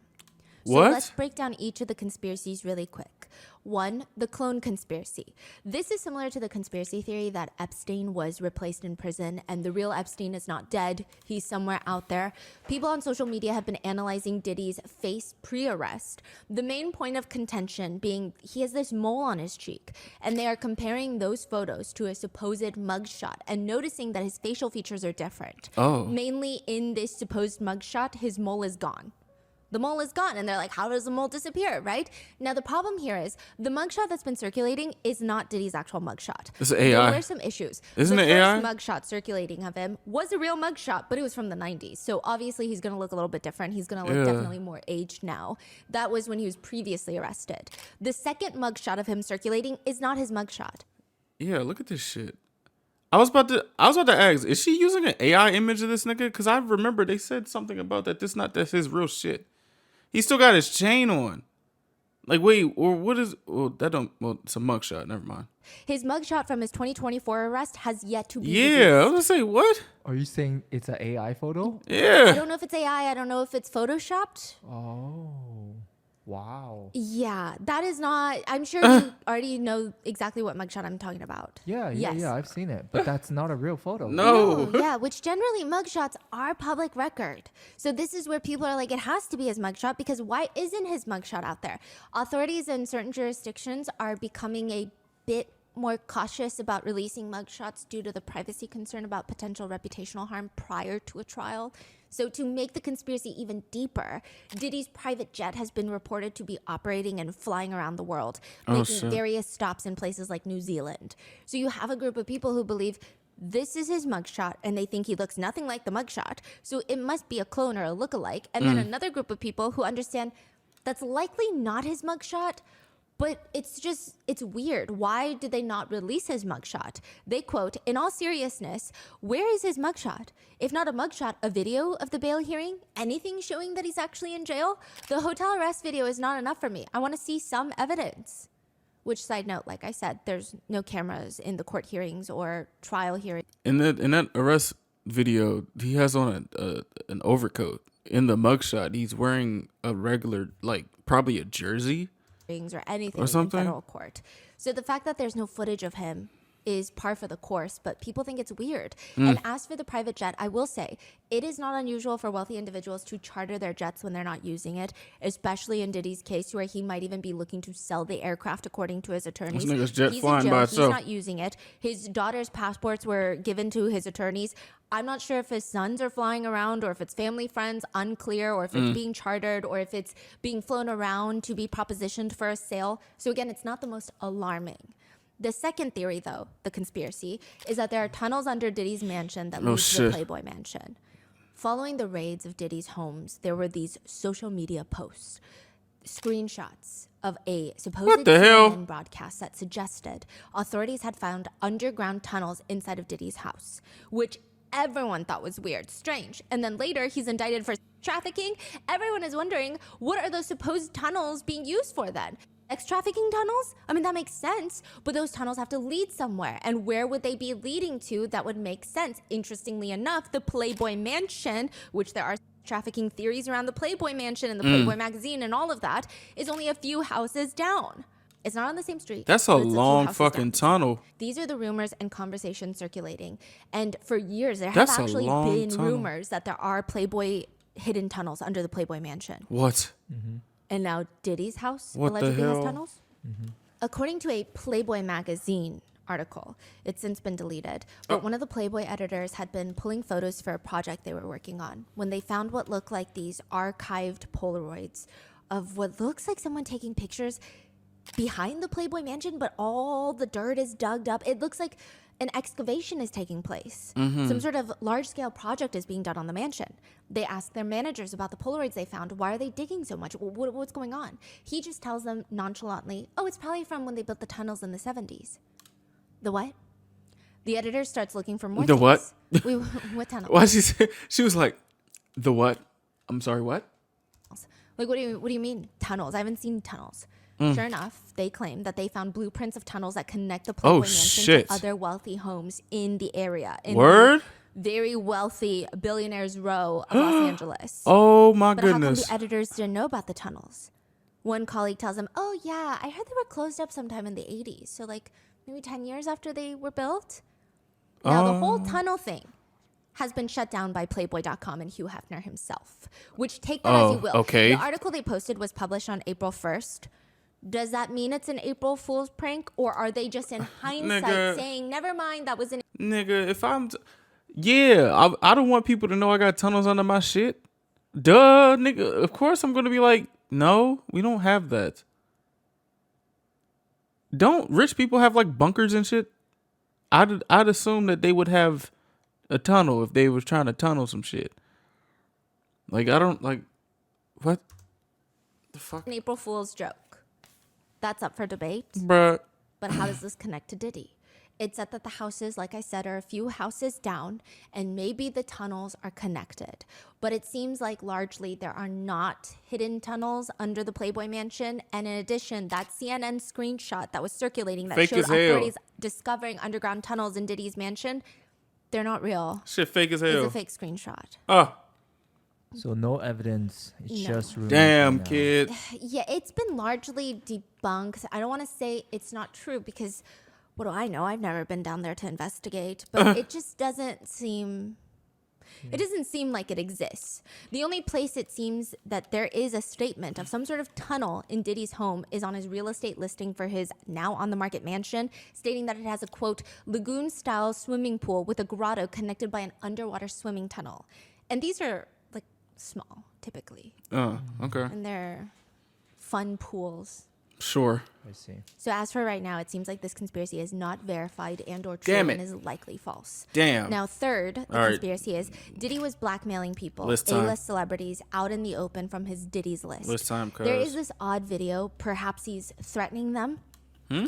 So let's break down each of the conspiracies really quick. One, the clone conspiracy. This is similar to the conspiracy theory that Epstein was replaced in prison and the real Epstein is not dead. He's somewhere out there. People on social media have been analyzing Diddy's face pre-arrest. The main point of contention being he has this mole on his cheek, and they are comparing those photos to a supposed mugshot and noticing that his facial features are different. Mainly in this supposed mugshot, his mole is gone. The mole is gone. And they're like, how does the mole disappear, right? Now, the problem here is the mugshot that's been circulating is not Diddy's actual mugshot. It's AI. There were some issues. Isn't it AI? The first mugshot circulating of him was a real mugshot, but it was from the 90s. So obviously he's going to look a little bit different. He's going to look definitely more aged now. That was when he was previously arrested. The second mugshot of him circulating is not his mugshot. Yeah, look at this shit. I was about to ask, is she using an AI image of this nigga? Because I remember they said something about that. That's his real shit. He still got his chain on. Like, wait, or what is... Well, it's a mugshot. Never mind. His mugshot from his 2024 arrest has yet to be Yeah, released. I was going to say, what? Are you saying it's an AI photo? Yeah. I don't know if it's AI. I don't know if it's photoshopped. Oh, wow. Yeah, that is not... I'm sure you already know exactly what mugshot I'm talking about. Yeah, I've seen it. But that's not a real photo. No. Yeah, which generally mugshots are public record. So this is where people are like, it has to be his mugshot because why isn't his mugshot out there? Authorities in certain jurisdictions are becoming a bit more cautious about releasing mugshots due to the privacy concern about potential reputational harm prior to a trial. So to make the conspiracy even deeper, Diddy's private jet has been reported to be operating and flying around the world, making various stops in places like New Zealand. So you have a group of people who believe this is his mugshot and they think he looks nothing like the mugshot, so it must be a clone or a lookalike. And then another group of people who understand that's likely not his mugshot, but it's weird. Why did they not release his mugshot? They quote, in all seriousness, where is his mugshot? If not a mugshot, a video of the bail hearing? Anything showing that he's actually in jail? The hotel arrest video is not enough for me. I want to see some evidence. Which, side note, like I said, there's no cameras in the court hearings or trial hearings. In that arrest video, he has on an overcoat. In the mugshot, he's wearing a regular, like, probably a jersey. Or anything or something? in federal court. So the fact that there's no footage of him is par for the course, but people think it's weird. And as for the private jet, I will say it is not unusual for wealthy individuals to charter their jets when they're not using it, especially in Diddy's case where he might even be looking to sell the aircraft according to his attorneys. This nigga's jet He's flying in jail. by He's itself. not using it. His daughter's passports were given to his attorneys. I'm not sure if his sons are flying around or if it's family friends, unclear, or if it's being chartered or if it's being flown around to be propositioned for a sale. So again, it's not the most alarming. The second theory, though, the conspiracy, is that there are tunnels under Diddy's mansion that lead to the Playboy mansion. Following the raids of Diddy's homes, there were these social media posts, screenshots of a supposed CNN broadcast that suggested authorities had found underground tunnels inside of Diddy's house, which everyone thought was weird, strange. And then later, he's indicted for trafficking. Everyone is wondering, what are those supposed tunnels being used for then? Sex trafficking tunnels? I mean, that makes sense, but those tunnels have to lead somewhere. And where would they be leading to that would make sense? Interestingly enough, the Playboy Mansion, which there are trafficking theories around the Playboy Mansion and the Playboy magazine and all of that, is only a few houses down. It's not on the same street. That's a but it's few long houses fucking down. tunnel. These are the rumors and conversations circulating. And for years, there That's have a actually long been tunnel. rumors that there are Playboy hidden tunnels under the Playboy Mansion. What? And now Diddy's house What the allegedly has hell? tunnels. According to a Playboy magazine article, it's since been deleted, but one of the Playboy editors had been pulling photos for a project they were working on when they found what looked like these archived Polaroids of what looks like someone taking pictures behind the Playboy Mansion, but all the dirt is dug up. It looks like an excavation is taking place. Some sort of large-scale project is being done on the mansion. They ask their managers about the Polaroids they found. Why are they digging so much? What's going on? He just tells them nonchalantly, oh, it's probably from when they built the tunnels in the 70s. The what? The editor starts looking for more The things. what? What tunnel? Why she say? She was like, the what? I'm sorry, what? Like, what do you mean tunnels? I haven't seen tunnels. Sure enough, they claim that they found blueprints of tunnels that connect the Playboy Mansion shit. to other wealthy homes in the area. In Word? the very wealthy billionaires row of Los Angeles. Oh my But how goodness. come the editors didn't know about the tunnels? One colleague tells them, oh yeah, I heard they were closed up sometime in the 80s. So like maybe 10 years after they were built. Now the whole tunnel thing has been shut down by Playboy.com and Hugh Hefner himself, which take that as you will. okay. The article they posted was published on April 1st. Does that mean it's an April Fool's prank, or are they just in hindsight Nigga. saying, never mind, that was an... Nigga, if I'm... I don't want people to know I got tunnels under my shit. Duh, nigga. Of course I'm going to be like, no, we don't have that. Don't rich people have like bunkers and shit? I'd assume that they would have a tunnel if they was trying to tunnel some shit. Like, I don't, like... What? The fuck? An April Fool's joke. That's up for debate. Bruh. But how does this connect to Diddy? It's said that the houses, like I said, are a few houses down, and maybe the tunnels are connected. But it seems like largely there are not hidden tunnels under the Playboy Mansion. And in addition, that CNN screenshot that was circulating that Fake showed as hell. authorities discovering underground tunnels in Diddy's mansion, they're not real. Shit fake as hell. It's a fake screenshot. So no evidence. It's No. just rumors. Damn, right now. kid. Yeah, it's been largely debunked. I don't want to say it's not true because what do I know? I've never been down there to investigate, but it just doesn't seem... It doesn't seem like it exists. The only place it seems that there is a statement of some sort of tunnel in Diddy's home is on his real estate listing for his now on the market mansion, stating that it has a, quote, lagoon-style swimming pool with a grotto connected by an underwater swimming tunnel. And these are, like, small, typically. Oh, okay. And they're fun pools. Sure. I see. So as for right now, it seems like this conspiracy is not verified and or true Damn it. and is likely false. Damn. Now, third, the All right. conspiracy is Diddy was blackmailing people, List time. A-list celebrities, out in the open from his Diddy's list. List time, There cuz. is this odd video. Perhaps he's threatening them.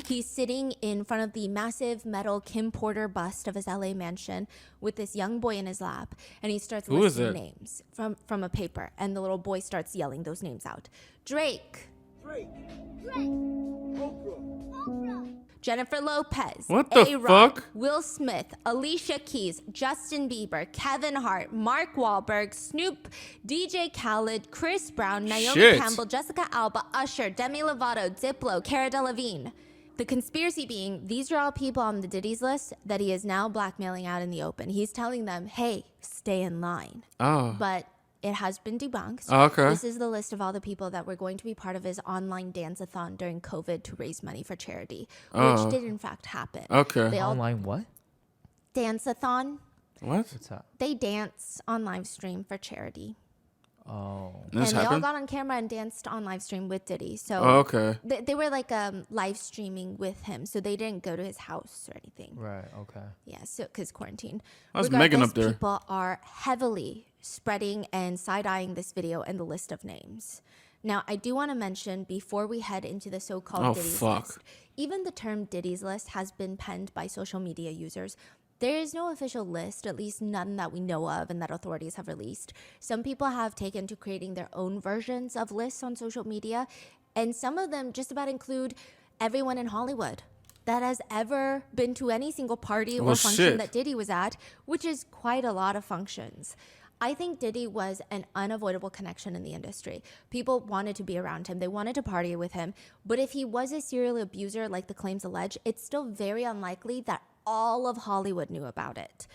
He's sitting in front of the massive metal Kim Porter bust of his LA mansion with this young boy in his lap, and he starts Who is listing it? names from a paper, and the little boy starts yelling those names out. Drake. Jennifer Lopez, What the A-Rod, fuck? Will Smith, Alicia Keys, Justin Bieber, Kevin Hart, Mark Wahlberg, Snoop, DJ Khaled, Chris Brown, Naomi Shit. Campbell, Jessica Alba, Usher, Demi Lovato, Diplo, Cara Delevingne. The conspiracy being, these are all people on the Diddy's list that he is now blackmailing out in the open. He's telling them, hey, stay in line. Oh. But it has been debunked. Oh, okay. This is the list of all the people that were going to be part of his online dance-a-thon during COVID to raise money for charity, which did in fact happen. Okay. They all Online what? dance-a-thon. What? What's that? They dance on live stream for charity. Oh. This and they all happened? got on camera and danced on live stream with Diddy. So Oh, okay. they were like live streaming with him. So they didn't go to his house or anything. Right. Okay. Yeah, so because quarantine. How's Megan up Regardless, there? People are heavily spreading and side-eyeing this video and the list of names. Now, I do want to mention before we head into the so-called Oh, Diddy's fuck. list, even the term Diddy's list has been penned by social media users. There is no official list, at least none that we know of and that authorities have released. Some people have taken to creating their own versions of lists on social media, and some of them just about include everyone in Hollywood that has ever been to any single party or Well, function shit. that Diddy was at, which is quite a lot of functions. I think Diddy was an unavoidable connection in the industry. People wanted to be around him. They wanted to party with him. But if he was a serial abuser, like the claims allege, it's still very unlikely that all of Hollywood knew about it.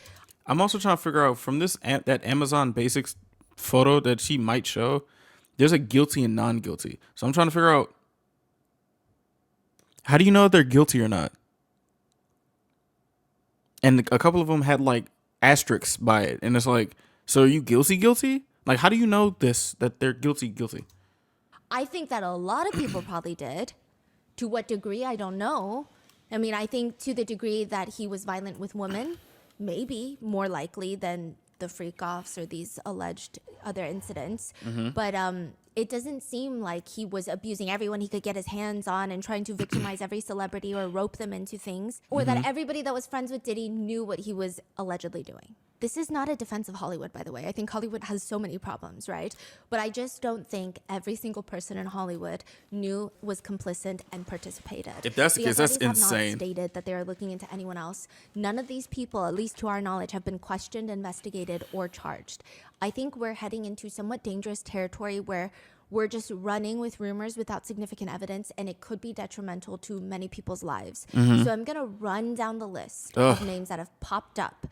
I'm also trying to figure out from that Amazon Basics photo that she might show, there's a guilty and non-guilty. So I'm trying to figure out, how do you know if they're guilty or not? And a couple of them had like asterisks by it. And it's like, so are you guilty? Like, how do you know that they're guilty? I think that a lot of people probably did. To what degree, I don't know. I mean, I think to the degree that he was violent with women, maybe more likely than the freak-offs or these alleged other incidents. But it doesn't seem like he was abusing everyone he could get his hands on and trying to victimize every celebrity or rope them into things, or that everybody that was friends with Diddy knew what he was allegedly doing. This is not a defense of Hollywood, by the way. I think Hollywood has so many problems, right? But I just don't think every single person in Hollywood knew, was complicit, and participated. If that's the case, that's authorities have insane. not stated that they are looking into anyone else. None of these people, at least to our knowledge, have been questioned, investigated, or charged. I think we're heading into somewhat dangerous territory where we're just running with rumors without significant evidence, and it could be detrimental to many people's lives. So I'm going to run down the list of names that have popped up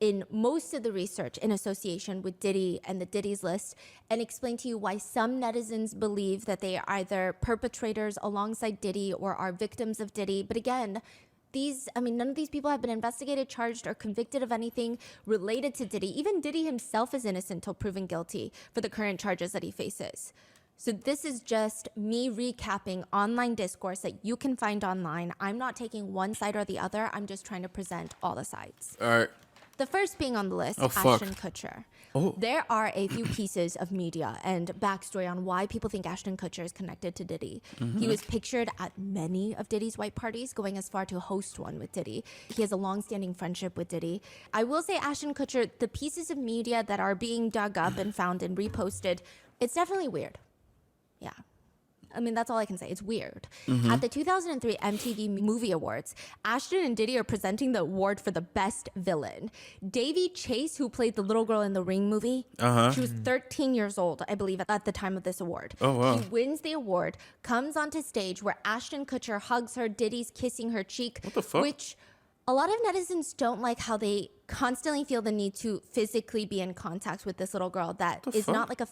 in most of the research in association with Diddy and the Diddy's list, and explain to you why some netizens believe that they are either perpetrators alongside Diddy or are victims of Diddy. But again, none of these people have been investigated, charged, or convicted of anything related to Diddy. Even Diddy himself is innocent till proven guilty for the current charges that he faces. So this is just me recapping online discourse that you can find online. I'm not taking one side or the other. I'm just trying to present all the sides. All right. The first being on the list, fuck. Ashton Kutcher. Oh. There are a few pieces of media and backstory on why people think Ashton Kutcher is connected to Diddy. He was pictured at many of Diddy's white parties, going as far to host one with Diddy. He has a long-standing friendship with Diddy. I will say Ashton Kutcher, the pieces of media that are being dug up and found and reposted, it's definitely weird. Yeah. I mean, that's all I can say. It's weird. At the 2003 MTV Movie Awards, Ashton and Diddy are presenting the award for the best villain. Davy Chase, who played the little girl in the Ring movie, she was 13 years old, I believe, at the time of this award. Oh, wow. She wins the award, comes onto stage where Ashton Kutcher hugs her, Diddy's kissing her cheek. What the fuck? Which a lot of netizens don't like how they constantly feel the need to physically be in contact with this little girl that is not like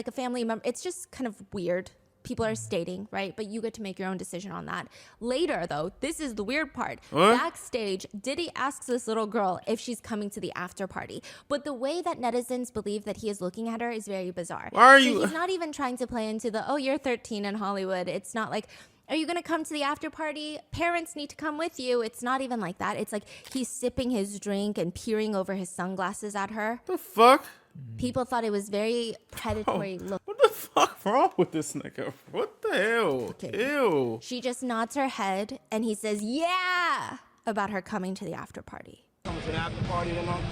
a family member. It's just kind of weird. People are stating, right? But you get to make your own decision on that. Later, though, this is the weird part. What? Backstage, Diddy asks this little girl if she's coming to the after party. But the way that netizens believe that he is looking at her is very bizarre. Why are So you- he's not even trying to play into the, oh, you're 13 in Hollywood. It's not like, are you going to come to the after party? Parents need to come with you. It's not even like that. It's like he's sipping his drink and peering over his sunglasses at her. The fuck? People thought it was very predatory look. What the fuck wrong with this nigga? What the hell? Ew. She just nods her head and he says, yeah, about her coming to the after party. Coming to the after party tonight?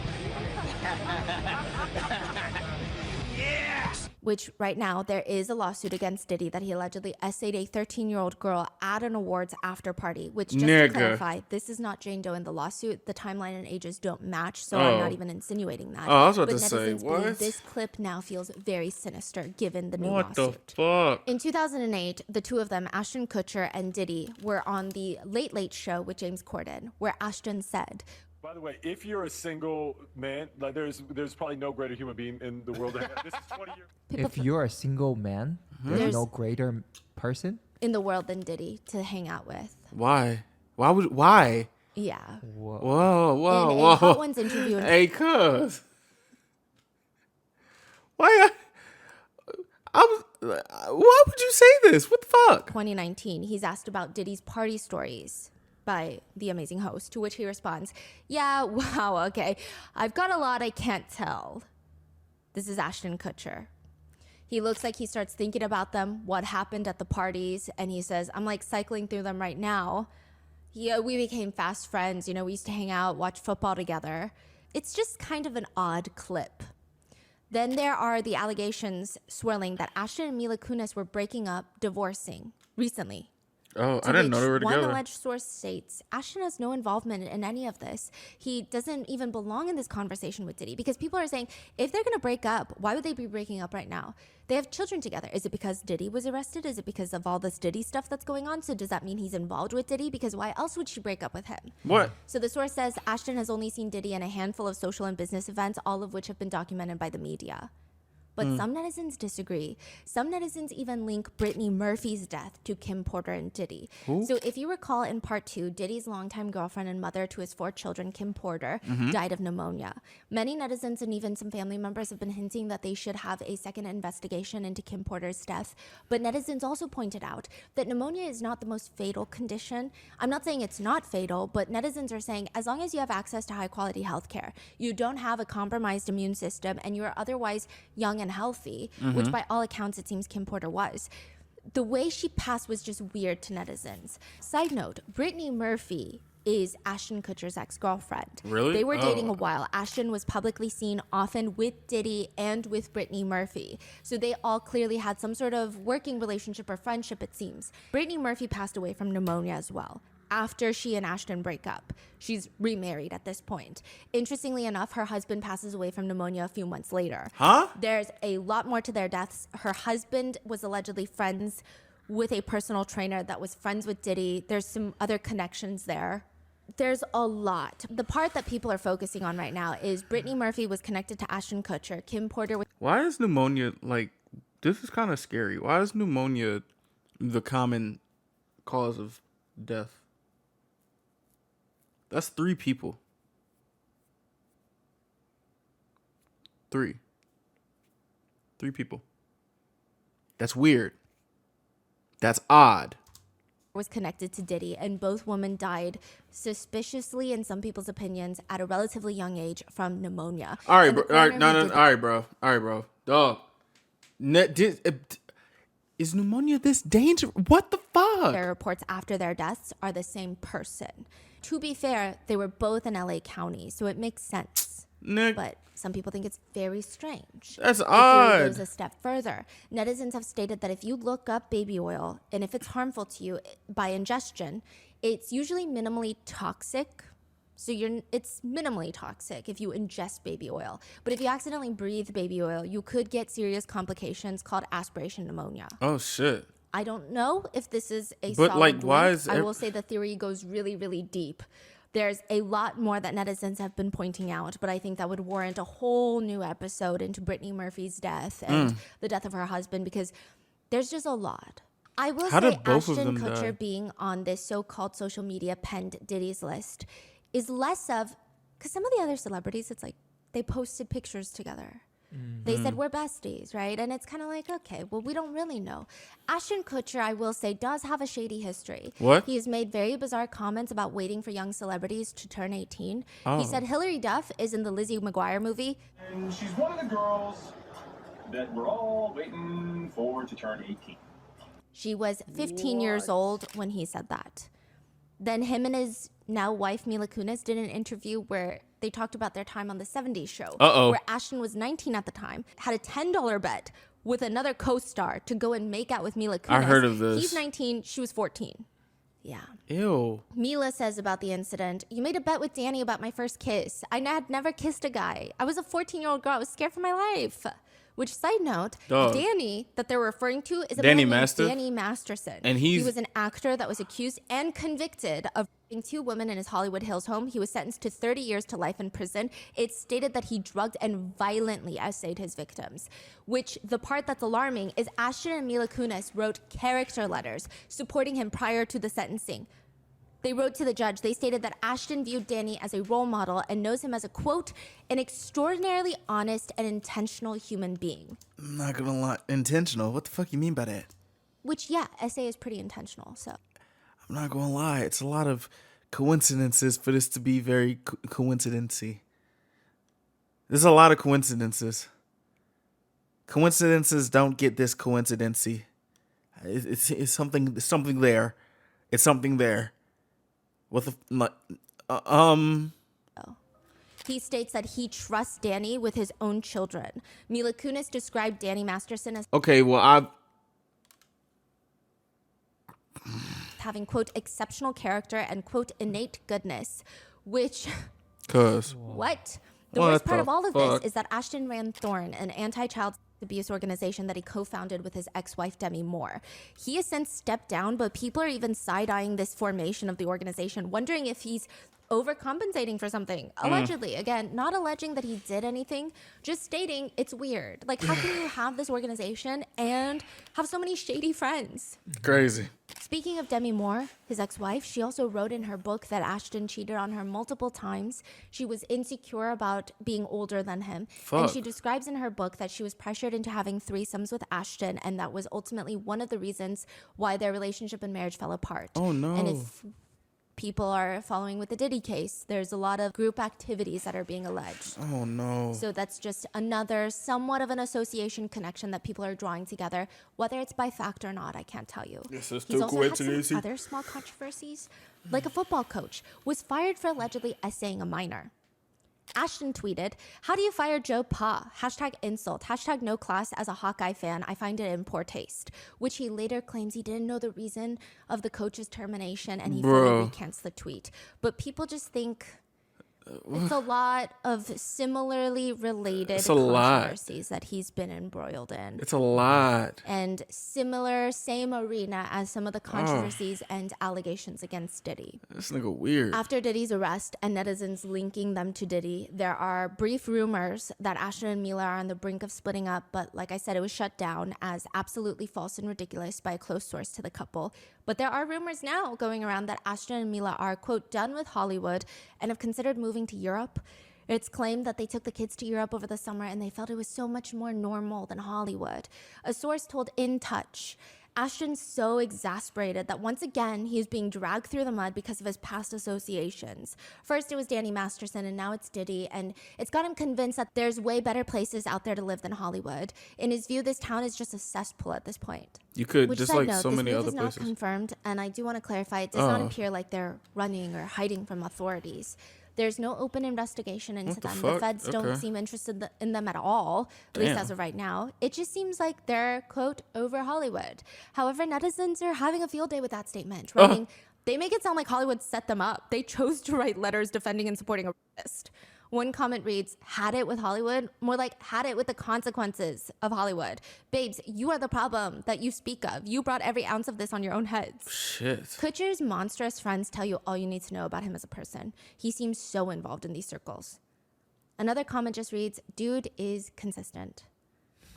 Which right now there is a lawsuit against Diddy that he allegedly essayed a 13-year-old girl at an awards after party, which just to clarify, this is not Jane Doe in the lawsuit. The timeline and ages don't match, so I'm not even insinuating that. Oh, I was about but to say, netizens believe what? this clip now feels very sinister given the new What lawsuit. the fuck? In 2008, the two of them, Ashton Kutcher and Diddy, were on the Late Late Show with James Corden, where Ashton said, By the way, if you're a single man, like there's probably no greater human being in the world. This is 20 years. If you're a single man, there's no greater person. in the world than Diddy to hang out with. Why? Why? Yeah. Whoa. In Hot One's interview. Hey, cuz. Why would you say this? What the fuck? 2019, he's asked about Diddy's party stories by the amazing host, to which he responds, yeah, wow, okay. I've got a lot I can't tell. This is Ashton Kutcher. He looks like he starts thinking about them, what happened at the parties, and he says, I'm like cycling through them right now. Yeah, we became fast friends. You know, we used to hang out, watch football together. It's just kind of an odd clip. Then there are the allegations swirling that Ashton and Mila Kunis were breaking up, divorcing recently. Oh, To I didn't know which they were one together. alleged source states, Ashton has no involvement in any of this. He doesn't even belong in this conversation with Diddy, because people are saying, if they're going to break up, why would they be breaking up right now? They have children together. Is it because Diddy was arrested? Is it because of all this Diddy stuff that's going on? So does that mean he's involved with Diddy? Because why else would she break up with him? What? So the source says Ashton has only seen Diddy in a handful of social and business events, all of which have been documented by the media. But some netizens disagree. Some netizens even link Brittany Murphy's death to Kim Porter and Diddy. Who? So if you recall in part 2, Diddy's longtime girlfriend and mother to his 4 children, Kim Porter, died of pneumonia. Many netizens and even some family members have been hinting that they should have a second investigation into Kim Porter's death. But netizens also pointed out that pneumonia is not the most fatal condition. I'm not saying it's not fatal, but netizens are saying as long as you have access to high quality healthcare, you don't have a compromised immune system, and you are otherwise young and healthy, which by all accounts it seems Kim Porter was. The way she passed was just weird to netizens. Side note, Brittany Murphy is Ashton Kutcher's ex-girlfriend. Really? They were dating Oh. a while. Ashton was publicly seen often with Diddy and with Brittany Murphy. So they all clearly had some sort of working relationship or friendship, it seems. Brittany Murphy passed away from pneumonia as well after she and Ashton break up. She's remarried at this point. Interestingly enough, her husband passes away from pneumonia a few months later. Huh? There's a lot more to their deaths. Her husband was allegedly friends with a personal trainer that was friends with Diddy. There's some other connections there. There's a lot. The part that people are focusing on right now is Brittany Murphy was connected to Ashton Kutcher. Kim Porter was Why is pneumonia, like, this is kind of scary. Why is pneumonia the common cause of death? That's 3 people. 3 people. That's weird. That's odd. connected to Diddy, and both women died suspiciously, in some people's opinions, at a relatively young age from pneumonia. All right, And bro. the All right, coroner no, who no. did All right, bro. All right, bro. Dog. Is pneumonia this dangerous? What the fuck? their reports after their deaths are the same person. To be fair, they were both in LA County, so it makes sense. Nick. But some people think it's very strange. That's The theory odd. goes a step further. Netizens have stated that if you look up baby oil, and if it's harmful to you by ingestion, it's usually minimally toxic. So it's minimally toxic if you ingest baby oil. But if you accidentally breathe baby oil, you could get serious complications called aspiration pneumonia. Oh shit. I don't know if this is a But, solid like, why link. is I will say the theory goes really, really deep. There's a lot more that netizens have been pointing out, but I think that would warrant a whole new episode into Brittany Murphy's death and the death of her husband, because there's just a lot. I will How say did both of Ashton them Kutcher die? being on this so-called social media penned Diddy's list is less of, because some of the other celebrities, it's like they posted pictures together. They said we're besties, right? And it's kind of like, okay, well, we don't really know. Ashton Kutcher, I will say, does have a shady history. What? He has made very bizarre comments about waiting for young celebrities to turn 18. Oh. He said Hilary Duff is in the Lizzie McGuire movie. And she's one of the girls that we're all waiting for to turn 18. She was 15 years old when he said that. Then him and his now wife, Mila Kunis, did an interview where they talked about their time on the 70s show. Uh-oh. Where Ashton was 19 at the time, had a $10 bet with another co-star to go and make out with Mila Kunis. I heard of this. He's 19, she was 14. Yeah. Ew. Mila says about the incident, you made a bet with Danny about my first kiss. I had never kissed a guy. I was a 14-year-old girl. I was scared for my life. Which, side note, Dog. Danny that they're referring to is a Danny man named Master? Danny Masterson. And he he's- was an actor that was accused and convicted of raping 2 women in his Hollywood Hills home. He was sentenced to 30 years to life in prison. It's stated that he drugged and violently essayed his victims. Which, the part that's alarming is Ashton and Mila Kunis wrote character letters supporting him prior to the sentencing. They wrote to the judge. They stated that Ashton viewed Danny as a role model and knows him as a, quote, an extraordinarily honest and intentional human being. I'm not gonna lie. Intentional? What the fuck you mean by that? Which, yeah, essay is pretty intentional, so. I'm not gonna lie. It's a lot of coincidences for this to be very coincidency. There's a lot of coincidences. Coincidences don't get this coincidency. It's something there. It's something there. What the He states that he trusts Danny with his own children. Mila Kunis described Danny Masterson as Okay, well, having, quote, exceptional character and, quote, innate goodness, which... Cuz. What? The What worst part the of all of fuck? this is that Ashton ran Thorn, an anti-child abuse organization that he co-founded with his ex-wife Demi Moore. He has since stepped down, but people are even side-eyeing this formation of the organization, wondering if he's overcompensating for something. Allegedly. Again, not alleging that he did anything, just stating it's weird. Like, how can you have this organization and have so many shady friends? Crazy. Speaking of Demi Moore, his ex-wife, she also wrote in her book that Ashton cheated on her multiple times. She was insecure about being older than him. Fuck. And she describes in her book that she was pressured into having threesomes with Ashton, and that was ultimately one of the reasons why their relationship and marriage fell apart. Oh, no. And if people are following with the Diddy case, there's a lot of group activities that are being alleged. Oh, no. So that's just another somewhat of an association connection that people are drawing together. Whether it's by fact or not, I can't tell you. Yes, it's He's too also had some coincidental. other small controversies, like a football coach was fired for allegedly essaying a minor. Ashton tweeted, "How do you fire Joe Pa? Hashtag insult. Hashtag no class. As a Hawkeye fan, I find it in poor taste." Which he later claims he didn't know the reason of the coach's termination, and he fully recants the tweet. But people just think it's a lot of similarly related controversies that he's been embroiled in. It's a lot. And same arena as some of the controversies and allegations against Diddy. This nigga weird. After Diddy's arrest and netizens linking them to Diddy, there are brief rumors that Ashton and Mila are on the brink of splitting up, but like I said, it was shut down as absolutely false and ridiculous by a close source to the couple. But there are rumors now going around that Ashton and Mila are, quote, done with Hollywood and have considered moving to Europe. It's claimed that they took the kids to Europe over the summer and they felt it was so much more normal than Hollywood. A source told In Touch, Ashton's so exasperated that once again he is being dragged through the mud because of his past associations. First it was Danny Masterson and now it's Diddy, and it's got him convinced that there's way better places out there to live than Hollywood. In his view, this town is just a cesspool at this point. You could, Which, just side like note, so this many move other is places. not confirmed, and I do want to clarify, it does not appear like they're running or hiding from authorities. There's no open investigation into them. The feds don't seem interested in them at all, at least as of right now. It just seems like they're, quote, over Hollywood. However, netizens are having a field day with that statement, writing, they make it sound like Hollywood set them up. They chose to write letters defending and supporting a rapist. One comment reads, had it with Hollywood? More like, had it with the consequences of Hollywood. Babes, you are the problem that you speak of. You brought every ounce of this on your own heads. Shit. Kutcher's monstrous friends tell you all you need to know about him as a person. He seems so involved in these circles. Another comment just reads, dude is consistent.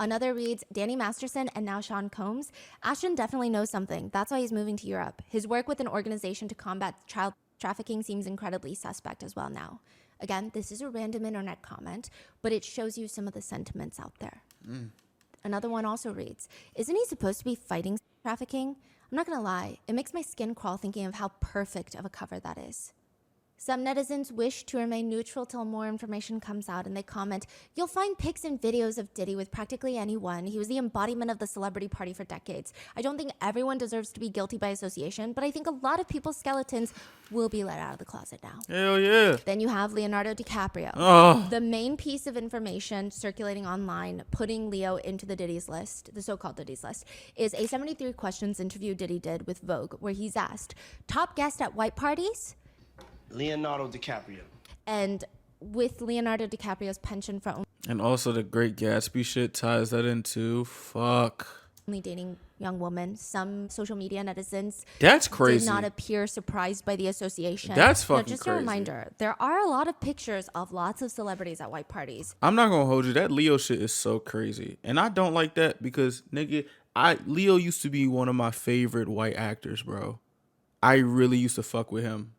Another reads, Danny Masterson and now Sean Combs. Ashton definitely knows something. That's why he's moving to Europe. His work with an organization to combat child trafficking seems incredibly suspect as well now. Again, this is a random internet comment, but it shows you some of the sentiments out there. Another one also reads, isn't he supposed to be fighting trafficking? I'm not gonna lie, it makes my skin crawl thinking of how perfect of a cover that is. Some netizens wish to remain neutral till more information comes out, and they comment, you'll find pics and videos of Diddy with practically anyone. He was the embodiment of the celebrity party for decades. I don't think everyone deserves to be guilty by association, but I think a lot of people's skeletons will be let out of the closet now. Hell yeah. Then you have Leonardo DiCaprio. Oh. The main piece of information circulating online, putting Leo into the Diddy's list, the so-called Diddy's list, is a 73 questions interview Diddy did with Vogue, where he's asked, top guest at white parties? Leonardo DiCaprio. And with Leonardo DiCaprio's penchant for And also the Great Gatsby shit ties that into fuck. only dating young women, some social media netizens That's crazy. did not appear surprised by the association. That's fucking just crazy. a reminder, there are a lot of pictures of lots of celebrities at white parties. I'm not gonna hold you. That Leo shit is so crazy, and I don't like that because nigga, Leo used to be one of my favorite white actors, bro. I really used to fuck with him.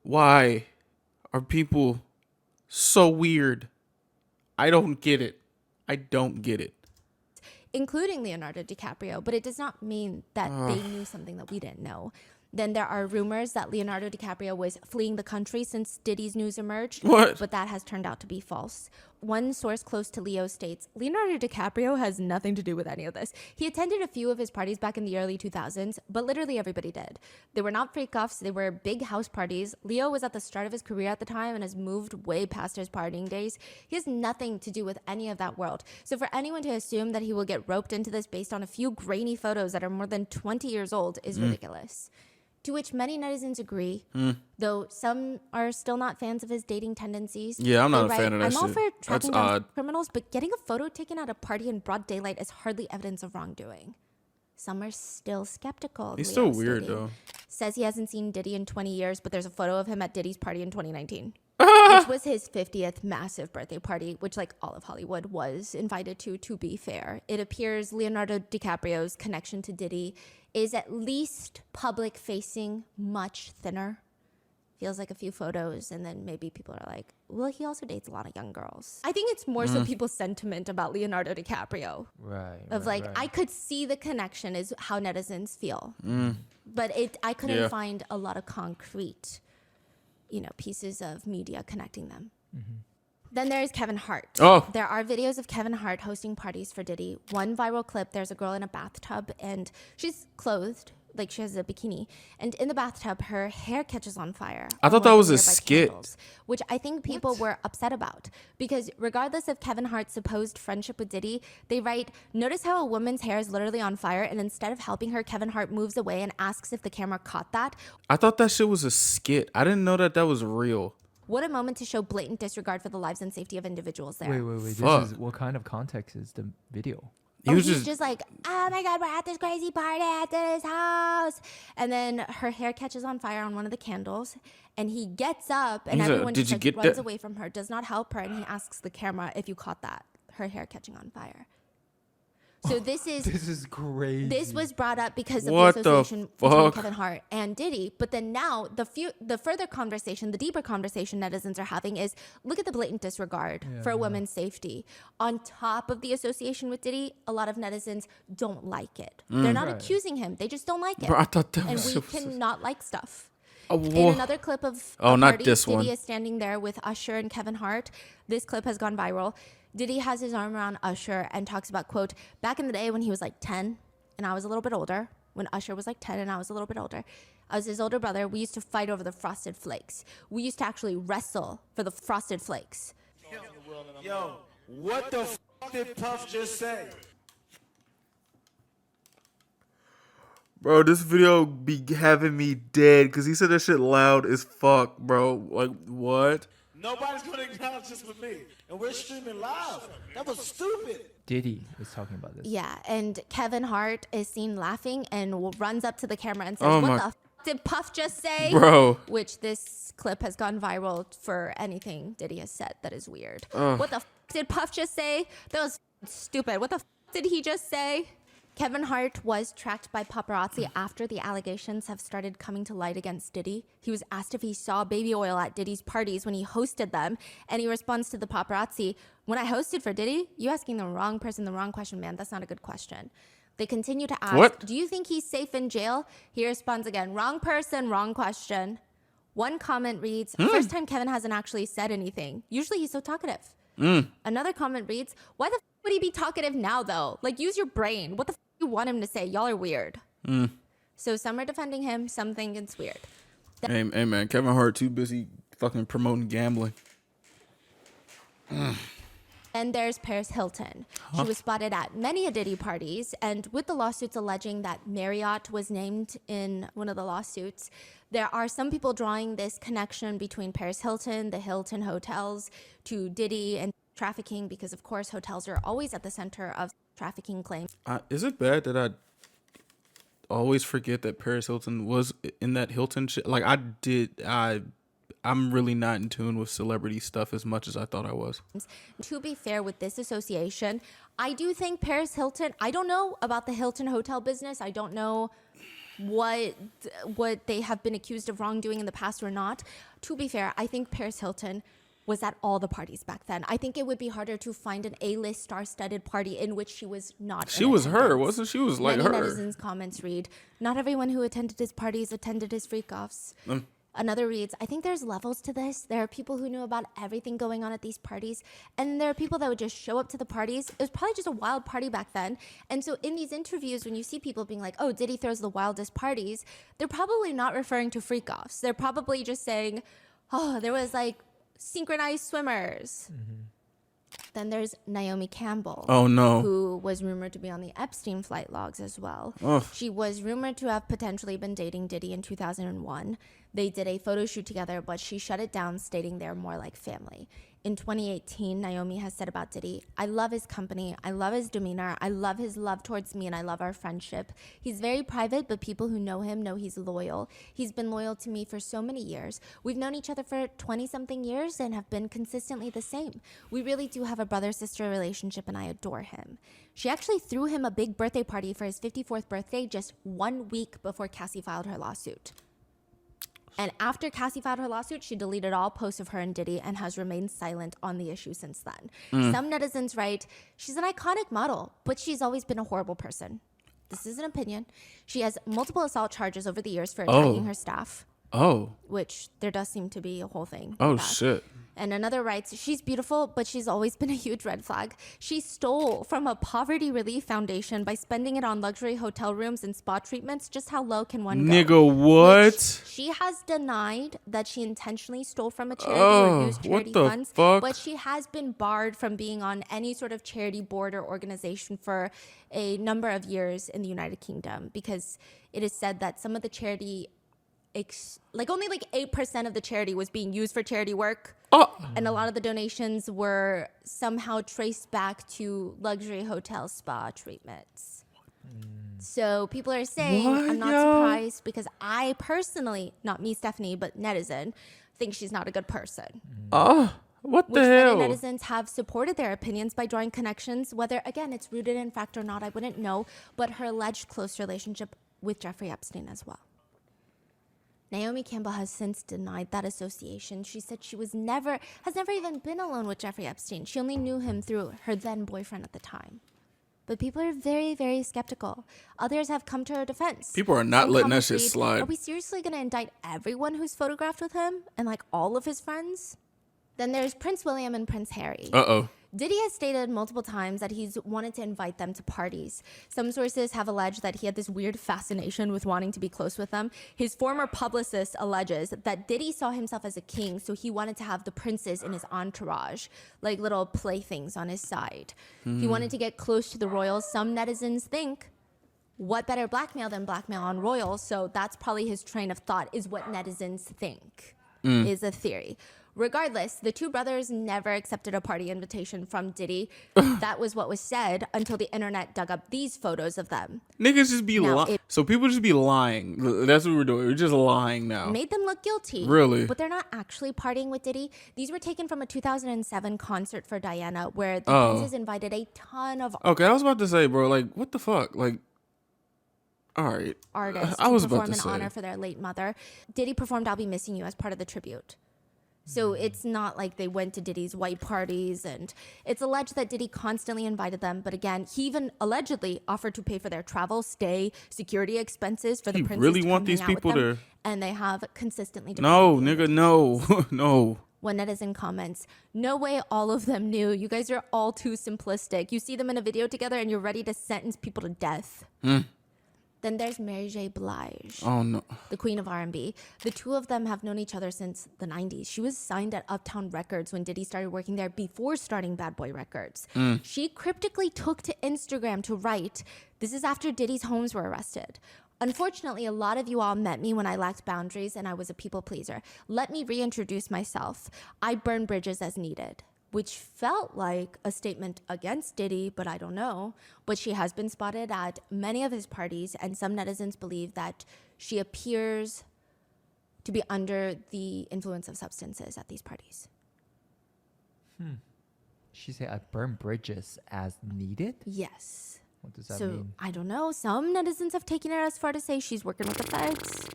Why are people so weird? I don't get it. I don't get it. Including Leonardo DiCaprio, but it does not mean that they knew something that we didn't know. Then there are rumors that Leonardo DiCaprio was fleeing the country since Diddy's news emerged. What? But that has turned out to be false. one source close to Leo states, Leonardo DiCaprio has nothing to do with any of this. He attended a few of his parties back in the early 2000s, but literally everybody did. They were not freak-offs, they were big house parties. Leo was at the start of his career at the time and has moved way past his partying days. He has nothing to do with any of that world. So for anyone to assume that he will get roped into this based on a few grainy photos that are more than 20 years old is ridiculous. To which many netizens agree, though some are still not fans of his dating tendencies. Yeah, I'm not They a fan write, of that I'm all shit. for tracking That's down odd. criminals, but getting a photo taken at a party in broad daylight is hardly evidence of wrongdoing. Some are still skeptical. He's Leo still weird, stating. though. Says he hasn't seen Diddy in 20 years, but there's a photo of him at Diddy's party in 2019. Which was his 50th massive birthday party, which like all of Hollywood was invited to be fair. It appears Leonardo DiCaprio's connection to Diddy is at least public facing, much thinner. Feels like a few photos, and then maybe people are like, well, he also dates a lot of young girls. I think it's more so people's sentiment about Leonardo DiCaprio. Right. Of I could see the connection is how netizens feel. But I couldn't find a lot of concrete, pieces of media connecting them. Then there's Kevin Hart. Oh. There are videos of Kevin Hart hosting parties for Diddy. One viral clip, there's a girl in a bathtub and she's clothed, like she has a bikini. And in the bathtub, her hair catches on fire. I thought that was a skit. Which I think people were upset about. Because regardless of Kevin Hart's supposed friendship with Diddy, they write, notice how a woman's hair is literally on fire and instead of helping her, Kevin Hart moves away and asks if the camera caught that. I thought that shit was a skit. I didn't know that was real. What a moment to show blatant disregard for the lives and safety of individuals there. Wait. Fuck. This is what kind of context is the video? He's just like, oh my God, we're at this crazy party at this house. And then her hair catches on fire on one of the candles. And he gets up and everyone just runs away from her, does not help her. And he asks the camera if you caught that, her hair catching on fire. So this is crazy. This was brought up because of What the the association between fuck? Kevin Hart and Diddy. But then now the further conversation, the deeper conversation netizens are having is look at the blatant disregard for a woman's safety. On top of the association with Diddy, a lot of netizens don't like it. They're not accusing him; they just don't like it. Bro, I thought that and was we so- cannot like stuff. Oh, In whoa. another clip of Oh, a not party, this Diddy one. is standing there with Usher and Kevin Hart. This clip has gone viral. Diddy has his arm around Usher and talks about, quote, back in the day when he was like 10 and I was a little bit older, when Usher was like 10 and I was a little bit older, I was his older brother. We used to fight over the Frosted Flakes. We used to actually wrestle for the Frosted Flakes. Yo, what the f did Puff just say? Bro, this video be having me dead because he said that shit loud as fuck, bro. Like, what? Nobody's gonna acknowledge this with me, and we're streaming live. That was stupid. Diddy is talking about this. Yeah, and Kevin Hart is seen laughing and runs up to the camera and says, Oh what my- the f did Puff just say? Bro. Which this clip has gone viral for anything Diddy has said that is weird. Ugh. What the f did Puff just say? That was stupid. What the f did he just say? Kevin Hart was tracked by paparazzi after the allegations have started coming to light against Diddy. He was asked if he saw baby oil at Diddy's parties when he hosted them, and he responds to the paparazzi, when I hosted for Diddy, you asking the wrong person the wrong question, man. That's not a good question. They continue to ask, What? do you think he's safe in jail? He responds again, wrong person, wrong question. One comment reads, first time Kevin hasn't actually said anything. Usually he's so talkative. Another comment reads, why the f would he be talkative now though? Like, use your brain. What the f you want him to say? Y'all are weird. So some are defending him, some think it's weird. Hey, man, Kevin Hart too busy fucking promoting gambling. And there's Paris Hilton. She was spotted at many a Diddy parties, and with the lawsuits alleging that Marriott was named in one of the lawsuits, there are some people drawing this connection between Paris Hilton, the Hilton hotels, to Diddy and trafficking, because of course hotels are always at the center of trafficking claims. Is it bad that I always forget that Paris Hilton was in that Hilton shit? Like, I'm really not in tune with celebrity stuff as much as I thought I was. To be fair with this association, I do think Paris Hilton, I don't know about the Hilton hotel business. I don't know what they have been accused of wrongdoing in the past or not. To be fair, I think Paris Hilton was at all the parties back then. I think it would be harder to find an A-list star-studded party in which she was not. She was her, wasn't she? Was like Many her. netizens' comments read, not everyone who attended his parties attended his freak-offs. Another reads, I think there's levels to this. There are people who knew about everything going on at these parties, and there are people that would just show up to the parties. It was probably just a wild party back then. And so in these interviews, when you see people being like, oh, Diddy throws the wildest parties, they're probably not referring to freak-offs. They're probably just saying, oh, there was like synchronized swimmers. Then there's Naomi Campbell. Oh, no. Who was rumored to be on the Epstein flight logs as well. Ugh. She was rumored to have potentially been dating Diddy in 2001. They did a photo shoot together, but she shut it down, stating they're more like family. In 2018, Naomi has said about Diddy, I love his company, I love his demeanor, I love his love towards me, and I love our friendship. He's very private, but people who know him know he's loyal. He's been loyal to me for so many years. We've known each other for 20-something years and have been consistently the same. We really do have a brother-sister relationship, and I adore him. She actually threw him a big birthday party for his 54th birthday just 1 week before Cassie filed her lawsuit. And after Cassie filed her lawsuit, she deleted all posts of her and Diddy and has remained silent on the issue since then. Some netizens write, she's an iconic model, but she's always been a horrible person. This is an opinion. She has multiple assault charges over the years for attacking her staff. Oh. Which there does seem to be a whole thing. Oh, with that. shit. And another writes, she's beautiful, but she's always been a huge red flag. She stole from a poverty relief foundation by spending it on luxury hotel rooms and spa treatments. Just how low can one go? Nigga, what? Which she has denied that she intentionally stole from a charity or used charity what the funds. fuck? But she has been barred from being on any sort of charity board or organization for a number of years in the United Kingdom because it is said that some of the charity only 8% of the charity was being used for charity work. And a lot of the donations were somehow traced back to luxury hotel spa treatments. So people are saying, I'm not surprised because I personally, not me, Stephanie, but netizen, think she's not a good person. What the hell? Many netizens have supported their opinions by drawing connections, whether, again, it's rooted in fact or not, I wouldn't know, but her alleged close relationship with Jeffrey Epstein as well. Naomi Campbell has since denied that association. She said she has never even been alone with Jeffrey Epstein. She only knew him through her then boyfriend at the time. But people are very, very skeptical. Others have come to her defense. People are not Some letting that comments shit read, slide. Are we seriously going to indict everyone who's photographed with him and all of his friends? Then there's Prince William and Prince Harry. Diddy has stated multiple times that he's wanted to invite them to parties. Some sources have alleged that he had this weird fascination with wanting to be close with them. His former publicist alleges that Diddy saw himself as a king, so he wanted to have the princes in his entourage, like little playthings on his side. He wanted to get close to the royals. Some netizens think, what better blackmail than blackmail on royals? So that's probably his train of thought, is what netizens think, is a theory. Regardless, the two brothers never accepted a party invitation from Diddy. That was what was said until the internet dug up these photos of them. Niggas just be lying. So people just be lying. That's what we're doing. We're just lying now. Made them look guilty. Really? But they're not actually partying with Diddy. These were taken from a 2007 concert for Diana where the princes invited a ton of Okay, I was about to say, bro, what the fuck? All right. artists I was to about perform to in say. honor for their late mother. Diddy performed I'll Be Missing You as part of the tribute. So it's not like they went to Diddy's white parties, and it's alleged that Diddy constantly invited them. But again, he even allegedly offered to pay for their travel, stay, security expenses for the He princes really to want come these hang out with people them, to- and they have consistently No, declined. nigga, no. No. One netizen comments, no way all of them knew. You guys are all too simplistic. You see them in a video together and you're ready to sentence people to death. Then there's Mary J. Blige. Oh, no. The queen of R&B. The two of them have known each other since the 90s. She was signed at Uptown Records when Diddy started working there before starting Bad Boy Records. She cryptically took to Instagram to write, this is after Diddy's homes were arrested. Unfortunately, a lot of you all met me when I lacked boundaries and I was a people pleaser. Let me reintroduce myself. I burn bridges as needed. Which felt like a statement against Diddy, but I don't know. But she has been spotted at many of his parties, and some netizens believe that she appears to be under the influence of substances at these parties. She said, I burn bridges as needed? Yes. What does that mean? I don't know. Some netizens have taken it as far to say she's working with the feds.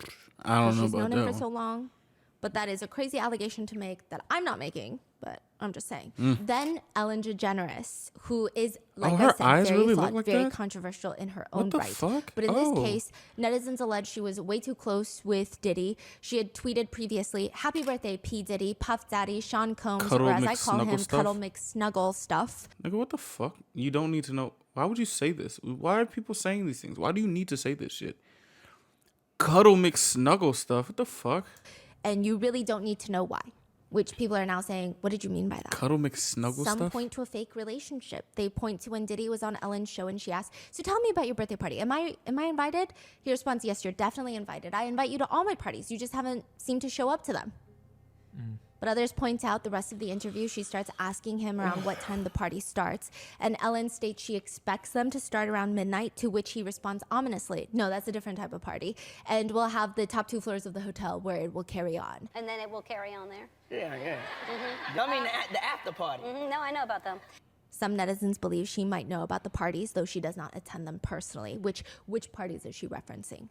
I don't know She's about known him that for so one. long. but that is a crazy allegation to make that I'm not making, but I'm just saying. Mm. Then Ellen DeGeneres, who is, like I her said, eyes very really flawed, look like very that? controversial in her What own the right. fuck? But in Oh. this case, netizens allege she was way too close with Diddy. She had tweeted previously, "Happy birthday, P. Diddy, Puff Daddy, Sean Combs," Cuddle or as I call McSnuggle him, stuff? Cuddle McSnuggle stuff. Nigga, what the fuck? You don't need to know. Why would you say this? Why are people saying these things? Why do you need to say this shit? Cuddle McSnuggle stuff. What the fuck? And you really don't need to know why. Which people are now saying, what did you mean by that? Cuddle McSnuggle Some stuff? point to a fake relationship. They point to when Diddy was on Ellen's show and she asked, "So tell me about your birthday party. Am I invited?" He responds, "Yes, you're definitely invited. I invite you to all my parties. You just haven't seemed to show up to them." But others point out the rest of the interview, she starts asking him around what time the party starts. And Ellen states she expects them to start around midnight, to which he responds ominously, "No, that's a different type of party. And we'll have the top 2 floors of the hotel where it will carry on." And then it will carry on there. Yeah. Mm-hmm. I mean, the after party. No, I know about them. Some netizens believe she might know about the parties, though she does not attend them personally. Which parties is she referencing?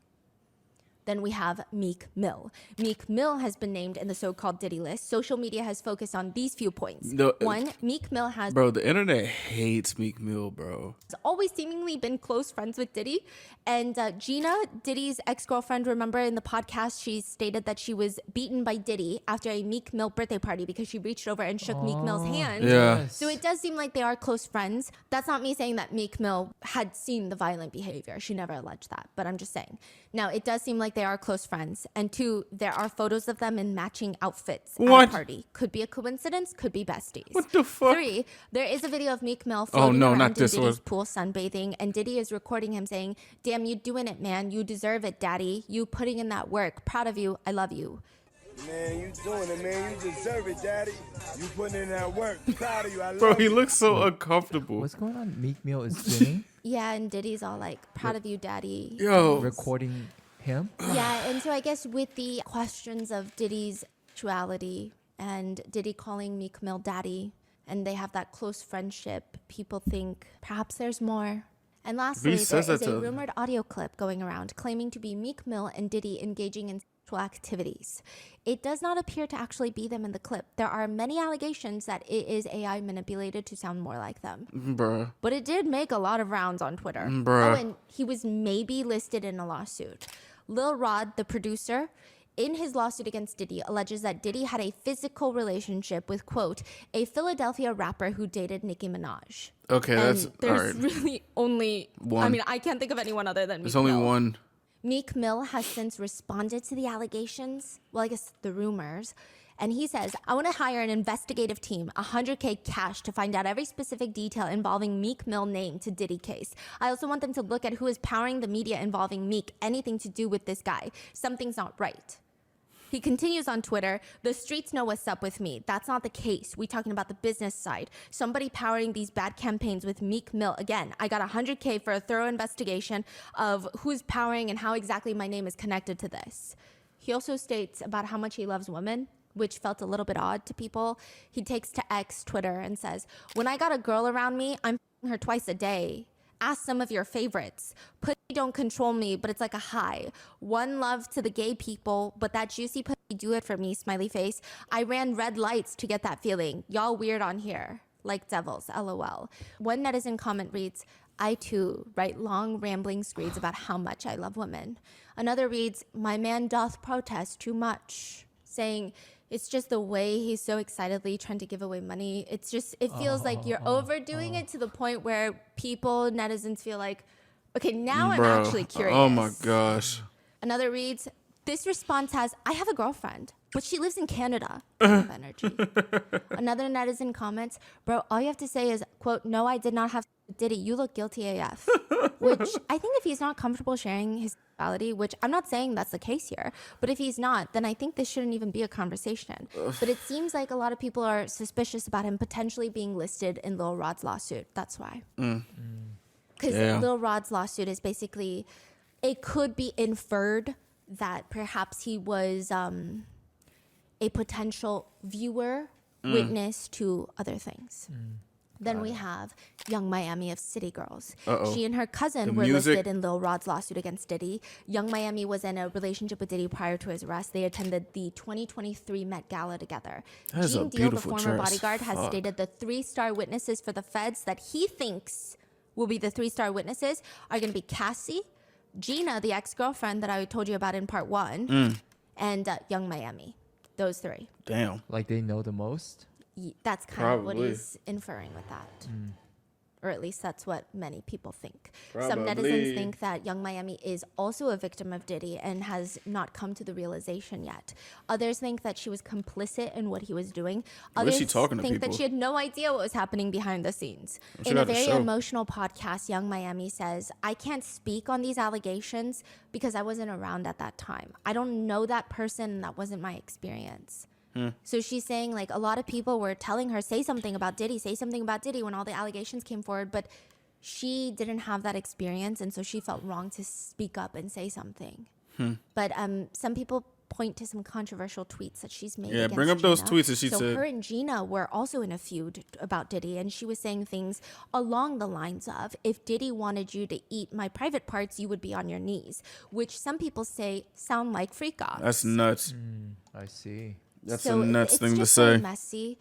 Then we have Meek Mill. Meek Mill has been named in the so-called Diddy list. Social media has focused on these few points. One, Meek Mill has... Bro, the internet hates Meek Mill, bro. always seemingly been close friends with Diddy. And Gina, Diddy's ex-girlfriend, remember in the podcast, she stated that she was beaten by Diddy after a Meek Mill birthday party because she reached over and shook Meek Mill's hand. Yeah. So it does seem like they are close friends. That's not me saying that Meek Mill had seen the violent behavior. She never alleged that, but I'm just saying. Now, it does seem like they are close friends. And 2, there are photos of them in matching outfits at a party. Could be a coincidence, could be besties. What the fuck? 3, there is a video of Meek Mill floating no, around not in this Diddy's one. pool sunbathing, and Diddy is recording him saying, "Damn, you doing it, man. You deserve it, daddy. You putting in that work. Proud of you. I love you." Man, you doing it, man. You deserve it, daddy. You putting in that work. Proud of you. I love Bro, he you. looks so uncomfortable. What's going on? Meek Mill is singing? Yeah, and Diddy's all like, "Proud of you, daddy." Yo. Recording him? Yeah, and so I guess with the questions of Diddy's sexuality and Diddy calling Meek Mill daddy, and they have that close friendship, people think perhaps there's more. And lastly, He there says is that a to- rumored audio clip going around claiming to be Meek Mill and Diddy engaging in sexual activities. It does not appear to actually be them in the clip. There are many allegations that it is AI manipulated to sound more like them. Bruh. But it did make a lot of rounds on Twitter. Bruh. Oh, and he was maybe listed in a lawsuit. Lil Rod, the producer, in his lawsuit against Diddy, alleges that Diddy had a physical relationship with, quote, a Philadelphia rapper who dated Nicki Minaj. Okay, And that's there's all right. really only One. I mean, I can't think of anyone other than Meek There's only Mill. one. Meek Mill has since responded to the allegations, well, I guess the rumors, and he says, "I want to hire an investigative team, $100K cash to find out every specific detail involving Meek Mill name to Diddy case. I also want them to look at who is powering the media involving Meek, anything to do with this guy. Something's not right." He continues on Twitter, "The streets know what's up with me. That's not the case. We talking about the business side. Somebody powering these bad campaigns with Meek Mill. Again, I got $100K for a thorough investigation of who's powering and how exactly my name is connected to this." He also states about how much he loves women, which felt a little bit odd to people. He takes to X, Twitter, and says, "When I got a girl around me, I'm f***ing her twice a day. Ask some of your favorites. Pussy don't control me, but it's like a high. One love to the gay people, but that juicy pussy do it for me, smiley face. I ran red lights to get that feeling. Y'all weird on here. Like devils, LOL." One netizen comment reads, "I too write long rambling screeds about how much I love women." Another reads, "My man doth protest too much," saying, "It's just the way he's so excitedly trying to give away money. It's just, it feels like you're overdoing it to the point where people, netizens feel like, okay, now I'm Bro. actually curious." Oh my gosh. Another reads, "This response has, I have a girlfriend, but she lives in Canada." Of energy. Another netizen comments, "Bro, all you have to say is, quote, no, I did not have Diddy. You look guilty AF." Which I think if he's not comfortable sharing his sexuality, which I'm not saying that's the case here, but if he's not, then I think this shouldn't even be a conversation. But it seems like a lot of people are suspicious about him potentially being listed in Lil Rod's lawsuit. That's why. Because Yeah. Lil Rod's lawsuit is basically, it could be inferred that perhaps he was a potential viewer, witness to other things. Then we have Young Miami of City Girls. Uh-oh. She and her cousin The were music. listed in Lil Rod's lawsuit against Diddy. Young Miami was in a relationship with Diddy prior to his arrest. They attended the 2023 Met Gala together. That is a Gene Deal, the beautiful former dress. bodyguard, has Fuck. stated the 3-star witnesses for the feds that he thinks will be the 3-star witnesses are going to be Cassie, Gina, the ex-girlfriend that I told you about in part 1, and Young Miami. Those 3. Damn. Like they know the most? That's kind of what Probably. he's inferring with that. Or at least that's what many people think. Probably. Some netizens think that Young Miami is also a victim of Diddy and has not come to the realization yet. Others think that she was complicit in what he was doing. What is Others she talking to think people? that she had no idea what was happening behind the scenes. She In a got the very show. emotional podcast, Young Miami says, I can't speak on these allegations because I wasn't around at that time. I don't know that person, and that wasn't my experience. So she's saying, like, a lot of people were telling her, say something about Diddy when all the allegations came forward, but she didn't have that experience, and so she felt wrong to speak up and say something. But some people point to some controversial tweets that she's made. Yeah, against bring up those Gina. tweets that she so said. her and Gina were also in a feud about Diddy, and she was saying things along the lines of, if Diddy wanted you to eat my private parts, you would be on your knees, which some people say sound like freak offs. That's nuts. I see. That's So a nuts it's thing to just so say. messy.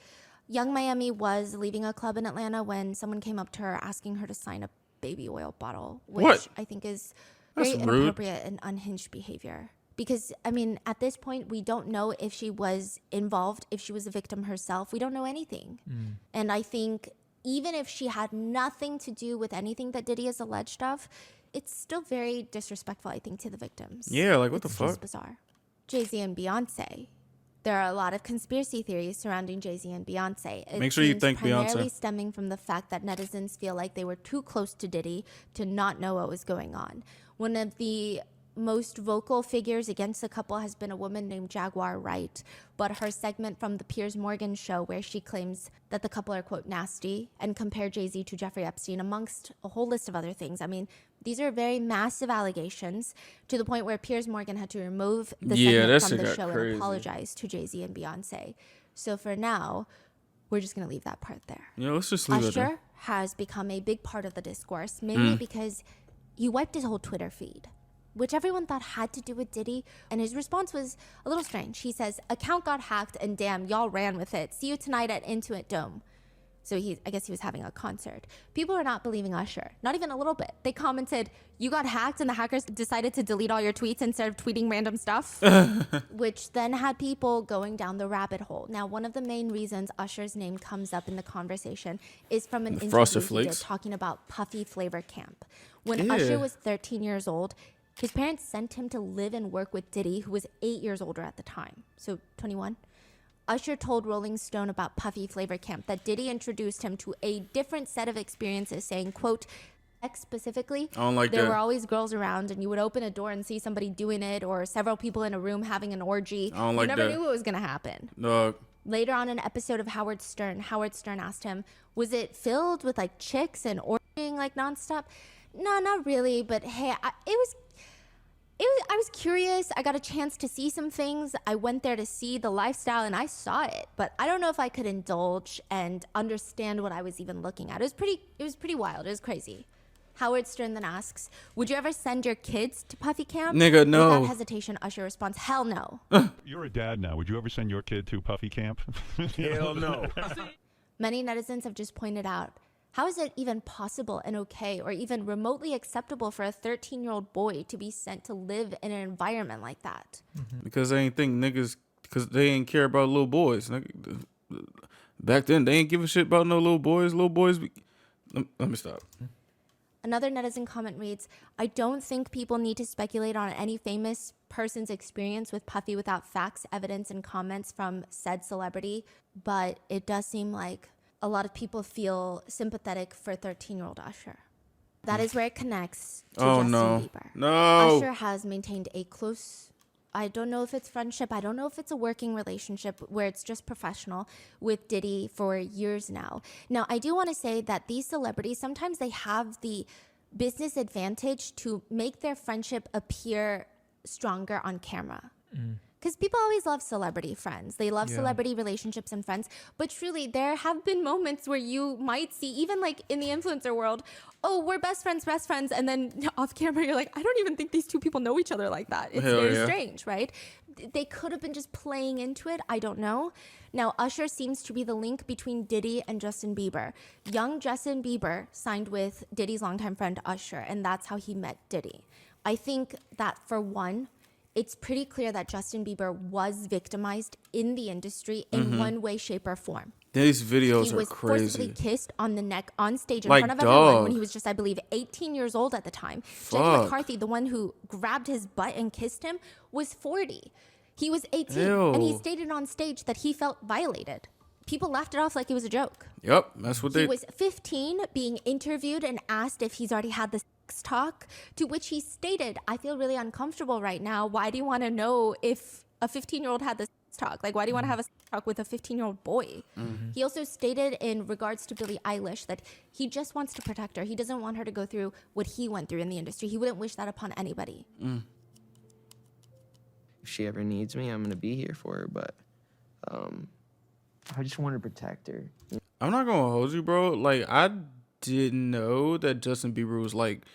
Young Miami was leaving a club in Atlanta when someone came up to her asking her to sign a baby oil bottle, which What? I think is That's very rude. inappropriate and unhinged behavior. Because, I mean, at this point, we don't know if she was involved, if she was a victim herself. We don't know anything. And I think even if she had nothing to do with anything that Diddy is alleged of, it's still very disrespectful, I think, to the victims. Yeah, like, what the It's fuck? just bizarre. Jay-Z and Beyonce. There are a lot of conspiracy theories surrounding Jay-Z and Beyonce. It Make sure you seems thank primarily Beyonce. stemming from the fact that netizens feel like they were too close to Diddy to not know what was going on. One of the most vocal figures against the couple has been a woman named Jaguar Wright, but her segment from the Piers Morgan show where she claims that the couple are, quote, nasty and compare Jay-Z to Jeffrey Epstein amongst a whole list of other things. I mean, these are very massive allegations to the point where Piers Morgan had to remove the Yeah, that segment from shit the got show crazy. and apologize to Jay-Z and Beyonce. So for now, we're just going to leave that part there. Yeah, let's just leave it there. Usher has become a big part of the discourse, mainly because he wiped his whole Twitter feed, which everyone thought had to do with Diddy. And his response was a little strange. He says, account got hacked and damn, y'all ran with it. See you tonight at Intuit Dome. So I guess he was having a concert. People are not believing Usher, not even a little bit. They commented, you got hacked and the hackers decided to delete all your tweets instead of tweeting random stuff, which then had people going down the rabbit hole. Now, one of the main reasons Usher's name comes up in the conversation is from an The interview Frosted he did Flakes. talking about Puffy Flavor Camp. When Yeah. Usher was 13 years old, his parents sent him to live and work with Diddy, who was 8 years older at the time, so 21. Usher told Rolling Stone about Puffy Flavor Camp that Diddy introduced him to a different set of experiences, saying, quote, specifically, I don't like there that. were always girls around and you would open a door and see somebody doing it or several people in a room having an orgy. I don't You like never that. knew what was going to happen. Dog. Later on in an episode of Howard Stern asked him, was it filled with like chicks and orgying like nonstop? No, not really. But hey, I was curious. I got a chance to see some things. I went there to see the lifestyle and I saw it, but I don't know if I could indulge and understand what I was even looking at. It was pretty wild. It was crazy. Howard Stern then asks, would you ever send your kids to Puffy Camp? Nigga, no. Without hesitation, Usher responds, hell no. You're a dad now. Would you ever send your kid to Puffy Camp? Hell no. Many netizens have just pointed out, how is it even possible and okay or even remotely acceptable for a 13-year-old boy to be sent to live in an environment like that? Because they ain't think niggas, because they ain't care about little boys. Back then, they ain't give a shit about no little boys. Little boys, let me stop. Another netizen comment reads, I don't think people need to speculate on any famous person's experience with Puffy without facts, evidence, and comments from said celebrity, but it does seem like a lot of people feel sympathetic for 13-year-old Usher. That is where it connects to Oh, Justin no. Bieber. No. Usher has maintained a close, I don't know if it's friendship, I don't know if it's a working relationship where it's just professional with Diddy for years now. Now, I do want to say that these celebrities, sometimes they have the business advantage to make their friendship appear stronger on camera. because people always love celebrity friends. They love celebrity relationships and friends. But truly, there have been moments where you might see, even like in the influencer world, oh, we're best friends. And then off camera, you're like, I don't even think these two people know each other like that. It's very strange, right? They could have been just playing into it. I don't know. Now, Usher seems to be the link between Diddy and Justin Bieber. Young Justin Bieber signed with Diddy's longtime friend Usher, and that's how he met Diddy. I think that, for one, it's pretty clear that Justin Bieber was victimized in the industry in one way, shape, or form. These videos He are was crazy. forcibly kissed on the neck on stage in Like, front of everyone dog. when he was just, I believe, 18 years old at the time. Jenny Fuck. McCarthy, the one who grabbed his butt and kissed him, was 40. He was 18, Ew. and he stated on stage that he felt violated. People laughed it off like it was a joke. Yep, that's what He they. was 15, being interviewed and asked if he's already had the sex talk, to which he stated, I feel really uncomfortable right now. Why do you want to know if a 15-year-old had the sex talk? Like, why do you want to have a sex talk with a 15-year-old boy? He also stated in regards to Billie Eilish that he just wants to protect her. He doesn't want her to go through what he went through in the industry. He wouldn't wish that upon anybody. If she ever needs me, I'm gonna be here for her. But I just want to protect her. I'm not gonna hold you, bro. Like, I didn't know that Justin Bieber was like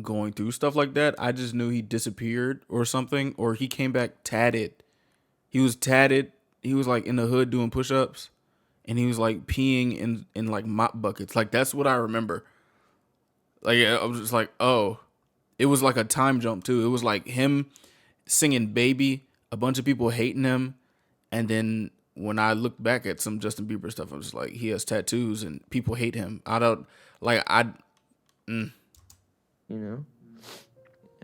going through stuff like that. I just knew he disappeared or something, or he came back tatted. He was tatted. He was like in the hood doing push-ups, and he was like peeing in like mop buckets. Like, that's what I remember. Like, I was just like, oh, it was like a time jump too. It was like him singing Baby, a bunch of people hating him, and then when I look back at some Justin Bieber stuff, I'm just like, he has tattoos and people hate him. I don't like You know,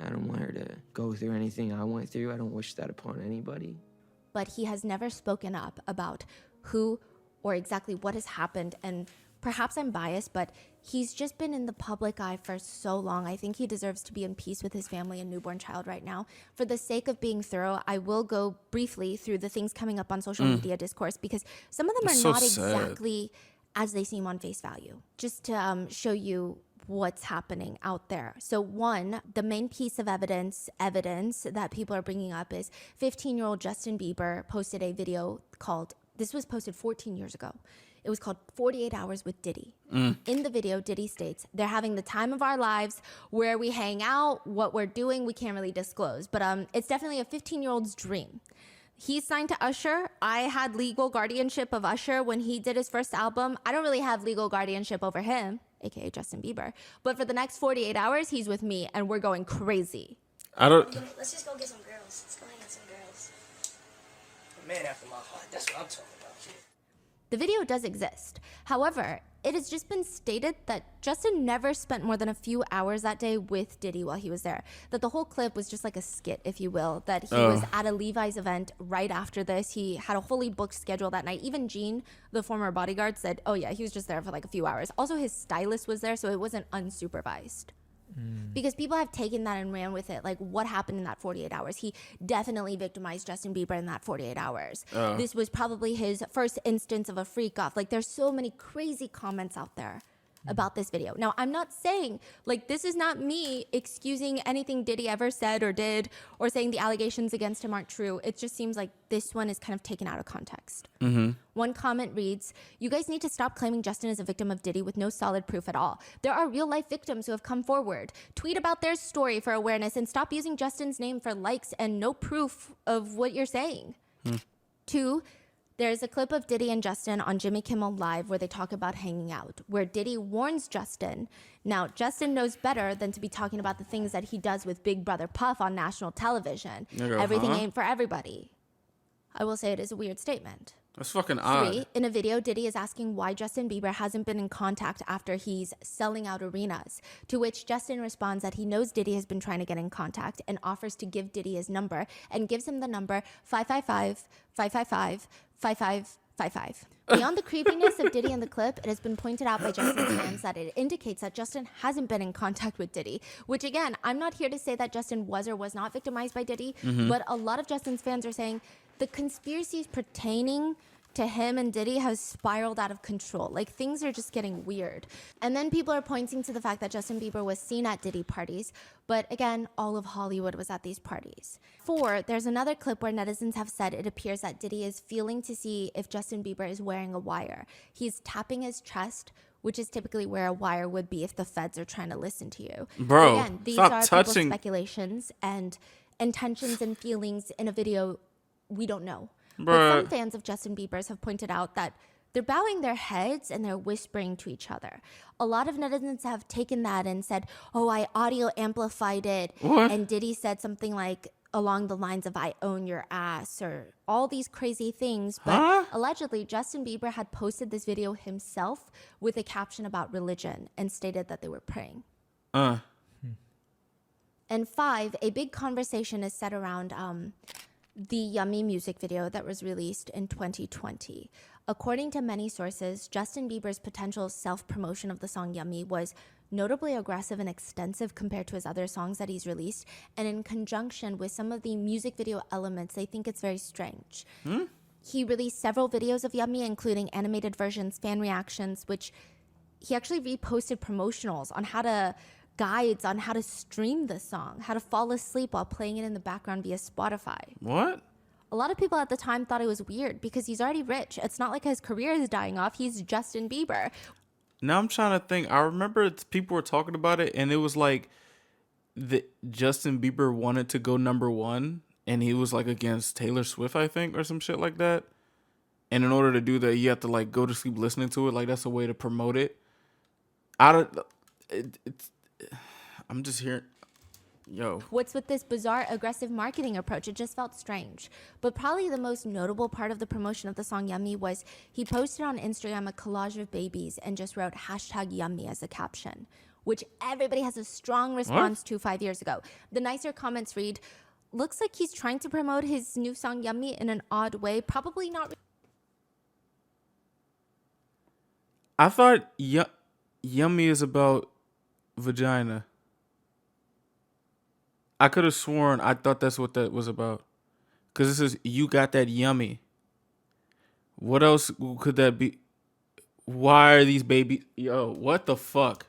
I don't want her to go through anything I went through. I don't wish that upon anybody. But he has never spoken up about who or exactly what has happened. And perhaps I'm biased, but he's just been in the public eye for so long. I think he deserves to be in peace with his family and newborn child right now. For the sake of being thorough, I will go briefly through the things coming up on social media discourse, because some of them That's are so not sad. exactly as they seem on face value. Just to show you what's happening out there. So one, the main piece of evidence that people are bringing up is 15-year-old Justin Bieber posted a video called, this was posted 14 years ago. It was called 48 Hours with Diddy. In the video, Diddy states, they're having the time of our lives, where we hang out, what we're doing, we can't really disclose. But it's definitely a 15-year-old's dream. He's signed to Usher. I had legal guardianship of Usher when he did his first album. I don't really have legal guardianship over him, aka Justin Bieber. But for the next 48 hours, he's with me, and we're going crazy. I don't. Let's just go get some girls. Let's go get some girls. A man after my heart. That's what I'm talking about. The video does exist. However, it has just been stated that Justin never spent more than a few hours that day with Diddy while he was there. That the whole clip was just like a skit, if you will. That he was at a Levi's event right after this. He had a fully booked schedule that night. Even Gene, the former bodyguard, said, oh yeah, he was just there for like a few hours. Also, his stylist was there, so it wasn't unsupervised. Because people have taken that and ran with it. Like, what happened in that 48 hours? He definitely victimized Justin Bieber in that 48 hours. This was probably his first instance of a freak off. Like, there's so many crazy comments out there about this video. Now, I'm not saying, like, this is not me excusing anything Diddy ever said or did, or saying the allegations against him aren't true. It just seems like this one is kind of taken out of context. One comment reads, you guys need to stop claiming Justin is a victim of Diddy with no solid proof at all. There are real life victims who have come forward. Tweet about their story for awareness and stop using Justin's name for likes and no proof of what you're saying. 2, there's a clip of Diddy and Justin on Jimmy Kimmel Live where they talk about hanging out, where Diddy warns Justin. Now, Justin knows better than to be talking about the things that he does with Big Brother Puff on national television. Everything ain't for everybody. I will say it is a weird statement. That's fucking odd. 3, in a video, Diddy is asking why Justin Bieber hasn't been in contact after he's selling out arenas, to which Justin responds that he knows Diddy has been trying to get in contact and offers to give Diddy his number and gives him the number 555-555-5555. Beyond the creepiness of Diddy in the clip, it has been pointed out by Justin's fans that it indicates that Justin hasn't been in contact with Diddy, which again, I'm not here to say that Justin was or was not victimized by Diddy, but a lot of Justin's fans are saying the conspiracies pertaining to him and Diddy has spiraled out of control. Like, things are just getting weird. And then people are pointing to the fact that Justin Bieber was seen at Diddy parties. But again, all of Hollywood was at these parties. 4, there's another clip where netizens have said it appears that Diddy is feeling to see if Justin Bieber is wearing a wire. He's tapping his chest, which is typically where a wire would be if the feds are trying to listen to you. Bro, Again, these stop are touching. people's speculations and intentions and feelings in a video we don't know. But Bruh. some fans of Justin Bieber's have pointed out that they're bowing their heads and they're whispering to each other. A lot of netizens have taken that and said, oh, I audio amplified it. What? And Diddy said something like along the lines of, I own your ass, or all these crazy things. But allegedly, Justin Bieber had posted this video himself with a caption about religion and stated that they were praying. And 5, a big conversation is set around the Yummy music video that was released in 2020. According to many sources, Justin Bieber's potential self-promotion of the song Yummy was notably aggressive and extensive compared to his other songs that he's released, and in conjunction with some of the music video elements, they think it's very strange. He released several videos of Yummy, including animated versions, fan reactions, which he actually reposted promotionals on guides on how to stream the song, how to fall asleep while playing it in the background via Spotify. What? A lot of people at the time thought it was weird because he's already rich. It's not like his career is dying off. He's Justin Bieber. Now I'm trying to think. I remember people were talking about it, and it was like Justin Bieber wanted to go #1, and he was like against Taylor Swift, I think, or some shit like that. And in order to do that, you have to like go to sleep listening to it. Like that's a way to promote it. I'm just hearing, yo. What's with this bizarre, aggressive marketing approach? It just felt strange. But probably the most notable part of the promotion of the song Yummy was he posted on Instagram a collage of babies and just wrote #Yummy as a caption, which everybody has a strong response to 5 years ago. The nicer comments read, looks like he's trying to promote his new song Yummy in an odd way. Probably not. I thought Yummy is about vagina. I could have sworn I thought that's what that was about. Because it says, you got that yummy. What else could that be? Why are these babies? Yo, what the fuck?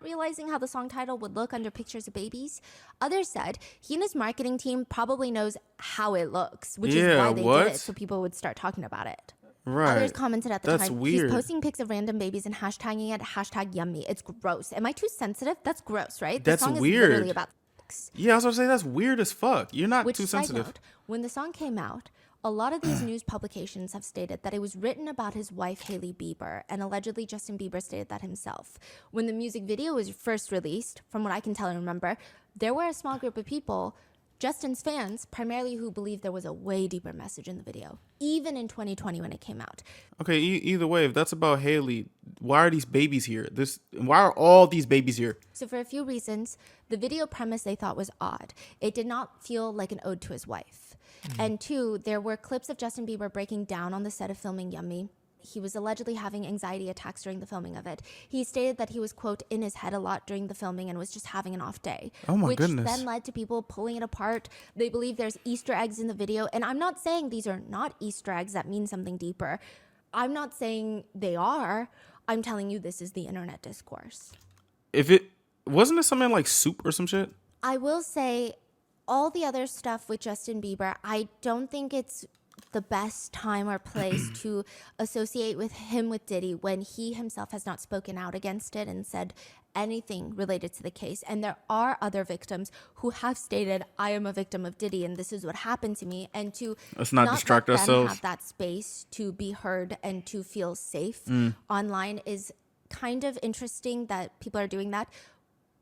Realizing how the song title would look under pictures of babies, others said he and his marketing team probably knows how it looks, which is why they did it, so people would start talking about it. Right. Others commented at the That's time, weird. he's posting pics of random babies and hashtagging it #Yummy. It's gross. Am I too sensitive? That's gross, right? That's the song weird. Is literally about sex. Yeah, I was going to say that's weird as fuck. You're not Which, too side sensitive. note, when the song came out, a lot of these news publications have stated that it was written about his wife, Hailey Bieber, and allegedly Justin Bieber stated that himself. When the music video was first released, from what I can tell and remember, there were a small group of people, Justin's fans, primarily, who believed there was a way deeper message in the video, even in 2020 when it came out. Okay, either way, if that's about Hailey, why are these babies here? Why are all these babies here? So for a few reasons, the video premise they thought was odd. It did not feel like an ode to his wife. And 2, there were clips of Justin Bieber breaking down on the set of filming Yummy. He was allegedly having anxiety attacks during the filming of it. He stated that he was, quote, in his head a lot during the filming and was just having an off day. Oh my which goodness. Then led to people pulling it apart. They believe there's Easter eggs in the video. And I'm not saying these are not Easter eggs that mean something deeper. I'm not saying they are. I'm telling you this is the internet discourse. Wasn't it something like Soup or some shit? I will say all the other stuff with Justin Bieber, I don't think it's the best time or place to associate with him with Diddy when he himself has not spoken out against it and said anything related to the case. And there are other victims who have stated, I am a victim of Diddy and this is what happened to me. And to Let's not distract let them ourselves. have that space to be heard and to feel safe online is kind of interesting that people are doing that.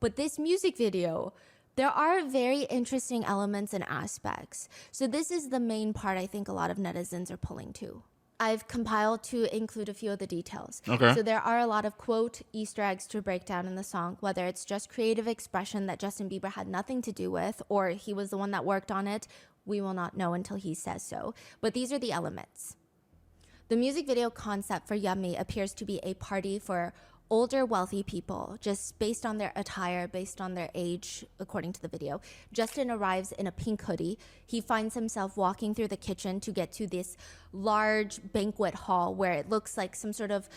But this music video, there are very interesting elements and aspects. So this is the main part I think a lot of netizens are pulling to. I've compiled to include a few of the details. Okay. So there are a lot of, quote, Easter eggs to break down in the song, whether it's just creative expression that Justin Bieber had nothing to do with, or he was the one that worked on it. We will not know until he says so. But these are the elements. The music video concept for Yummy appears to be a party for older wealthy people, just based on their attire, based on their age, according to the video. Justin arrives in a pink hoodie. He finds himself walking through the kitchen to get to this large banquet hall where it looks like some sort of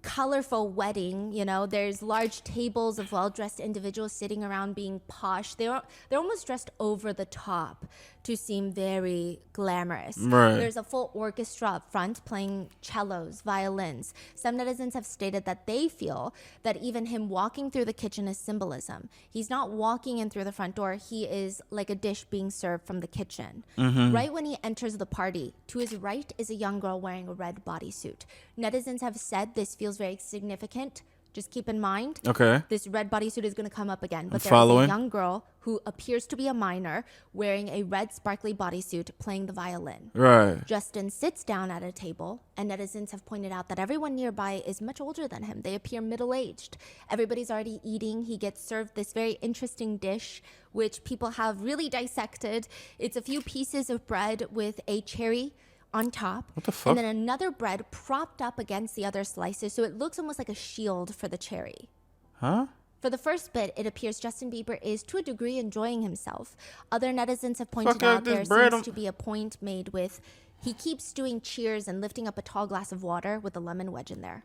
colorful wedding. You know, there's large tables of well-dressed individuals sitting around being posh. They're almost dressed over the top to seem very glamorous. Right. There's a full orchestra up front playing cellos, violins. Some netizens have stated that they feel that even him walking through the kitchen is symbolism. He's not walking in through the front door. He is like a dish being served from the kitchen. Right when he enters the party, to his right is a young girl wearing a red bodysuit. Netizens have said this feels very significant. Just keep in mind, Okay. this red bodysuit is going to come up again. But there's following. a young girl who appears to be a minor wearing a red sparkly bodysuit playing the violin. Right. Justin sits down at a table, and netizens have pointed out that everyone nearby is much older than him. They appear middle-aged. Everybody's already eating. He gets served this very interesting dish, which people have really dissected. It's a few pieces of bread with a cherry on top. What the fuck? And then another bread propped up against the other slices, so it looks almost like a shield for the cherry. Huh? For the first bit, it appears Justin Bieber is to a degree enjoying himself. Other netizens have pointed Fuck out out this there bread. seems to be a point made with he keeps doing cheers and lifting up a tall glass of water with a lemon wedge in there.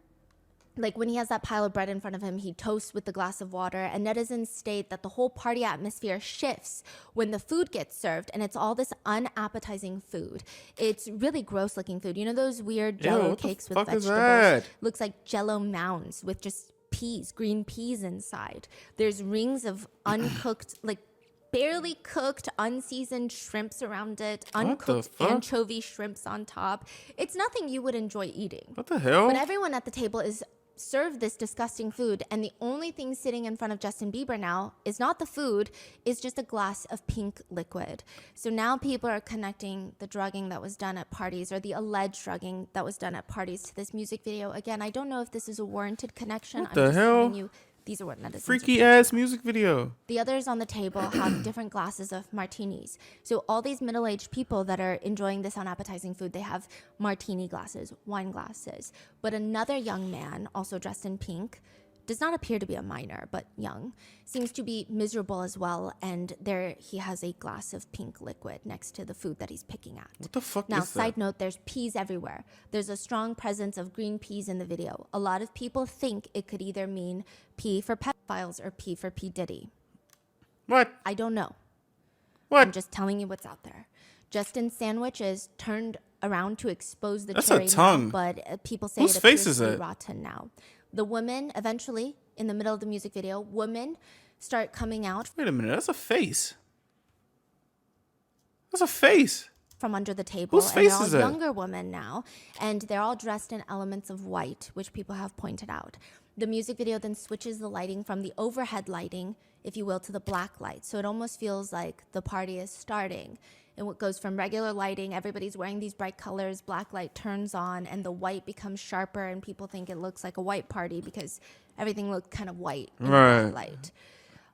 Like when he has that pile of bread in front of him, he toasts with the glass of water, and netizens state that the whole party atmosphere shifts when the food gets served, and it's all this unappetizing food. It's really gross looking food. You know those weird Jell-O what the cakes with fuck is vegetables? that? Looks like Jell-O mounds with just peas, green peas inside. There's rings of uncooked, like barely cooked, unseasoned shrimps around it, What the uncooked fuck? anchovy shrimps on top. It's nothing you would enjoy eating. What the hell? But everyone at the table is served this disgusting food, and the only thing sitting in front of Justin Bieber now is not the food, is just a glass of pink liquid. So now people are connecting the drugging that was done at parties, or the alleged drugging that was done at parties, to this music video. Again, I don't know if this is a warranted connection. What I'm the just hell? telling you, these are what netizens are Freaky ass music video. the others on the table have different glasses of martinis. So all these middle-aged people that are enjoying this unappetizing food, they have martini glasses, wine glasses. But another young man, also dressed in pink, does not appear to be a minor, but young, seems to be miserable as well. And there he has a glass of pink liquid next to the food that he's picking at. What the fuck Now, is that? side note, there's peas everywhere. There's a strong presence of green peas in the video. A lot of people think it could either mean P for pedophiles or P for P. Diddy. What? I don't know. What? I'm just telling you what's out there. Justin's sandwich is turned around to expose the That's cherry a tongue. now, but people say Whose it face appears is to be that? rotten now. The women, eventually, in the middle of the music video, women start coming out Wait a minute. That's a face. That's a face. from under the table. Whose face and is they're all that? younger women now, and they're all dressed in elements of white, which people have pointed out. The music video then switches the lighting from the overhead lighting, if you will, to the black light. So it almost feels like the party is starting. And what goes from regular lighting, everybody's wearing these bright colors, black light turns on, and the white becomes sharper, and people think it looks like a white party because everything looked kind of white in the Right. black light.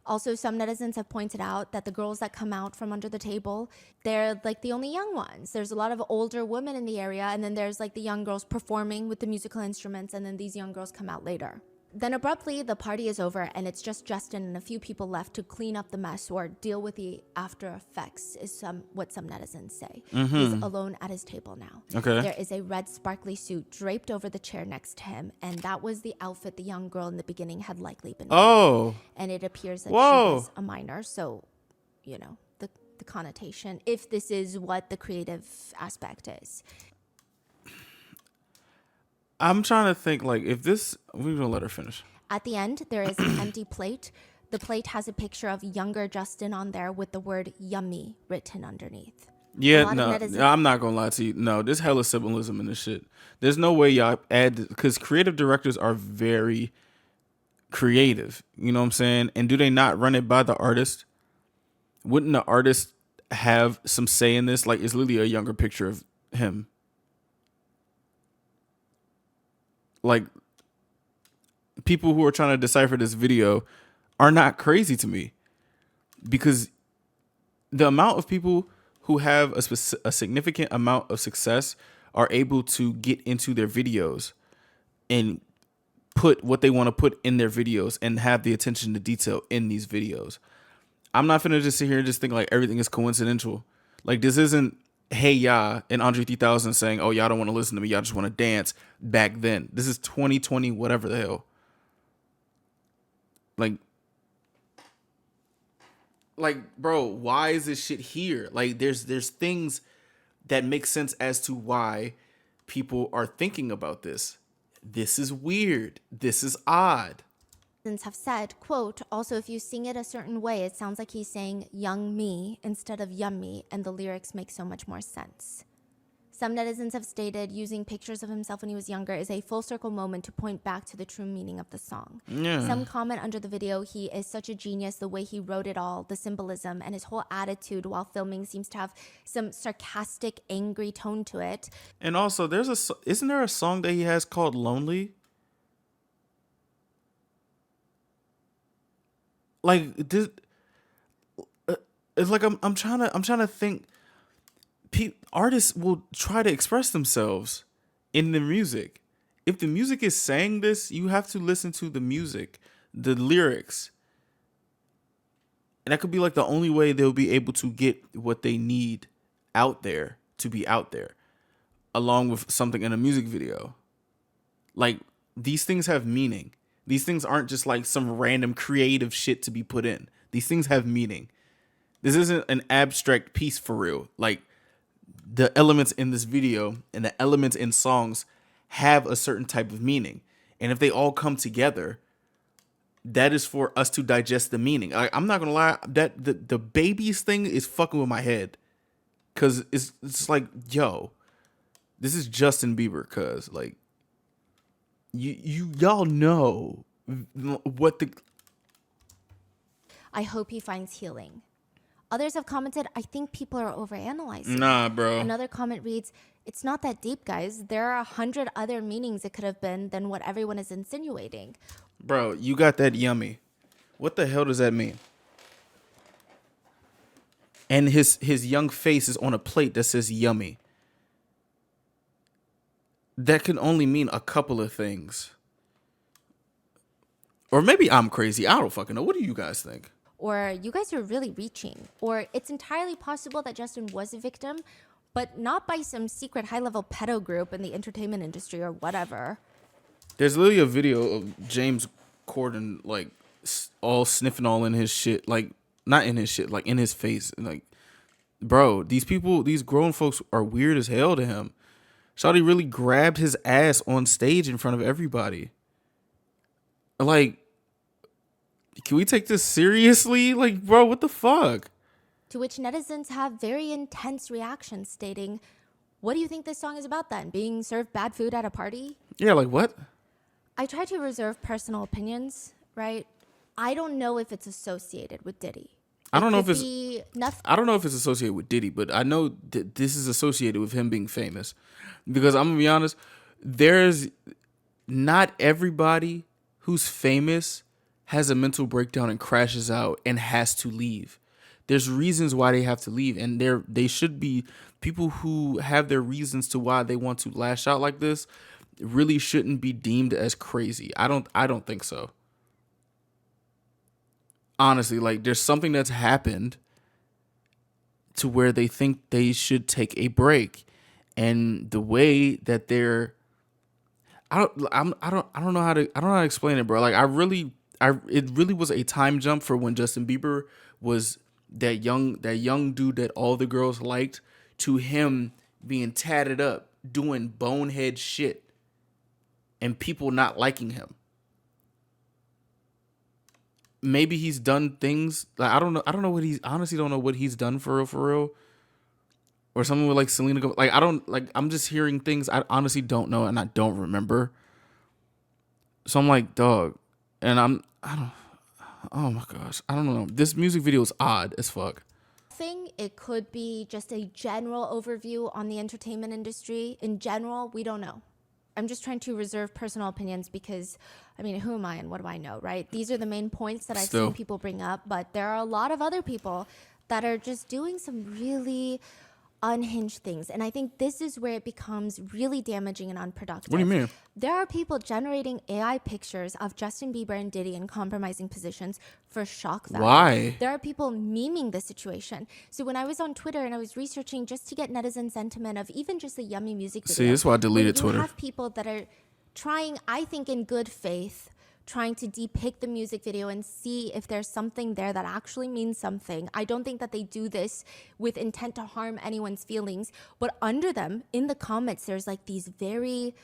Also, some netizens have pointed out that the girls that come out from under the table, they're like the only young ones. There's a lot of older women in the area, and then there's like the young girls performing with the musical instruments, and then these young girls come out later. Then abruptly, the party is over, and it's just Justin and a few people left to clean up the mess or deal with the after effects, is what some netizens say. He's alone at his table now. Okay. There is a red sparkly suit draped over the chair next to him, and that was the outfit the young girl in the beginning had likely been wearing. Oh. And it appears that Whoa. she was a minor, so, you know, the connotation, if this is what the creative aspect is. I'm trying to think, like, if this... We're going to let her finish. At the end, there is an empty plate. The plate has a picture of younger Justin on there with the word yummy written underneath. A Yeah, lot of no, netizens- I'm not going to lie to you. No, there's hella symbolism in this shit. There's no way y'all add... Because creative directors are very creative. You know what I'm saying? And do they not run it by the artist? Wouldn't the artist have some say in this? Like, it's literally a younger picture of him. Like, people who are trying to decipher this video are not crazy to me, because the amount of people who have a significant amount of success are able to get into their videos and put what they want to put in their videos and have the attention to detail in these videos. I'm not finna just sit here and just think like everything is coincidental. Like this isn't Hey Ya and Andre 3000 saying, oh, y'all don't want to listen to me, y'all just want to dance back then. This is 2020, whatever the hell. Like, bro, why is this shit here? Like, there's things that make sense as to why people are thinking about this. This is weird. This is odd. Have said, quote, also, if you sing it a certain way, it sounds like he's saying young me instead of yummy, and the lyrics make so much more sense. Some netizens have stated using pictures of himself when he was younger is a full circle moment to point back to the true meaning of the song. Yeah. Some comment under the video, he is such a genius, the way he wrote it all, the symbolism, and his whole attitude while filming seems to have some sarcastic, angry tone to it. And also, isn't there a song that he has called Lonely? Like this, it's like I'm trying to think. Artists will try to express themselves in the music. If the music is saying this, you have to listen to the music, the lyrics. And that could be like the only way they'll be able to get what they need out there to be out there, along with something in a music video. Like, these things have meaning. These things aren't just like some random creative shit to be put in. These things have meaning. This isn't an abstract piece for real. Like, the elements in this video and the elements in songs have a certain type of meaning. And if they all come together, that is for us to digest the meaning. I'm not gonna lie, that the babies thing is fucking with my head. Cause it's like, yo, this is Justin Bieber, cuz like y'all know what the I hope he finds healing. Others have commented, I think people are overanalyzing. Nah, bro. Another comment reads, it's not that deep, guys. There are 100 other meanings it could have been than what everyone is insinuating. Bro, you got that yummy. What the hell does that mean? And his young face is on a plate that says yummy. That can only mean a couple of things. Or maybe I'm crazy. I don't fucking know. What do you guys think? Or you guys are really reaching. Or it's entirely possible that Justin was a victim, but not by some secret high-level pedo group in the entertainment industry or whatever. There's literally a video of James Corden, like, all sniffing all in his shit. Like, not in his shit, like, in his face. And like, bro, these people, these grown folks are weird as hell to him. Shawty really grabbed his ass on stage in front of everybody. Like, can we take this seriously? Like, bro, what the fuck? To which netizens have very intense reactions stating, what do you think this song is about then? Being served bad food at a party? Yeah, like what? I try to reserve personal opinions, right? I don't know if it's associated with Diddy. I don't know if it's associated with Diddy, but I know that this is associated with him being famous. Because I'm gonna be honest, there's not everybody who's famous has a mental breakdown and crashes out and has to leave. There's reasons why they have to leave, and they should be people who have their reasons to why they want to lash out like this really shouldn't be deemed as crazy. I don't think so. Honestly, like, there's something that's happened to where they think they should take a break, and the way that they're, I don't know how to explain it, bro. Like, it really was a time jump for when Justin Bieber was that young dude that all the girls liked, to him being tatted up, doing bonehead shit, and people not liking him. Maybe he's done things like I don't know what honestly don't know what he's done for real. Or someone with like Selena Gomez. Like, I'm just hearing things I honestly don't know and I don't remember. So I'm like, dog, and oh my gosh, I don't know. This music video is odd as fuck. It could be just a general overview on the entertainment industry. In general, we don't know. I'm just trying to reserve personal opinions because, I mean, who am I and what do I know, right? These are the main points that I've seen people bring up, but there are a lot of other people that are just doing some really unhinged things. And I think this is where it becomes really damaging and unproductive. What do you mean? There are people generating AI pictures of Justin Bieber and Diddy in compromising positions for shock value. Why? There are people memeing the situation. So when I was on Twitter and I was researching just to get netizen sentiment of even just a yummy music video. See, that's why I deleted Twitter. You have people that are trying, I think in good faith, trying to depict the music video and see if there's something there that actually means something. I don't think that they do this with intent to harm anyone's feelings, but under them, in the comments, there's like these very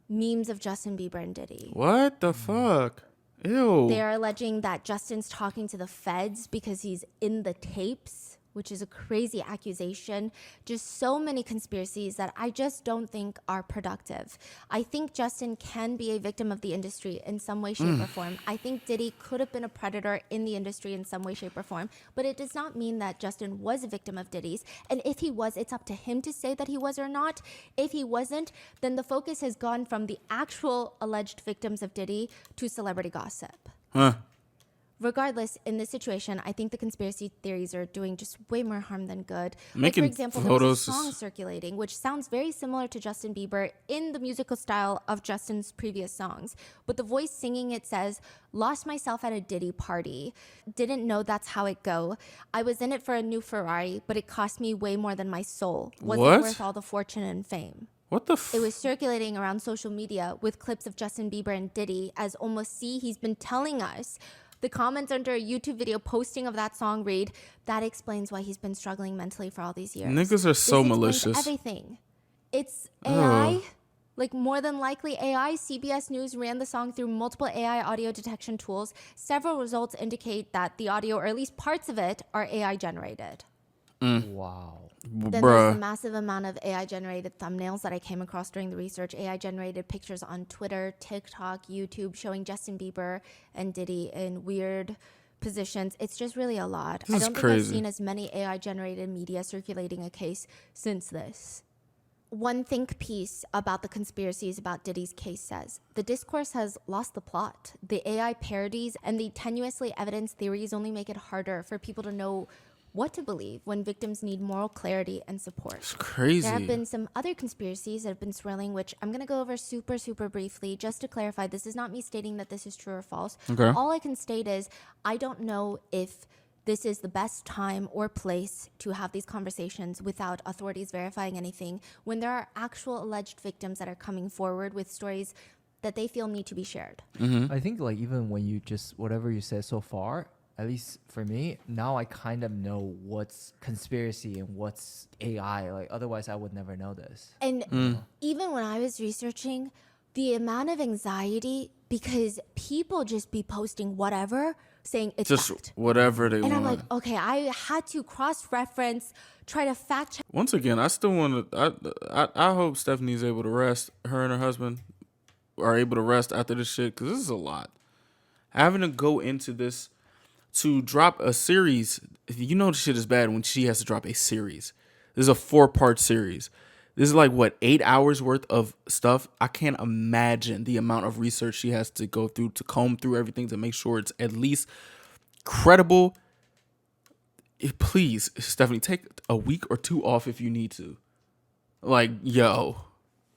memes of Justin Bieber and Diddy. What the fuck? Ew. They are alleging that Justin's talking to the feds because he's in the tapes, which is a crazy accusation. Just so many conspiracies that I just don't think are productive. I think Justin can be a victim of the industry in some way, shape, or form. I think Diddy could have been a predator in the industry in some way, shape, or form, but it does not mean that Justin was a victim of Diddy's. And if he was, it's up to him to say that he was or not. If he wasn't, then the focus has gone from the actual alleged victims of Diddy to celebrity gossip. Huh. Regardless, in this situation, I think the conspiracy theories are doing just way more harm than good. Making like, for example, there was a song circulating, which sounds very similar to Justin Bieber in the musical style of Justin's previous songs. But the voice singing it says, "Lost myself at a Diddy party. Didn't know that's how it go. I was in it for a new Ferrari, but it cost me way more than my soul. Wasn't What? worth all the fortune and fame." What the It was circulating around social media with clips of Justin Bieber and Diddy as almost, see, he's been telling us. The comments under a YouTube video posting of that song read, "That explains why he's been struggling mentally for all these years." Niggas are so This explains malicious. everything. It's AI. Ugh. Like, more than likely AI. CBS News ran the song through multiple AI audio detection tools. Several results indicate that the audio, or at least parts of it, are AI generated. Wow. Then there's the massive amount of AI generated thumbnails that I came across during the research. AI generated pictures on Twitter, TikTok, YouTube showing Justin Bieber and Diddy in weird positions. It's just really a lot. This I is don't think crazy. I've seen as many AI generated media circulating a case since this. One think piece about the conspiracies about Diddy's case says, the discourse has lost the plot. The AI parodies and the tenuously evidenced theories only make it harder for people to know what to believe when victims need moral clarity and support. It's crazy. There have been some other conspiracies that have been swirling, which I'm going to go over super, super briefly. Just to clarify, this is not me stating that this is true or false. Okay. All I can state is I don't know if this is the best time or place to have these conversations without authorities verifying anything when there are actual alleged victims that are coming forward with stories that they feel need to be shared. I think like even when you just whatever you said so far, at least for me, now I kind of know what's conspiracy and what's AI. Like otherwise I would never know this. And even when I was researching, the amount of anxiety, because people just be posting whatever, saying it's Just fact. whatever they And want. I'm like, okay, I had to cross-reference, try to fact check. Once again, I still want to. I hope Stephanie's able to rest. Her and her husband are able to rest after this shit, because this is a lot. Having to go into this to drop a series, you know the shit is bad when she has to drop a series. This is a 4-part series. This is like, what, 8 hours worth of stuff? I can't imagine the amount of research she has to go through to comb through everything to make sure it's at least credible. Please, Stephanie, take a week or 2 off if you need to. Like, yo.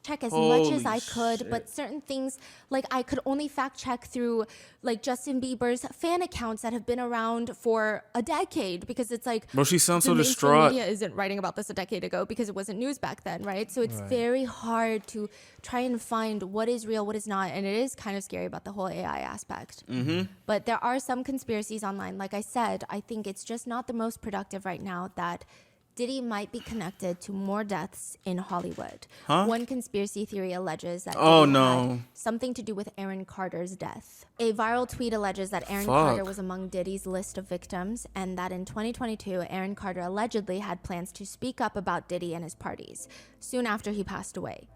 Check as much as Holy I could, shit. but certain things, like I could only fact check through like Justin Bieber's fan accounts that have been around for a decade, because it's like, Bro, she sounds the so mainstream distraught. media isn't writing about this a decade ago because it wasn't news back then, right? So it's Right. very hard to try and find what is real, what is not, and it is kind of scary about the whole AI aspect. Mm-hmm. But there are some conspiracies online. Like I said, I think it's just not the most productive right now that Diddy might be connected to more deaths in Hollywood. Huh? One conspiracy theory alleges that Oh, Diddy no. had something to do with Aaron Carter's death. A viral tweet alleges that Aaron Fuck. Carter was among Diddy's list of victims, and that in 2022, Aaron Carter allegedly had plans to speak up about Diddy and his parties, soon after he passed away.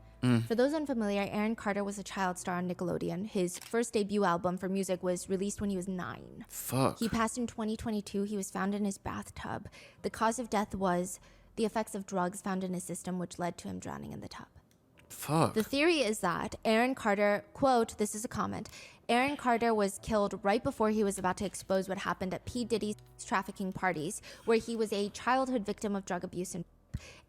For those unfamiliar, Aaron Carter was a child star on Nickelodeon. His first debut album for music was released when he was 9. Fuck. He passed in 2022. He was found in his bathtub. The cause of death was the effects of drugs found in his system, which led to him drowning in the tub. Fuck. The theory is that Aaron Carter, quote, this is a comment, Aaron Carter was killed right before he was about to expose what happened at P. Diddy's trafficking parties, where he was a childhood victim of drug abuse and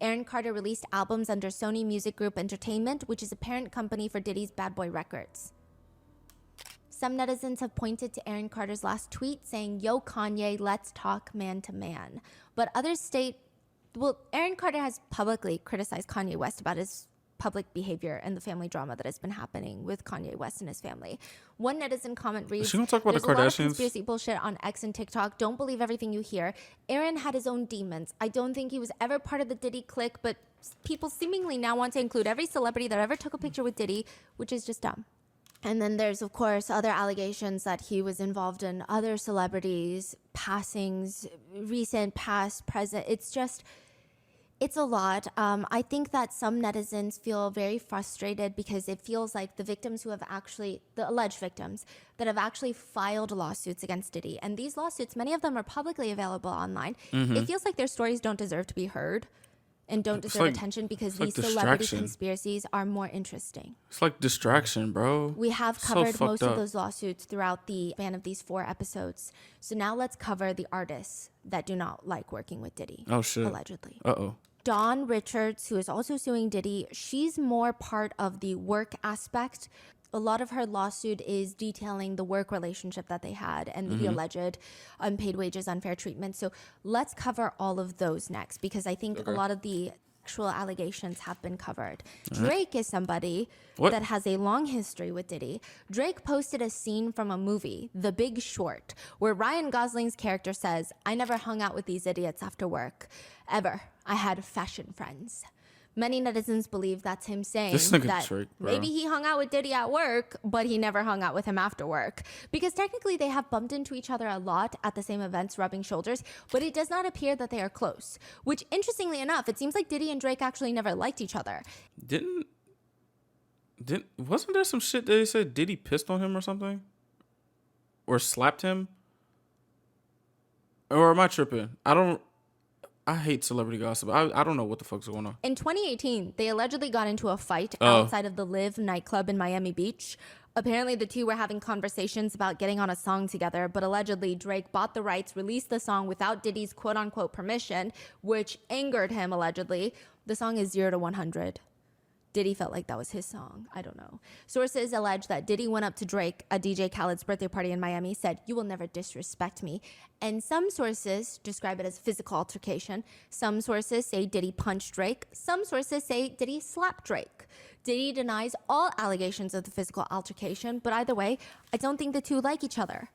Aaron Carter released albums under Sony Music Group Entertainment, which is a parent company for Diddy's Bad Boy Records. Some netizens have pointed to Aaron Carter's last tweet saying, "Yo, Kanye, let's talk man to man." But others state, well, Aaron Carter has publicly criticized Kanye West about his public behavior and the family drama that has been happening with Kanye West and his family. One netizen comment reads, Is she gonna talk about "There's the a lot of Kardashians?" conspiracy bullshit on X and TikTok. Don't believe everything you hear. Aaron had his own demons. I don't think he was ever part of the Diddy clique, but people seemingly now want to include every celebrity that ever took a picture with Diddy, which is just dumb." And then there's, of course, other allegations that he was involved in other celebrities, passings, recent, past, present. It's a lot. I think that some netizens feel very frustrated because it feels like the victims who have actually, the alleged victims that have actually filed lawsuits against Diddy, and these lawsuits, many of them are publicly available online. It feels like their stories don't deserve to be heard and don't deserve attention because these celebrity conspiracies are more interesting. It's like distraction, bro. We have So covered most fucked of up. those lawsuits throughout the span of these 4 episodes. So now let's cover the artists that do not like working with Diddy. Oh shit. Allegedly. Uh-oh. Dawn Richards, who is also suing Diddy, she's more part of the work aspect. A lot of her lawsuit is detailing the work relationship that they had and the alleged unpaid wages, unfair treatment. So let's cover all of those next because I think a lot of the actual allegations have been covered. Drake is somebody that has a long history with Diddy. Drake posted a scene from a movie, The Big Short, where Ryan Gosling's character says, "I never hung out with these idiots after work. Ever. I had fashion friends." Many netizens believe that's him saying This nigga that Drake, bro. maybe he hung out with Diddy at work, but he never hung out with him after work. Because technically they have bumped into each other a lot at the same events, rubbing shoulders, but it does not appear that they are close. Which, interestingly enough, it seems like Diddy and Drake actually never liked each other. Wasn't there some shit that they said Diddy pissed on him or something? Or slapped him? Or am I tripping? I hate celebrity gossip. I don't know what the fuck's going on. In 2018, they allegedly got into a fight outside of the Live nightclub in Miami Beach. Apparently, the two were having conversations about getting on a song together, but allegedly, Drake bought the rights, released the song without Diddy's quote-unquote permission, which angered him, allegedly. The song is 0 to 100. Diddy felt like that was his song. I don't know. Sources allege that Diddy went up to Drake at DJ Khaled's birthday party in Miami, said, "You will never disrespect me." And some sources describe it as physical altercation. Some sources say Diddy punched Drake. Some sources say Diddy slapped Drake. Diddy denies all allegations of the physical altercation, but either way, I don't think the two like each other.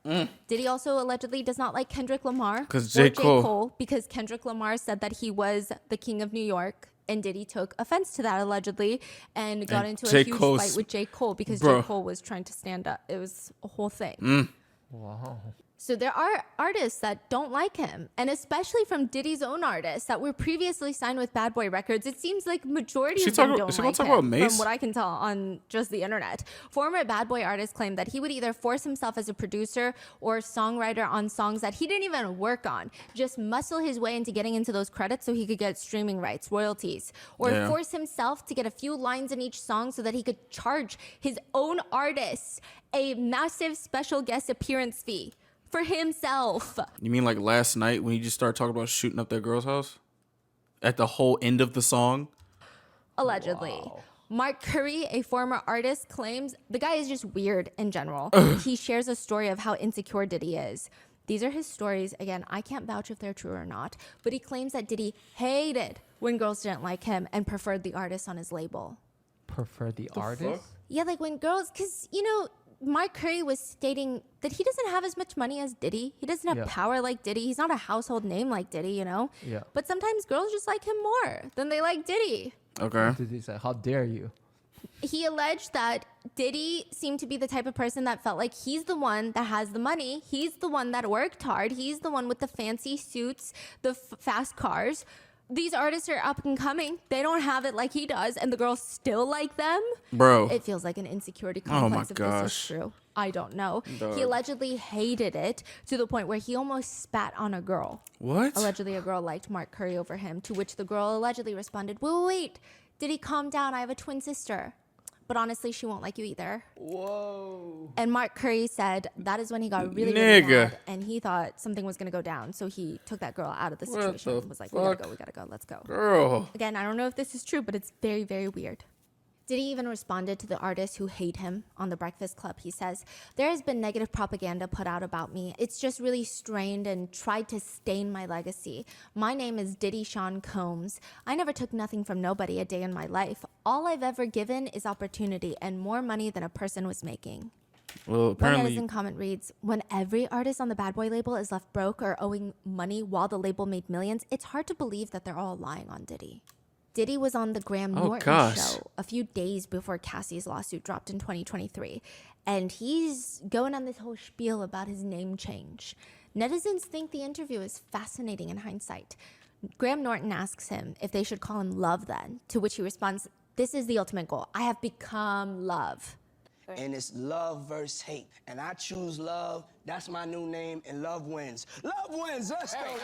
Diddy also allegedly does not like Kendrick Lamar or J. Cole because Kendrick Lamar said that he was the king of New York. And Diddy took offense to that allegedly and got into a huge fight with J. Cole because J. Cole was trying to stand up. It was a whole thing. Wow. So there are artists that don't like him, and especially from Diddy's own artists that were previously signed with Bad Boy Records. It seems like majority of them don't like him, from what I can tell on just the internet. Former Bad Boy artists claim that he would either force himself as a producer or songwriter on songs that he didn't even work on, just muscle his way into getting into those credits so he could get streaming rights, royalties, or force himself to get a few lines in each song so that he could charge his own artists a massive special guest appearance fee for himself. You mean like last night when you just started talking about shooting up that girl's house? At the whole end of the song? Allegedly. Wow. Mark Curry, a former artist, claims the guy is just weird in general. He shares a story of how insecure Diddy is. These are his stories. Again, I can't vouch if they're true or not, but he claims that Diddy hated when girls didn't like him and preferred the artist on his label. Preferred the artist? Yeah, like when girls, because, you know, Mark Curry was stating that he doesn't have as much money as Diddy. He doesn't have power like Diddy. He's not a household name like Diddy, you know? Yeah. But sometimes girls just like him more than they like Diddy. Okay. What did he say? How dare you? He alleged that Diddy seemed to be the type of person that felt like he's the one that has the money. He's the one that worked hard. He's the one with the fancy suits, the fast cars. These artists are up and coming. They don't have it like he does, and the girls still like them. Bro. It feels like an insecurity complex if this is true. I don't know. He allegedly hated it to the point where he almost spat on a girl. What? Allegedly, a girl liked Mark Curry over him, to which the girl allegedly responded, wait, Did he calm down? I have a twin sister. but honestly, she won't like you either. Whoa. And Mark Curry said that is when he got really, really Nigga. mad, and he thought something was going to go down. So he took that girl out of the What situation the and was like, fuck? we gotta go, let's go. Girl. Again, I don't know if this is true, but it's very, very weird. Diddy even responded to the artists who hate him on The Breakfast Club. He says, there has been negative propaganda put out about me. It's just really strained and tried to stain my legacy. My name is Diddy Sean Combs. I never took nothing from nobody a day in my life. All I've ever given is opportunity and more money than a person was making. Well, apparently. One netizen comment reads, when every artist on the Bad Boy label is left broke or owing money while the label made millions, it's hard to believe that they're all lying on Diddy. Diddy was on the Graham Norton show a few days before Cassie's lawsuit dropped in 2023. And he's going on this whole spiel about his name change. Netizens think the interview is fascinating in hindsight. Graham Norton asks him if they should call him Love then, to which he responds, this is the ultimate goal. I have become Love. And it's love versus hate. And I choose love. That's my new name, and love wins. Love wins. Let's go, y'all.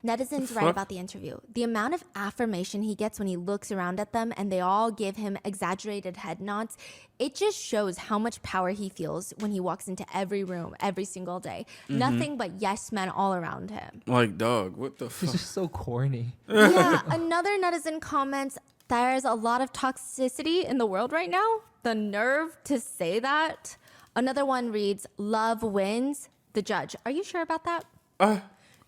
Netizens write about the interview. The amount of affirmation he gets when he looks around at them and they all give him exaggerated head nods, it just shows how much power he feels when he walks into every room every single day. Nothing but yes men all around him. Like, dog, what the fuck? It's just so corny. Yeah, another netizen comments, there's a lot of toxicity in the world right now. The nerve to say that. Another one reads, love wins. The judge. Are you sure about that?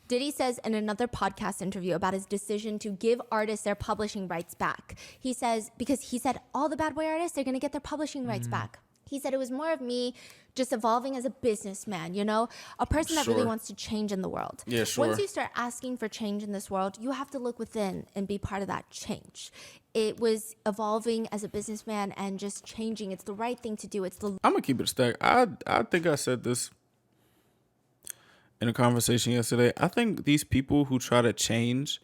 Diddy says in another podcast interview about his decision to give artists their publishing rights back. He says, because he said all the Bad Boy artists, they're going to get their publishing rights back. He said it was more of me just evolving as a businessman, you know, a person that really wants to change in the world. Yeah, sure. Once you start asking for change in this world, you have to look within and be part of that change. It was evolving as a businessman and just changing. It's the right thing to do. It's the I'm going to keep it a stack. I think I said this in a conversation yesterday. I think these people who try to change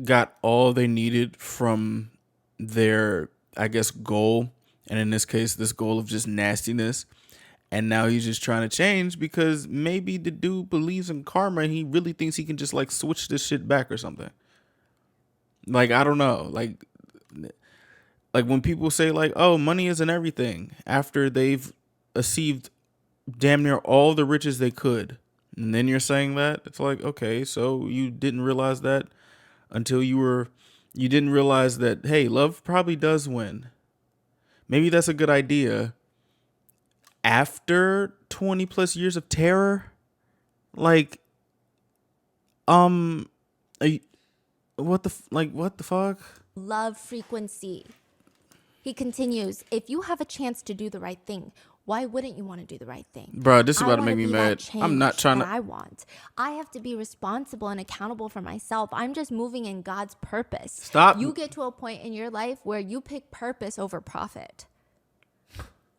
got all they needed from their, I guess, goal. And in this case, this goal of just nastiness. And now he's just trying to change because maybe the dude believes in karma and he really thinks he can just like switch this shit back or something. Like, I don't know. Like when people say like, oh, money isn't everything after they've achieved damn near all the riches they could. And then you're saying that it's like, okay, so you didn't realize that until you didn't realize that, hey, love probably does win. Maybe that's a good idea after 20 plus years of terror. Like, what the fuck? love frequency. He continues, if you have a chance to do the right thing, why wouldn't you want to do the right thing? Bro, this is about to wanna make me be that mad. I'm not change trying that to. I want. I have to be responsible and accountable for myself. I'm just moving in God's purpose. Stop. You get to a point in your life where you pick purpose over profit.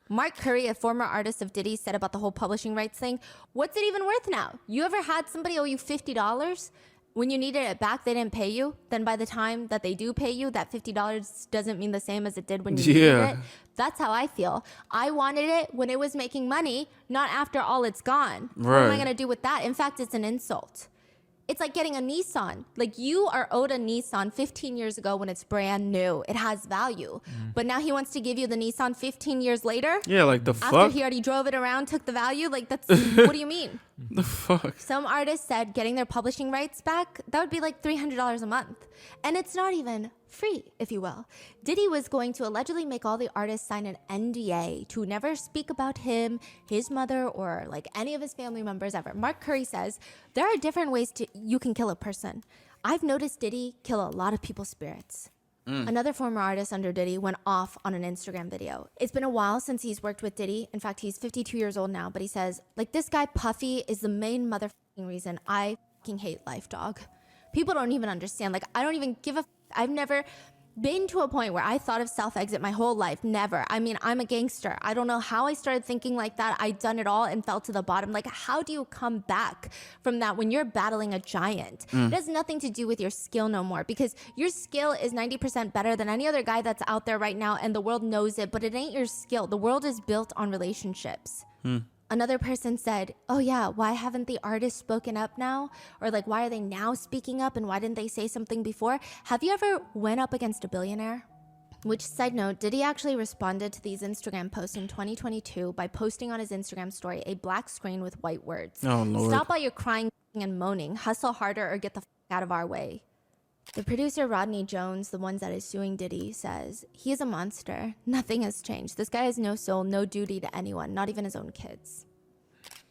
Mark Curry, a former artist of Diddy, said about the whole publishing rights thing, what's it even worth now? You ever had somebody owe you $50? When you needed it back, they didn't pay you. Then by the time that they do pay you, that $50 doesn't mean the same as it did when you needed it. That's how I feel. I wanted it when it was making money, not after all it's gone. What am I going to do with that? In fact, it's an insult. It's like getting a Nissan. Like, you are owed a Nissan 15 years ago when it's brand new. It has value. But now he wants to give you the Nissan 15 years later? Yeah, like the fuck? After he already drove it around, took the value? Like, that's, what do you mean? The fuck? Some artists said getting their publishing rights back, that would be like $300 a month. And it's not even free, if you will. Diddy was going to allegedly make all the artists sign an NDA to never speak about him, his mother, or like any of his family members ever. Mark Curry says, there are different ways you can kill a person. I've noticed Diddy kill a lot of people's spirits. Another former artist under Diddy went off on an Instagram video. It's been a while since he's worked with Diddy. In fact, he's 52 years old now, but he says, like, this guy Puffy is the main motherfucking reason I fucking hate life, dog. People don't even understand. Like, I don't even give a I've never been to a point where I thought of self-exit my whole life. Never. I mean, I'm a gangster. I don't know how I started thinking like that. I'd done it all and fell to the bottom. Like, how do you come back from that when you're battling a giant? It has nothing to do with your skill no more, because your skill is 90% better than any other guy that's out there right now, and the world knows it, but it ain't your skill. The world is built on relationships. Another person said, oh yeah, why haven't the artists spoken up now? Or like, why are they now speaking up and why didn't they say something before? Have you ever went up against a billionaire? Which, side note, Diddy actually responded to these Instagram posts in 2022 by posting on his Instagram story a black screen with white words. Oh, Lord. Stop all your crying and moaning. Hustle harder or get the out of our way. The producer Rodney Jones, the one that is suing Diddy, says, he is a monster. Nothing has changed. This guy has no soul, no duty to anyone, not even his own kids.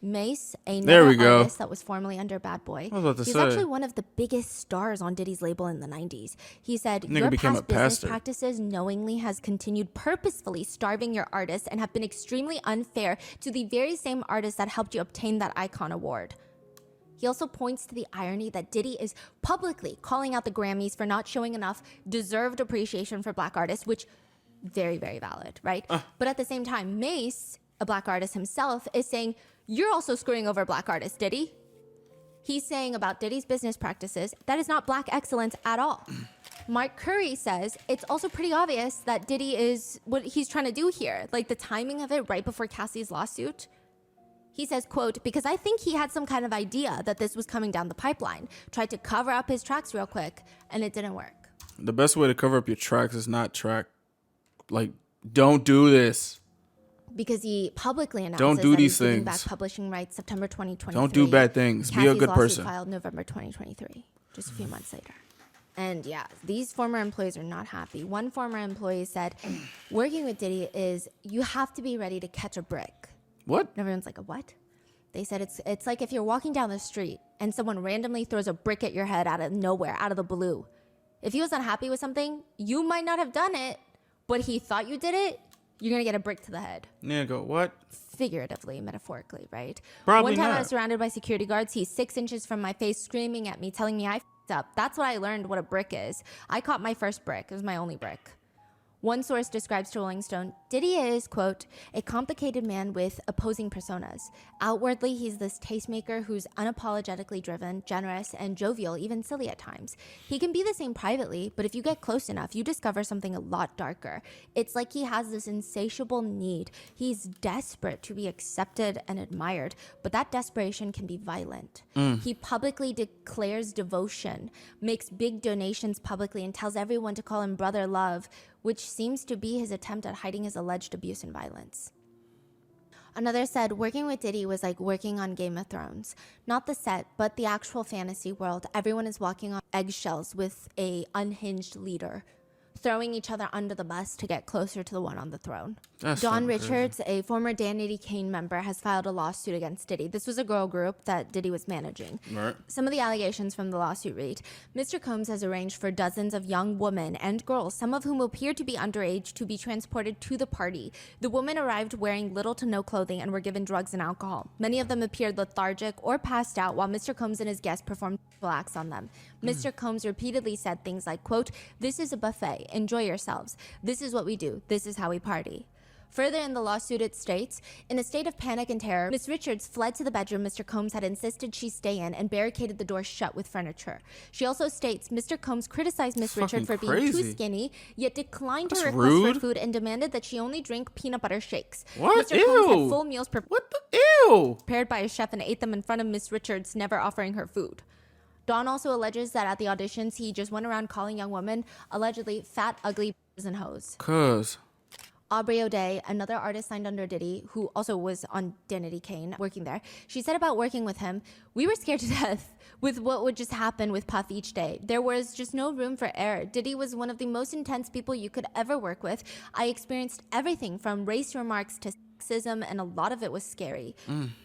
Mace, another artist that was formerly under Bad Boy, he's actually one of the biggest stars on Diddy's label in the 90s. He said, your past business practices knowingly has continued purposefully starving your artists and have been extremely unfair to the very same artists that helped you obtain that Icon Award. He also points to the irony that Diddy is publicly calling out the Grammys for not showing enough deserved appreciation for black artists, which very, very valid, right? But at the same time, Mace, a black artist himself, is saying, you're also screwing over black artists, Diddy. He's saying about Diddy's business practices, that is not black excellence at all. Mark Curry says it's also pretty obvious that Diddy is what he's trying to do here, like the timing of it right before Cassie's lawsuit. He says, quote, because I think he had some kind of idea that this was coming down the pipeline, tried to cover up his tracks real quick, and it didn't work. The best way to cover up your tracks is not track. Like, don't do this. Because he publicly announced don't do that these he's giving things. back publishing rights September 2023. Don't do bad things. Cassie's Be a good lawsuit person. Filed November 2023, just a few months later. And yeah, these former employees are not happy. One former employee said, working with Diddy is you have to be ready to catch a brick. What? And everyone's like, a what? They said it's like if you're walking down the street and someone randomly throws a brick at your head out of nowhere, out of the blue. If he was unhappy with something, you might not have done it, but he thought you did it, you're going to get a brick to the head. Nigga, what? Figuratively, metaphorically, right? Probably One time not. I was surrounded by security guards. He's 6 inches from my face, screaming at me, telling me I f***ed up. That's what I learned what a brick is. I caught my first brick. It was my only brick. One source describes to Rolling Stone, Diddy is, quote, a complicated man with opposing personas. Outwardly, he's this tastemaker who's unapologetically driven, generous, and jovial, even silly at times. He can be the same privately, but if you get close enough, you discover something a lot darker. It's like he has this insatiable need. He's desperate to be accepted and admired, but that desperation can be violent. He publicly declares devotion, makes big donations publicly, and tells everyone to call him Brother Love, which seems to be his attempt at hiding his alleged abuse and violence. Another said, working with Diddy was like working on Game of Thrones. Not the set, but the actual fantasy world. Everyone is walking on eggshells with a unhinged leader, throwing each other under the bus to get closer to the one on the throne. That's Dawn so Richards, a former Danity Kane member, has filed a lawsuit against Diddy. This was a girl group that Diddy was managing. Right. Some of the allegations from the lawsuit read, Mr. Combs has arranged for dozens of young women and girls, some of whom appear to be underage, to be transported to the party. The women arrived wearing little to no clothing and were given drugs and alcohol. Many of them appeared lethargic or passed out while Mr. Combs and his guests performed sexual acts on them. Mr. Combs repeatedly said things like, quote, this is a buffet. Enjoy yourselves. This is what we do. This is how we party. Further in the lawsuit, it states, in a state of panic and terror, Miss Richards fled to the bedroom Mr. Combs had insisted she stay in and barricaded the door shut with furniture. She also states Mr. Combs criticized Miss Richards for being too skinny, yet declined her request rude. for food and demanded that she only drink peanut butter shakes. What? Mr. Combs Ew. had full meals Ew. prepared by a chef and ate them in front of Miss Richards, never offering her food. Dawn also alleges that at the auditions, he just went around calling young women, allegedly fat, ugly, and hoes. Cuz. Aubrey O'Day, another artist signed under Diddy, who also was on Danity Kane, working there, she said about working with him, we were scared to death with what would just happen with Puff each day. There was just no room for error. Diddy was one of the most intense people you could ever work with. I experienced everything from race remarks to sexism, and a lot of it was scary.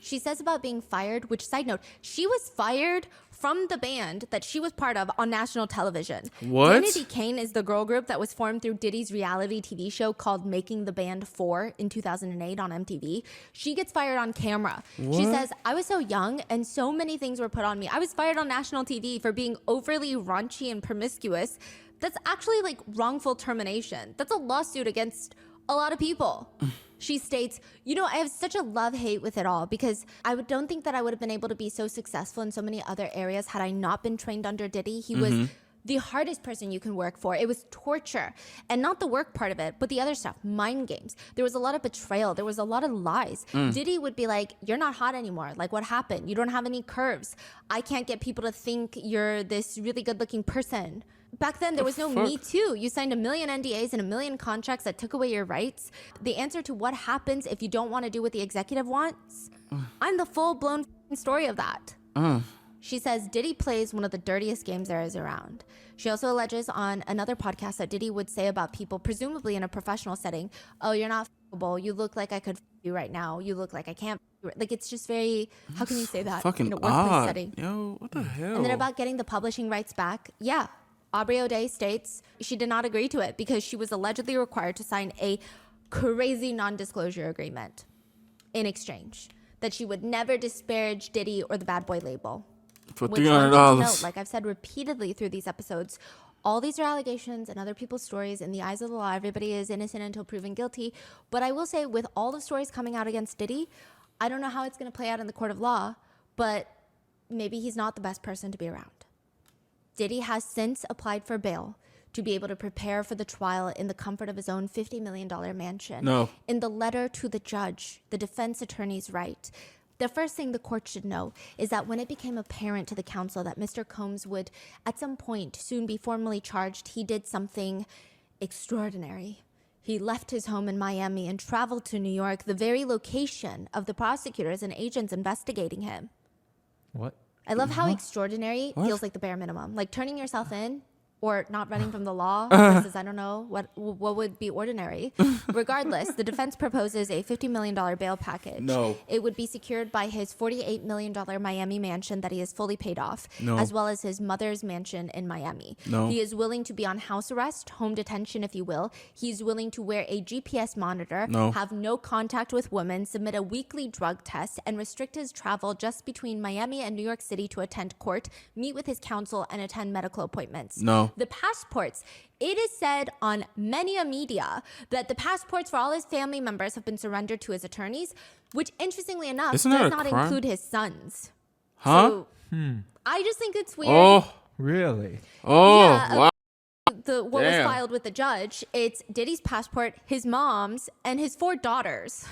She says about being fired, which, side note, she was fired from the band that she was part of on national television. What? Danity Kane is the girl group that was formed through Diddy's reality TV show called Making the Band 4 in 2008 on MTV. She gets fired on camera. She What? says, I was so young and so many things were put on me. I was fired on national TV for being overly raunchy and promiscuous. That's actually like wrongful termination. That's a lawsuit against a lot of people. She states, you know, I have such a love-hate with it all because don't think that I would have been able to be so successful in so many other areas had I not been trained under Diddy. He was the hardest person you can work for. It was torture, and not the work part of it, but the other stuff, mind games. There was a lot of betrayal. There was a lot of lies. Diddy would be like, you're not hot anymore. Like, what happened? You don't have any curves. I can't get people to think you're this really good looking person. Back then, there was no fuck? Me Too. You signed a million NDAs and a million contracts that took away your rights. The answer to what happens if you don't want to do what the executive wants, I'm the full-blown story of that. She says Diddy plays one of the dirtiest games there is around. She also alleges on another podcast that Diddy would say about people, presumably in a professional setting, oh, you're not f***able. You look like I could f*** you right now. You look like I can't f*** you. Like, it's just very, how can you say that Fucking in a workplace odd. setting? Yo, what the hell? And then about getting the publishing rights back, yeah. Aubrey O'Day states she did not agree to it because she was allegedly required to sign a crazy non-disclosure agreement in exchange, that she would never disparage Diddy or the Bad Boy label. For Which one thing to $300. note, like I've said repeatedly through these episodes, all these are allegations and other people's stories. In the eyes of the law, everybody is innocent until proven guilty. But I will say, with all the stories coming out against Diddy, I don't know how it's going to play out in the court of law, but maybe he's not the best person to be around. Diddy has since applied for bail to be able to prepare for the trial in the comfort of his own $50 million mansion. No. In the letter to the judge, the defense attorneys write, the first thing the court should know is that when it became apparent to the counsel that Mr. Combs would at some point soon be formally charged, he did something extraordinary. He left his home in Miami and traveled to New York, the very location of the prosecutors and agents investigating him. What? I love how extraordinary feels like the bare minimum. Like turning yourself in or not running from the law versus, I don't know, what would be ordinary. Regardless, the defense proposes a $50 million bail package. No. It would be secured by his $48 million Miami mansion that he has fully paid off, No. as well as his mother's mansion in Miami. No. He is willing to be on house arrest, home detention, if you will. He's willing to wear a GPS monitor, No. have no contact with women, submit a weekly drug test, and restrict his travel just between Miami and New York City to attend court, meet with his counsel, and attend medical appointments. No. The passports. It is said on many a media that the passports for all his family members have been surrendered to his attorneys, which interestingly enough Isn't that does a not crime? include his sons. Huh? So, I just think it's weird. Oh. Really? Oh, Yeah, wow. What was Damn. filed with the judge, it's Diddy's passport, his mom's, and his 4 daughters.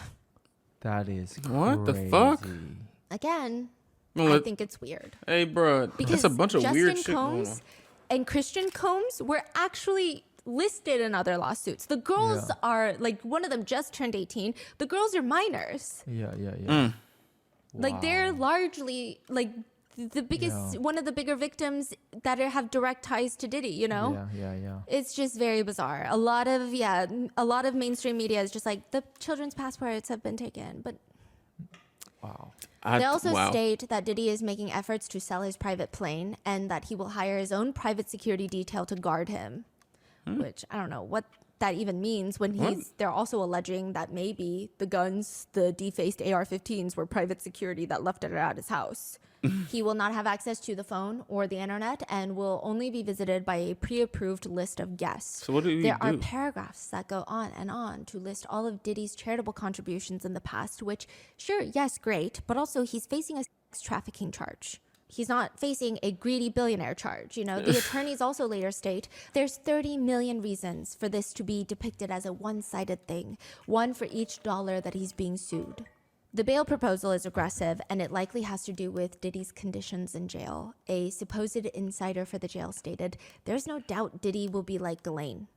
That is What the fuck? crazy. Again, Well, I think it's weird. Hey, bro, Because that's a bunch of Justin weird shit going on. Combs and Christian Combs were actually listed in other lawsuits. The girls Yeah. are, like, one of them just turned 18. The girls are minors. Yeah. Like, they're largely, like, the biggest, Yeah. one of the bigger victims that have direct ties to Diddy, you know? Yeah. It's just very bizarre. A lot of mainstream media is just like, the children's passports have been taken. But Wow. they also state that Diddy is making efforts to sell his private plane and that he will hire his own private security detail to guard him, which I don't know what that even means when they're also alleging that maybe the guns, the defaced AR-15s, were private security that left it at his house. He will not have access to the phone or the internet and will only be visited by a pre-approved list of guests. So what do you There are do? paragraphs that go on and on to list all of Diddy's charitable contributions in the past, which, sure, yes, great, but also he's facing a sex trafficking charge. He's not facing a greedy billionaire charge. You know, the attorneys also later state there's 30 million reasons for this to be depicted as a one-sided thing, one for each dollar that he's being sued. The bail proposal is aggressive, and it likely has to do with Diddy's conditions in jail. A supposed insider for the jail stated, there's no doubt Diddy will be like Ghislaine.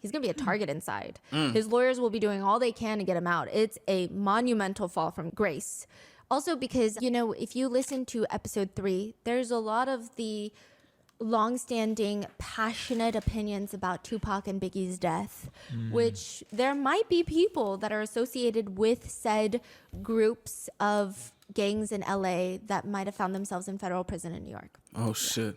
He's going to be a target inside. His lawyers will be doing all they can to get him out. It's a monumental fall from grace. Also because, you know, if you listen to episode 3, there's a lot of the long-standing, passionate opinions about Tupac and Biggie's death, which there might be people that are associated with said groups of gangs in LA that might have found themselves in federal prison in New York. Oh, shit.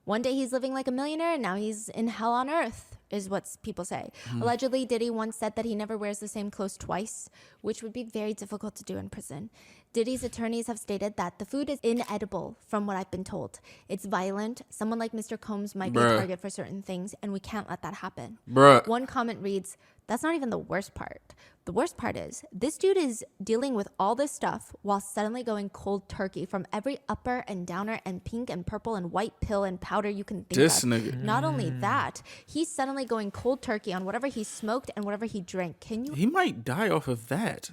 One day he's living like a millionaire, and now he's in hell on earth, is what people say. Allegedly, Diddy once said that he never wears the same clothes twice, which would be very difficult to do in prison. Diddy's attorneys have stated that the food is inedible, from what I've been told. It's violent. Someone like Mr. Combs might be a target for certain things, and we can't let that happen. One comment reads, that's not even the worst part. The worst part is, this dude is dealing with all this stuff while suddenly going cold turkey from every upper and downer and pink and purple and white pill and powder you can think This of. nigga. Not only that, he's suddenly going cold turkey on whatever he smoked and whatever he drank. Can you? He might die off of that.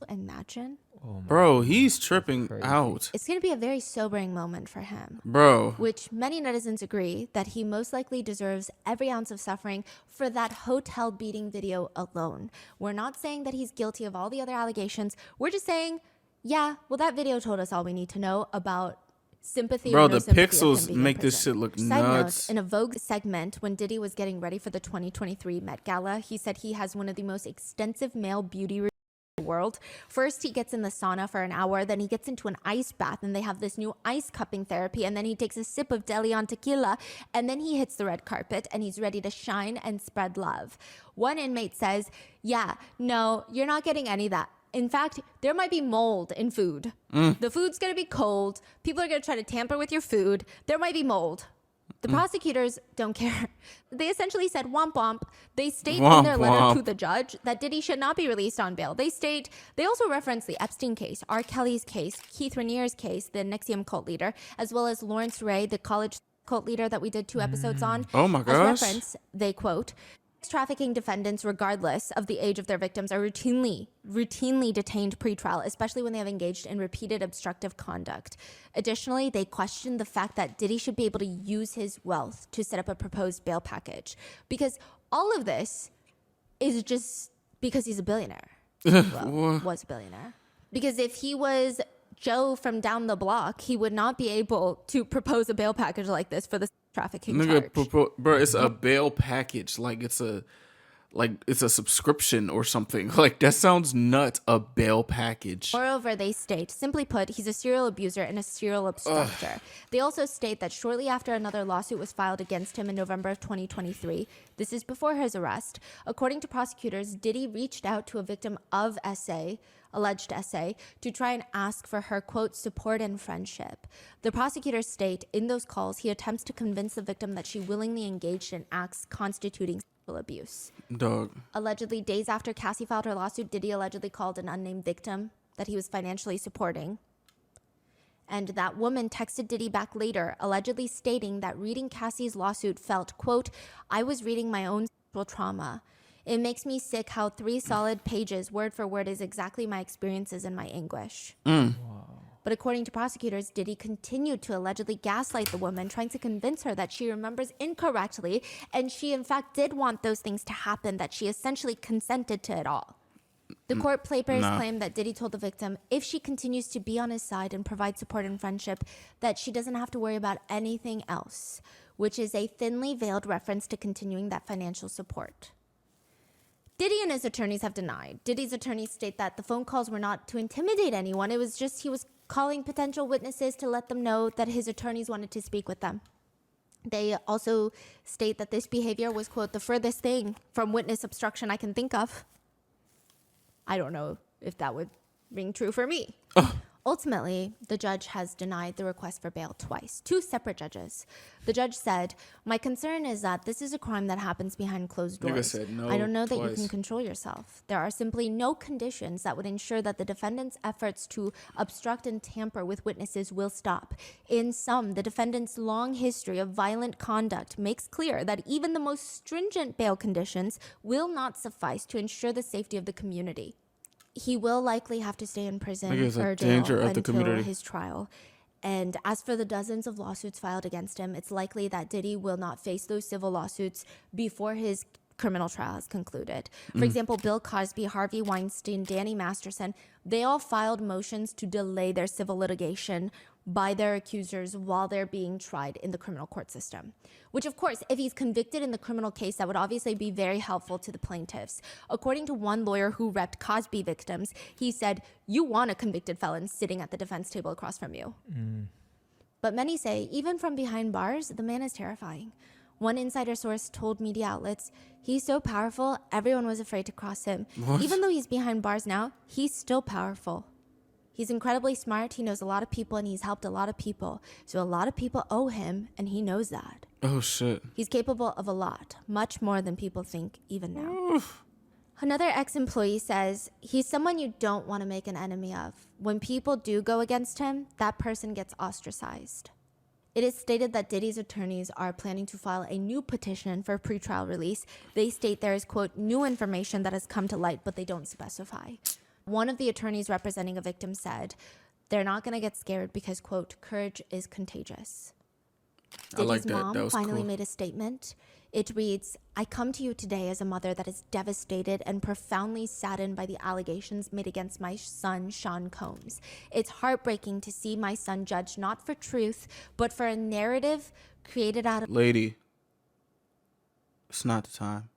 Imagine. Bro, he's tripping out. It's going to be a very sobering moment for him. Bro. Which many netizens agree that he most likely deserves every ounce of suffering for that hotel beating video alone. We're not saying that he's guilty of all the other allegations. We're just saying, yeah, well, that video told us all we need to know about sympathy. Bro, or no the sympathy of him pixels being in make this prison. shit look Side nuts. note, in a Vogue segment, when Diddy was getting ready for the 2023 Met Gala, he said he has one of the most extensive male beauty routines in the world. First, he gets in the sauna for an hour, then he gets into an ice bath, and they have this new ice cupping therapy, and then he takes a sip of De Leon tequila, and then he hits the red carpet, and he's ready to shine and spread love. One inmate says, yeah, no, you're not getting any of that. In fact, there might be mold in food. The food's going to be cold. People are going to try to tamper with your food. There might be mold. The prosecutors don't care. They essentially said womp womp. They state in their letter to the judge that Diddy should not be released on bail. They also reference the Epstein case, R. Kelly's case, Keith Raniere's case, the NXIVM cult leader, as well as Lawrence Ray, the college cult leader that we did 2 episodes on. Oh my gosh. As reference, they quote, trafficking defendants, regardless of the age of their victims, are routinely detained pretrial, especially when they have engaged in repeated obstructive conduct. Additionally, they questioned the fact that Diddy should be able to use his wealth to set up a proposed bail package, because all of this is just because he's a billionaire. Well, was a billionaire. Because if he was Joe from down the block, he would not be able to propose a bail package like this for the trafficking charge. Bro, it's a bail package. Like it's a subscription or something. Like that sounds nuts. A bail package. Moreover, they state, simply put, he's a serial abuser and a serial obstructor. They also state that shortly after another lawsuit was filed against him in November of 2023, this is before his arrest, according to prosecutors, Diddy reached out to a victim of alleged SA, to try and ask for her, quote, support and friendship. The prosecutors state in those calls, he attempts to convince the victim that she willingly engaged in acts constituting sexual abuse. Dog. Allegedly, days after Cassie filed her lawsuit, Diddy allegedly called an unnamed victim that he was financially supporting. And that woman texted Diddy back later, allegedly stating that reading Cassie's lawsuit felt, quote, I was reading my own sexual trauma. It makes me sick how 3 solid pages, word for word, is exactly my experiences and my anguish. But according to prosecutors, Diddy continued to allegedly gaslight the woman, trying to convince her that she remembers incorrectly, and she in fact did want those things to happen, that she essentially consented to it all. The court papers claim that Diddy told the victim, if she continues to be on his side and provide support and friendship, that she doesn't have to worry about anything else, which is a thinly veiled reference to continuing that financial support. Diddy and his attorneys have denied. Diddy's attorneys state that the phone calls were not to intimidate anyone. It was just he was calling potential witnesses to let them know that his attorneys wanted to speak with them. They also state that this behavior was, quote, the furthest thing from witness obstruction I can think of. I don't know if that would ring true for me. Ultimately, the judge has denied the request for bail twice, 2 separate judges. The judge said, my concern is that this is a crime that happens behind closed doors. I don't know that you can control yourself. There are simply no conditions that would ensure that the defendant's efforts to obstruct and tamper with witnesses will stop. In sum, the defendant's long history of violent conduct makes clear that even the most stringent bail conditions will not suffice to ensure the safety of the community. He will likely have to stay in prison or jail until his trial. And as for the dozens of lawsuits filed against him, it's likely that Diddy will not face those civil lawsuits before his criminal trial is concluded. For example, Bill Cosby, Harvey Weinstein, Danny Masterson, they all filed motions to delay their civil litigation by their accusers while they're being tried in the criminal court system. Which, of course, if he's convicted in the criminal case, that would obviously be very helpful to the plaintiffs. According to one lawyer who repped Cosby victims, he said, you want a convicted felon sitting at the defense table across from you. But many say, even from behind bars, the man is terrifying. One insider source told media outlets, he's so powerful, everyone was afraid to cross him. What? Even though he's behind bars now, he's still powerful. He's incredibly smart, he knows a lot of people, and he's helped a lot of people. So a lot of people owe him, and he knows that. Oh, shit. He's capable of a lot, much more than people think even now. Another ex-employee says, he's someone you don't want to make an enemy of. When people do go against him, that person gets ostracized. It is stated that Diddy's attorneys are planning to file a new petition for pretrial release. They state there is, quote, new information that has come to light, but they don't specify. One of the attorneys representing a victim said, they're not going to get scared because, quote, courage is contagious. I like Diddy's that. mom That was finally cool. made a statement. It reads, I come to you today as a mother that is devastated and profoundly saddened by the allegations made against my son, Sean Combs. It's heartbreaking to see my son judged not for truth, but for a narrative created out of Lady, it's not the time.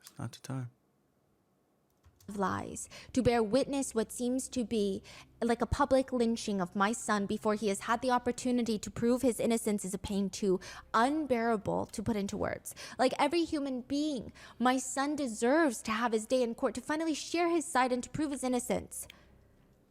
It's not the time. lies, to bear witness what seems to be like a public lynching of my son before he has had the opportunity to prove his innocence is a pain too unbearable to put into words. Like every human being, my son deserves to have his day in court, to finally share his side and to prove his innocence.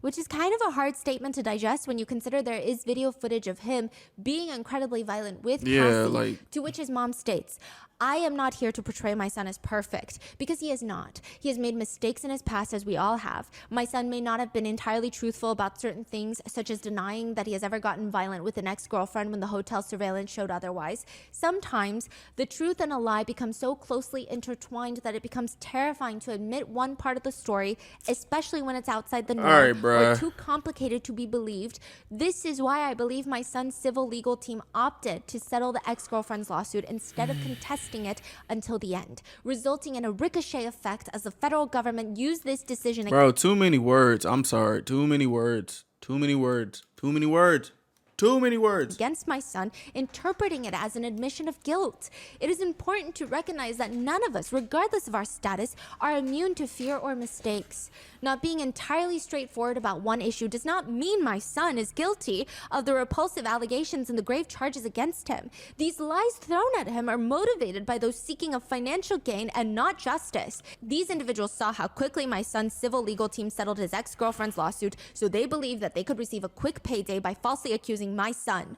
Which is kind of a hard statement to digest when you consider there is video footage of him being incredibly violent with Cassie, to which his mom states, I am not here to portray my son as perfect, because he is not. He has made mistakes in his past, as we all have. My son may not have been entirely truthful about certain things, such as denying that he has ever gotten violent with an ex-girlfriend when the hotel surveillance showed otherwise. Sometimes the truth and a lie become so closely intertwined that it becomes terrifying to admit one part of the story, especially when it's outside the norm. All right, bruh. Or too complicated to be believed. This is why I believe my son's civil legal team opted to settle the ex-girlfriend's lawsuit instead of contesting it until the end, resulting in a ricochet effect as the federal government used this decision. Bro, too many words. I'm sorry. Too many words. Too many words. Too many words. Too many words. Against my son, interpreting it as an admission of guilt. It is important to recognize that none of us, regardless of our status, are immune to fear or mistakes. Not being entirely straightforward about one issue does not mean my son is guilty of the repulsive allegations and the grave charges against him. These lies thrown at him are motivated by those seeking a financial gain and not justice. These individuals saw how quickly my son's civil legal team settled his ex-girlfriend's lawsuit, so they believed that they could receive a quick payday by falsely accusing my son.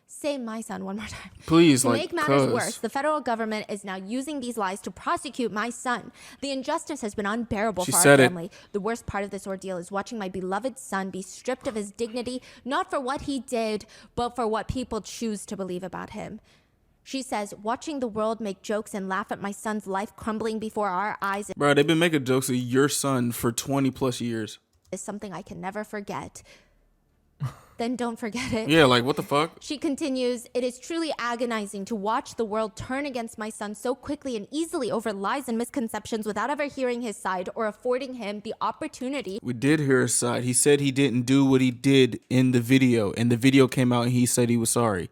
Say my son one more time. Please, to like, make matters cuz. worse, the federal government is now using these lies to prosecute my son. The injustice has been unbearable She for our said it. family. The worst part of this ordeal is watching my beloved son be stripped of his dignity, not for what he did, but for what people choose to believe about him. She says, watching the world make jokes and laugh at my son's life crumbling before our eyes Bro, they've been making jokes of your son for 20 plus years. is something I can never forget. Then don't forget it. Yeah, like, what the fuck? She continues, it is truly agonizing to watch the world turn against my son so quickly and easily over lies and misconceptions without ever hearing his side or affording him the opportunity We did hear his side. He said he didn't do what he did in the video, and the video came out and he said he was sorry.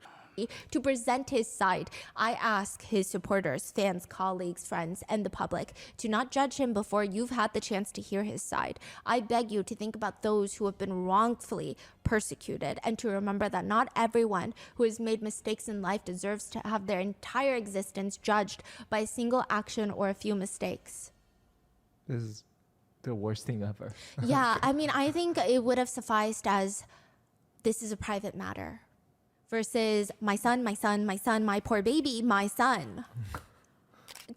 to present his side. I ask his supporters, fans, colleagues, friends, and the public to not judge him before you've had the chance to hear his side. I beg you to think about those who have been wrongfully persecuted and to remember that not everyone who has made mistakes in life deserves to have their entire existence judged by a single action or a few mistakes. This is the worst thing ever. Yeah, I mean, I think it would have sufficed as this is a private matter versus my son, my son, my son, my poor baby, my son.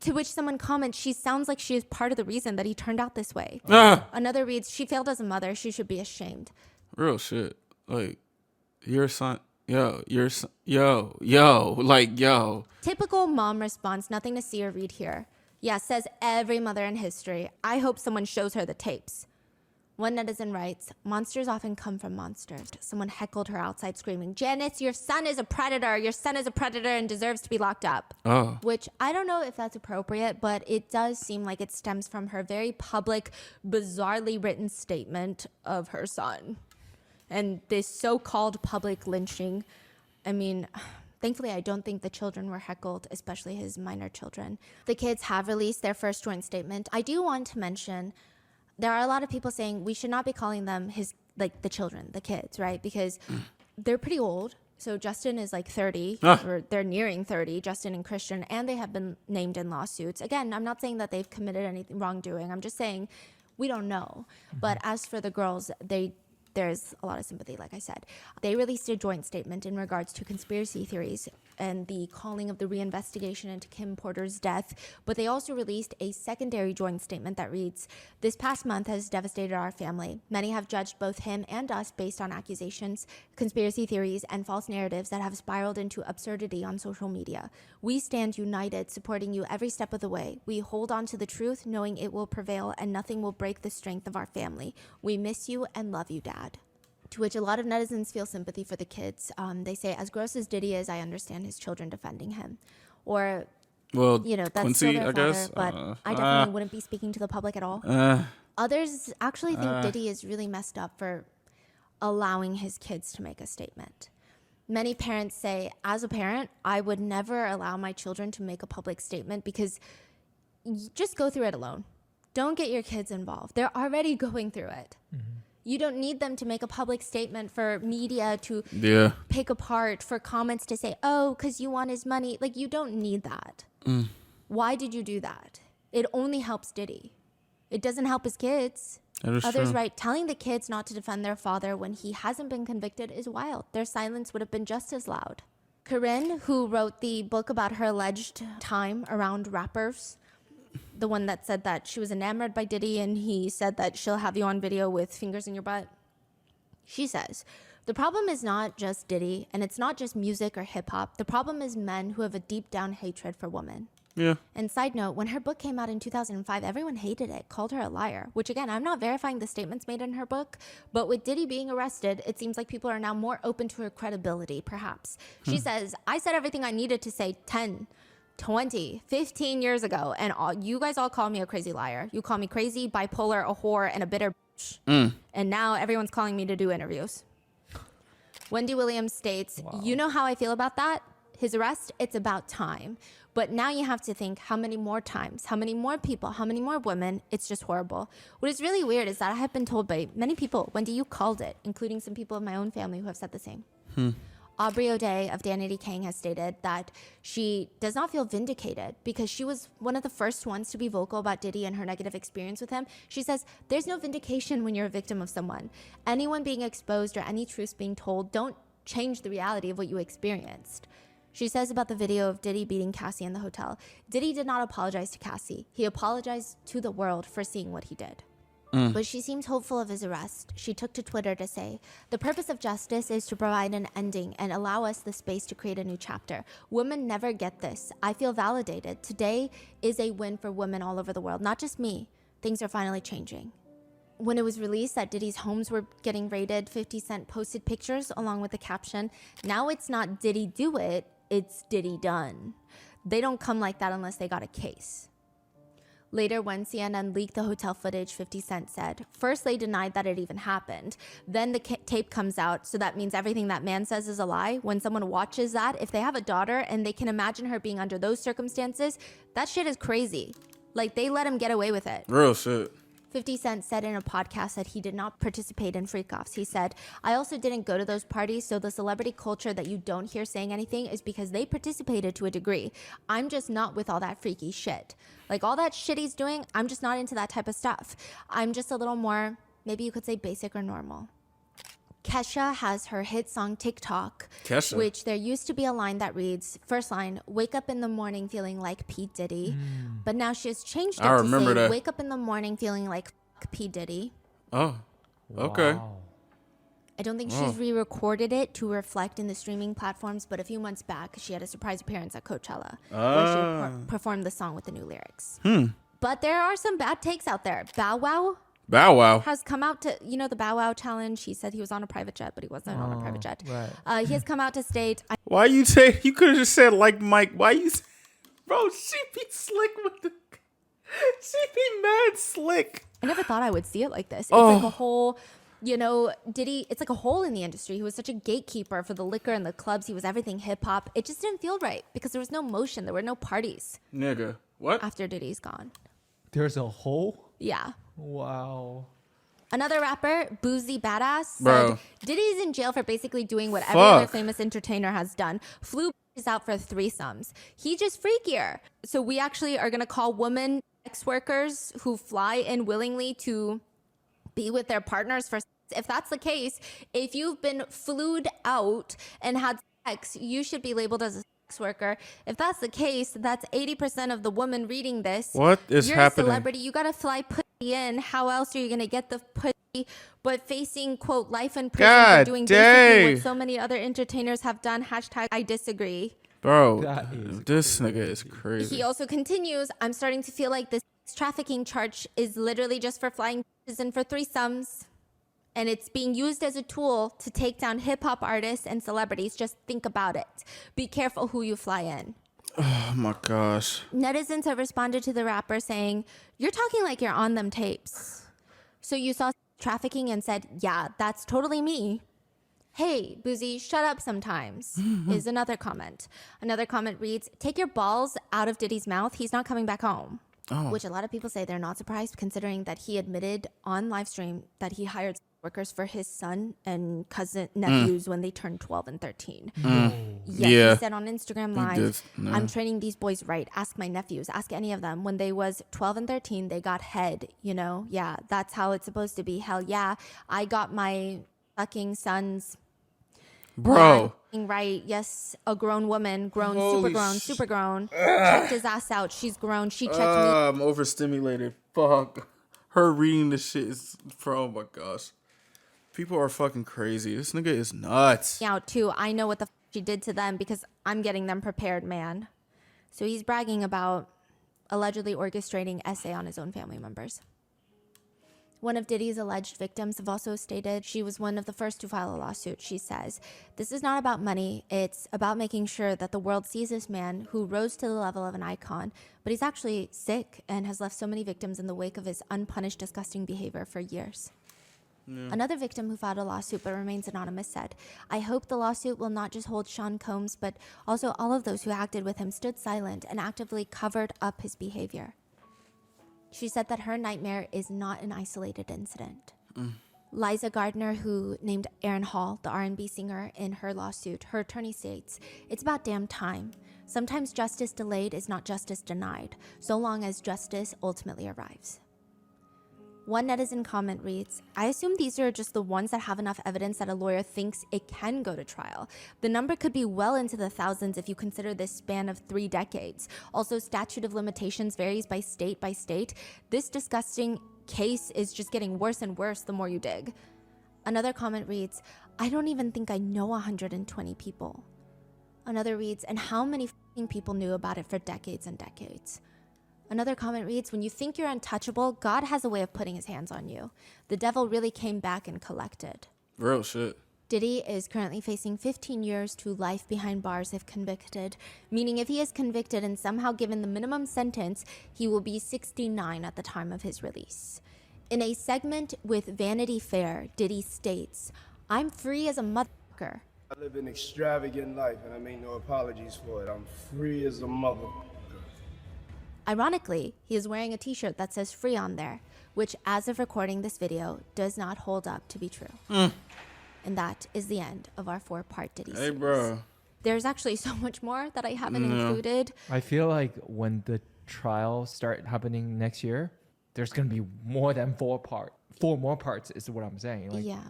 To which someone comments, she sounds like she is part of the reason that he turned out this way. Another reads, she failed as a mother. She should be ashamed. Real shit. Like, your son, your son, yo. Typical mom response, nothing to see or read here. Yeah, says every mother in history. I hope someone shows her the tapes. One netizen writes, monsters often come from monsters. Someone heckled her outside screaming, Janice, your son is a predator. Your son is a predator and deserves to be locked up. Oh. Which I don't know if that's appropriate, but it does seem like it stems from her very public, bizarrely written statement of her son. And this so-called public lynching, I mean, thankfully, I don't think the children were heckled, especially his minor children. The kids have released their first joint statement. I do want to mention there are a lot of people saying we should not be calling them the children, the kids, right? Because they're pretty old. So Justin is like 30, or they're nearing 30, Justin and Christian, and they have been named in lawsuits. Again, I'm not saying that they've committed anything wrongdoing. I'm just saying we don't know. But as for the girls, they there's a lot of sympathy, like I said. They released a joint statement in regards to conspiracy theories and the calling of the reinvestigation into Kim Porter's death, but they also released a secondary joint statement that reads, "This past month has devastated our family. Many have judged both him and us based on accusations, conspiracy theories, and false narratives that have spiraled into absurdity on social media. We stand united, supporting you every step of the way. We hold on to the truth, knowing it will prevail and nothing will break the strength of our family. We miss you and love you, Dad." To which a lot of netizens feel sympathy for the kids. They say, as gross as Diddy is, I understand his children defending him. Or, well, that's Quincy, still their I father, guess. but I definitely wouldn't be speaking to the public at all. Others actually think Diddy is really messed up for allowing his kids to make a statement. Many parents say, as a parent, I would never allow my children to make a public statement because just go through it alone. Don't get your kids involved. They're already going through it. You don't need them to make a public statement for media to pick apart, for comments to say, oh, because you want his money. Like, you don't need that. Why did you do that? It only helps Diddy. It doesn't help his kids. Others write, telling the kids not to defend their father when he hasn't been convicted is wild. Their silence would have been just as loud. Corinne, who wrote the book about her alleged time around rappers, the one that said that she was enamored by Diddy and he said that she'll have you on video with fingers in your butt. She says, the problem is not just Diddy and it's not just music or hip hop. The problem is men who have a deep down hatred for women. Yeah. And side note, when her book came out in 2005, everyone hated it, called her a liar, which again, I'm not verifying the statements made in her book, but with Diddy being arrested, it seems like people are now more open to her credibility, perhaps. She says, I said everything I needed to say 10, 20, 15 years ago, and you guys all call me a crazy liar. You call me crazy, bipolar, a whore, and a bitter bitch. And now everyone's calling me to do interviews. Wendy Williams states, you know how I feel about that? His arrest, it's about time. But now you have to think, how many more times, how many more people, how many more women? It's just horrible. What is really weird is that I have been told by many people, Wendy, you called it, including some people of my own family who have said the same. Aubrey O'Day of Danity Kang has stated that she does not feel vindicated because she was one of the first ones to be vocal about Diddy and her negative experience with him. She says, there's no vindication when you're a victim of someone. Anyone being exposed or any truths being told don't change the reality of what you experienced. She says about the video of Diddy beating Cassie in the hotel, Diddy did not apologize to Cassie. He apologized to the world for seeing what he did. But she seems hopeful of his arrest. She took to Twitter to say, the purpose of justice is to provide an ending and allow us the space to create a new chapter. Women never get this. I feel validated. Today is a win for women all over the world, not just me. Things are finally changing. When it was released that Diddy's homes were getting raided, 50 Cent posted pictures along with the caption, now it's not Diddy do it, it's Diddy done. They don't come like that unless they got a case. Later, when CNN leaked the hotel footage, 50 Cent said, first they denied that it even happened. Then the tape comes out, so that means everything that man says is a lie. When someone watches that, if they have a daughter and they can imagine her being under those circumstances, that shit is crazy. Like, they let him get away with it. Real shit. 50 Cent said in a podcast that he did not participate in freak-offs. He said, I also didn't go to those parties, so the celebrity culture that you don't hear saying anything is because they participated to a degree. I'm just not with all that freaky shit. Like, all that shit he's doing, I'm just not into that type of stuff. I'm just a little more, maybe you could say basic or normal. Kesha has her hit song TikTok, Kesha. which there used to be a line that reads, first line, wake up in the morning feeling like P. Diddy. But now she has changed it I to remember say, that. wake up in the morning feeling like P. Diddy. Oh, okay. I don't think she's re-recorded it to reflect in the streaming platforms, but a few months back, she had a surprise appearance at Coachella where she performed the song with the new lyrics. But there are some bad takes out there. Bow Wow has come out to, the Bow Wow challenge. He said he was on a private jet, but he wasn't on a private jet. Right. He has come out to state, Why you say, you could have just said like Mike. Why you, bro, she be slick with the, she be mad slick. I never thought I would see it like this. It's like a whole, Diddy, it's like a hole in the industry. He was such a gatekeeper for the liquor and the clubs. He was everything hip hop. It just didn't feel right because there was no motion. There were no parties. Nigga, what? After Diddy's gone. There's a hole? Yeah. Wow. Another rapper, Boozy Badass, Bro. said Diddy's in jail for basically doing what every other famous entertainer has done. Flew is out for threesomes. He's just freakier. So we actually are going to call women sex workers who fly in willingly to be with their partners for If that's the case, if you've been flued out and had sex, you should be labeled as a sex worker. If that's the case, that's 80% of the women reading this. What is You're happening? a celebrity. You got to fly pussy in. How else are you going to get the pussy but facing, quote, life in prison God for doing basically dang. what so many other entertainers have done? Hashtag I disagree. Bro, That is this nigga is crazy. He also continues, I'm starting to feel like this trafficking charge is literally just for flying bitches in for threesomes. And it's being used as a tool to take down hip hop artists and celebrities. Just think about it. Be careful who you fly in. Oh my gosh. Netizens have responded to the rapper saying, you're talking like you're on them tapes. So you saw trafficking and said, yeah, that's totally me. Hey, Boozy, shut up sometimes, is another comment. Another comment reads, take your balls out of Diddy's mouth. He's not coming back home. Oh. Which a lot of people say they're not surprised considering that he admitted on live stream that he hired workers for his son and nephews when they turned 12 and 13. Yeah, he said on Instagram Live, I'm training these boys right. Ask my nephews. Ask any of them. When they was 12 and 13, they got head, you know? Yeah, that's how it's supposed to be. Hell yeah. I got my fucking sons. Bro. Yeah, right. Yes, a grown woman. Grown, Holy super grown. Checked his ass out. She's grown. She checked me. I'm overstimulated. Fuck. Her reading this shit is, oh my gosh. People are fucking crazy. This nigga is nuts. Out too. I know what the she did to them because I'm getting them prepared, man. So he's bragging about allegedly orchestrating essay on his own family members. One of Diddy's alleged victims have also stated she was one of the first to file a lawsuit. She says, this is not about money. It's about making sure that the world sees this man who rose to the level of an icon, but he's actually sick and has left so many victims in the wake of his unpunished, disgusting behavior for years. Yeah. Another victim who filed a lawsuit but remains anonymous said, I hope the lawsuit will not just hold Sean Combs, but also all of those who acted with him stood silent and actively covered up his behavior. She said that her nightmare is not an isolated incident. Liza Gardner, who named Aaron Hall, the R&B singer, in her lawsuit, her attorney states, it's about damn time. Sometimes justice delayed is not justice denied, so long as justice ultimately arrives. One netizen comment reads, I assume these are just the ones that have enough evidence that a lawyer thinks it can go to trial. The number could be well into the thousands if you consider this span of 3 decades. Also, statute of limitations varies by state. This disgusting case is just getting worse and worse the more you dig. Another comment reads, I don't even think I know 120 people. Another reads, and how many f***ing people knew about it for decades and decades? Another comment reads, when you think you're untouchable, God has a way of putting his hands on you. The devil really came back and collected. Real shit. Diddy is currently facing 15 years to life behind bars if convicted, meaning if he is convicted and somehow given the minimum sentence, he will be 69 at the time of his release. In a segment with Vanity Fair, Diddy states, I'm free as a motherfucker. I live an extravagant life and I make no apologies for it. I'm free as a motherfucker. Ironically, he is wearing a t-shirt that says free on there, which as of recording this video does not hold up to be true. And that is the end of our 4-part Diddy series. Hey, bro. There's actually so much more that I haven't included. I feel like when the trials start happening next year, there's going to be more than 4 more parts is what I'm saying. Like, yeah.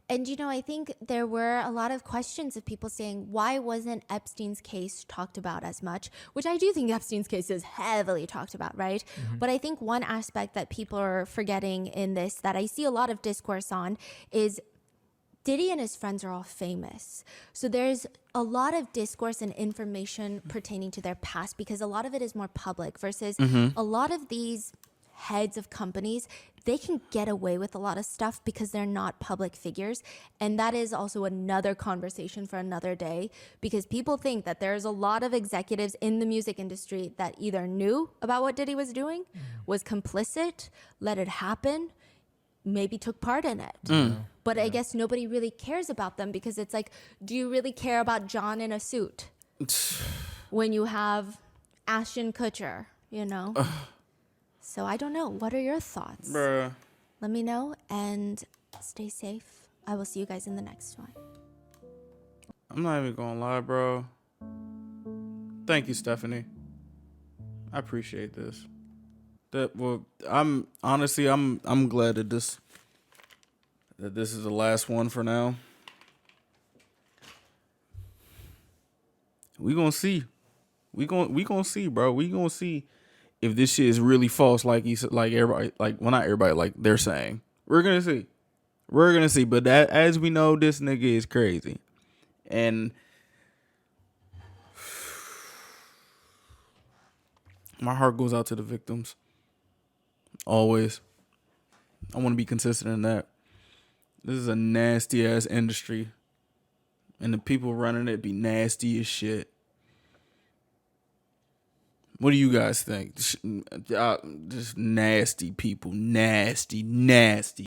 And, you know, I think there were a lot of questions of people saying, why wasn't Epstein's case talked about as much? Which I do think Epstein's case is heavily talked about, right? But I think one aspect that people are forgetting in this that I see a lot of discourse on is Diddy and his friends are all famous. So there's a lot of discourse and information pertaining to their past because a lot of it is more public versus a lot of these heads of companies, they can get away with a lot of stuff because they're not public figures. And that is also another conversation for another day because people think that there's a lot of executives in the music industry that either knew about what Diddy was doing, was complicit, let it happen, maybe took part in it. But I guess nobody really cares about them because it's like, do you really care about John in a suit when you have Ashton Kutcher, you know? So I don't know. What are your thoughts? Bruh. Let me know and stay safe. I will see you guys in the next one. I'm not even gonna lie, bro. Thank you, Stephanie. I appreciate this. I'm glad that that this is the last one for now. We gonna see. We gonna see, bro. We gonna see if this shit is really false, like he said, like everybody, like well, not everybody, like they're saying. We're gonna see. We're gonna see. But that, as we know, this nigga is crazy, and my heart goes out to the victims. Always. I want to be consistent in that. This is a nasty ass industry, and the people running it be nasty as shit. What do you guys think? Just nasty people. Nasty, nasty.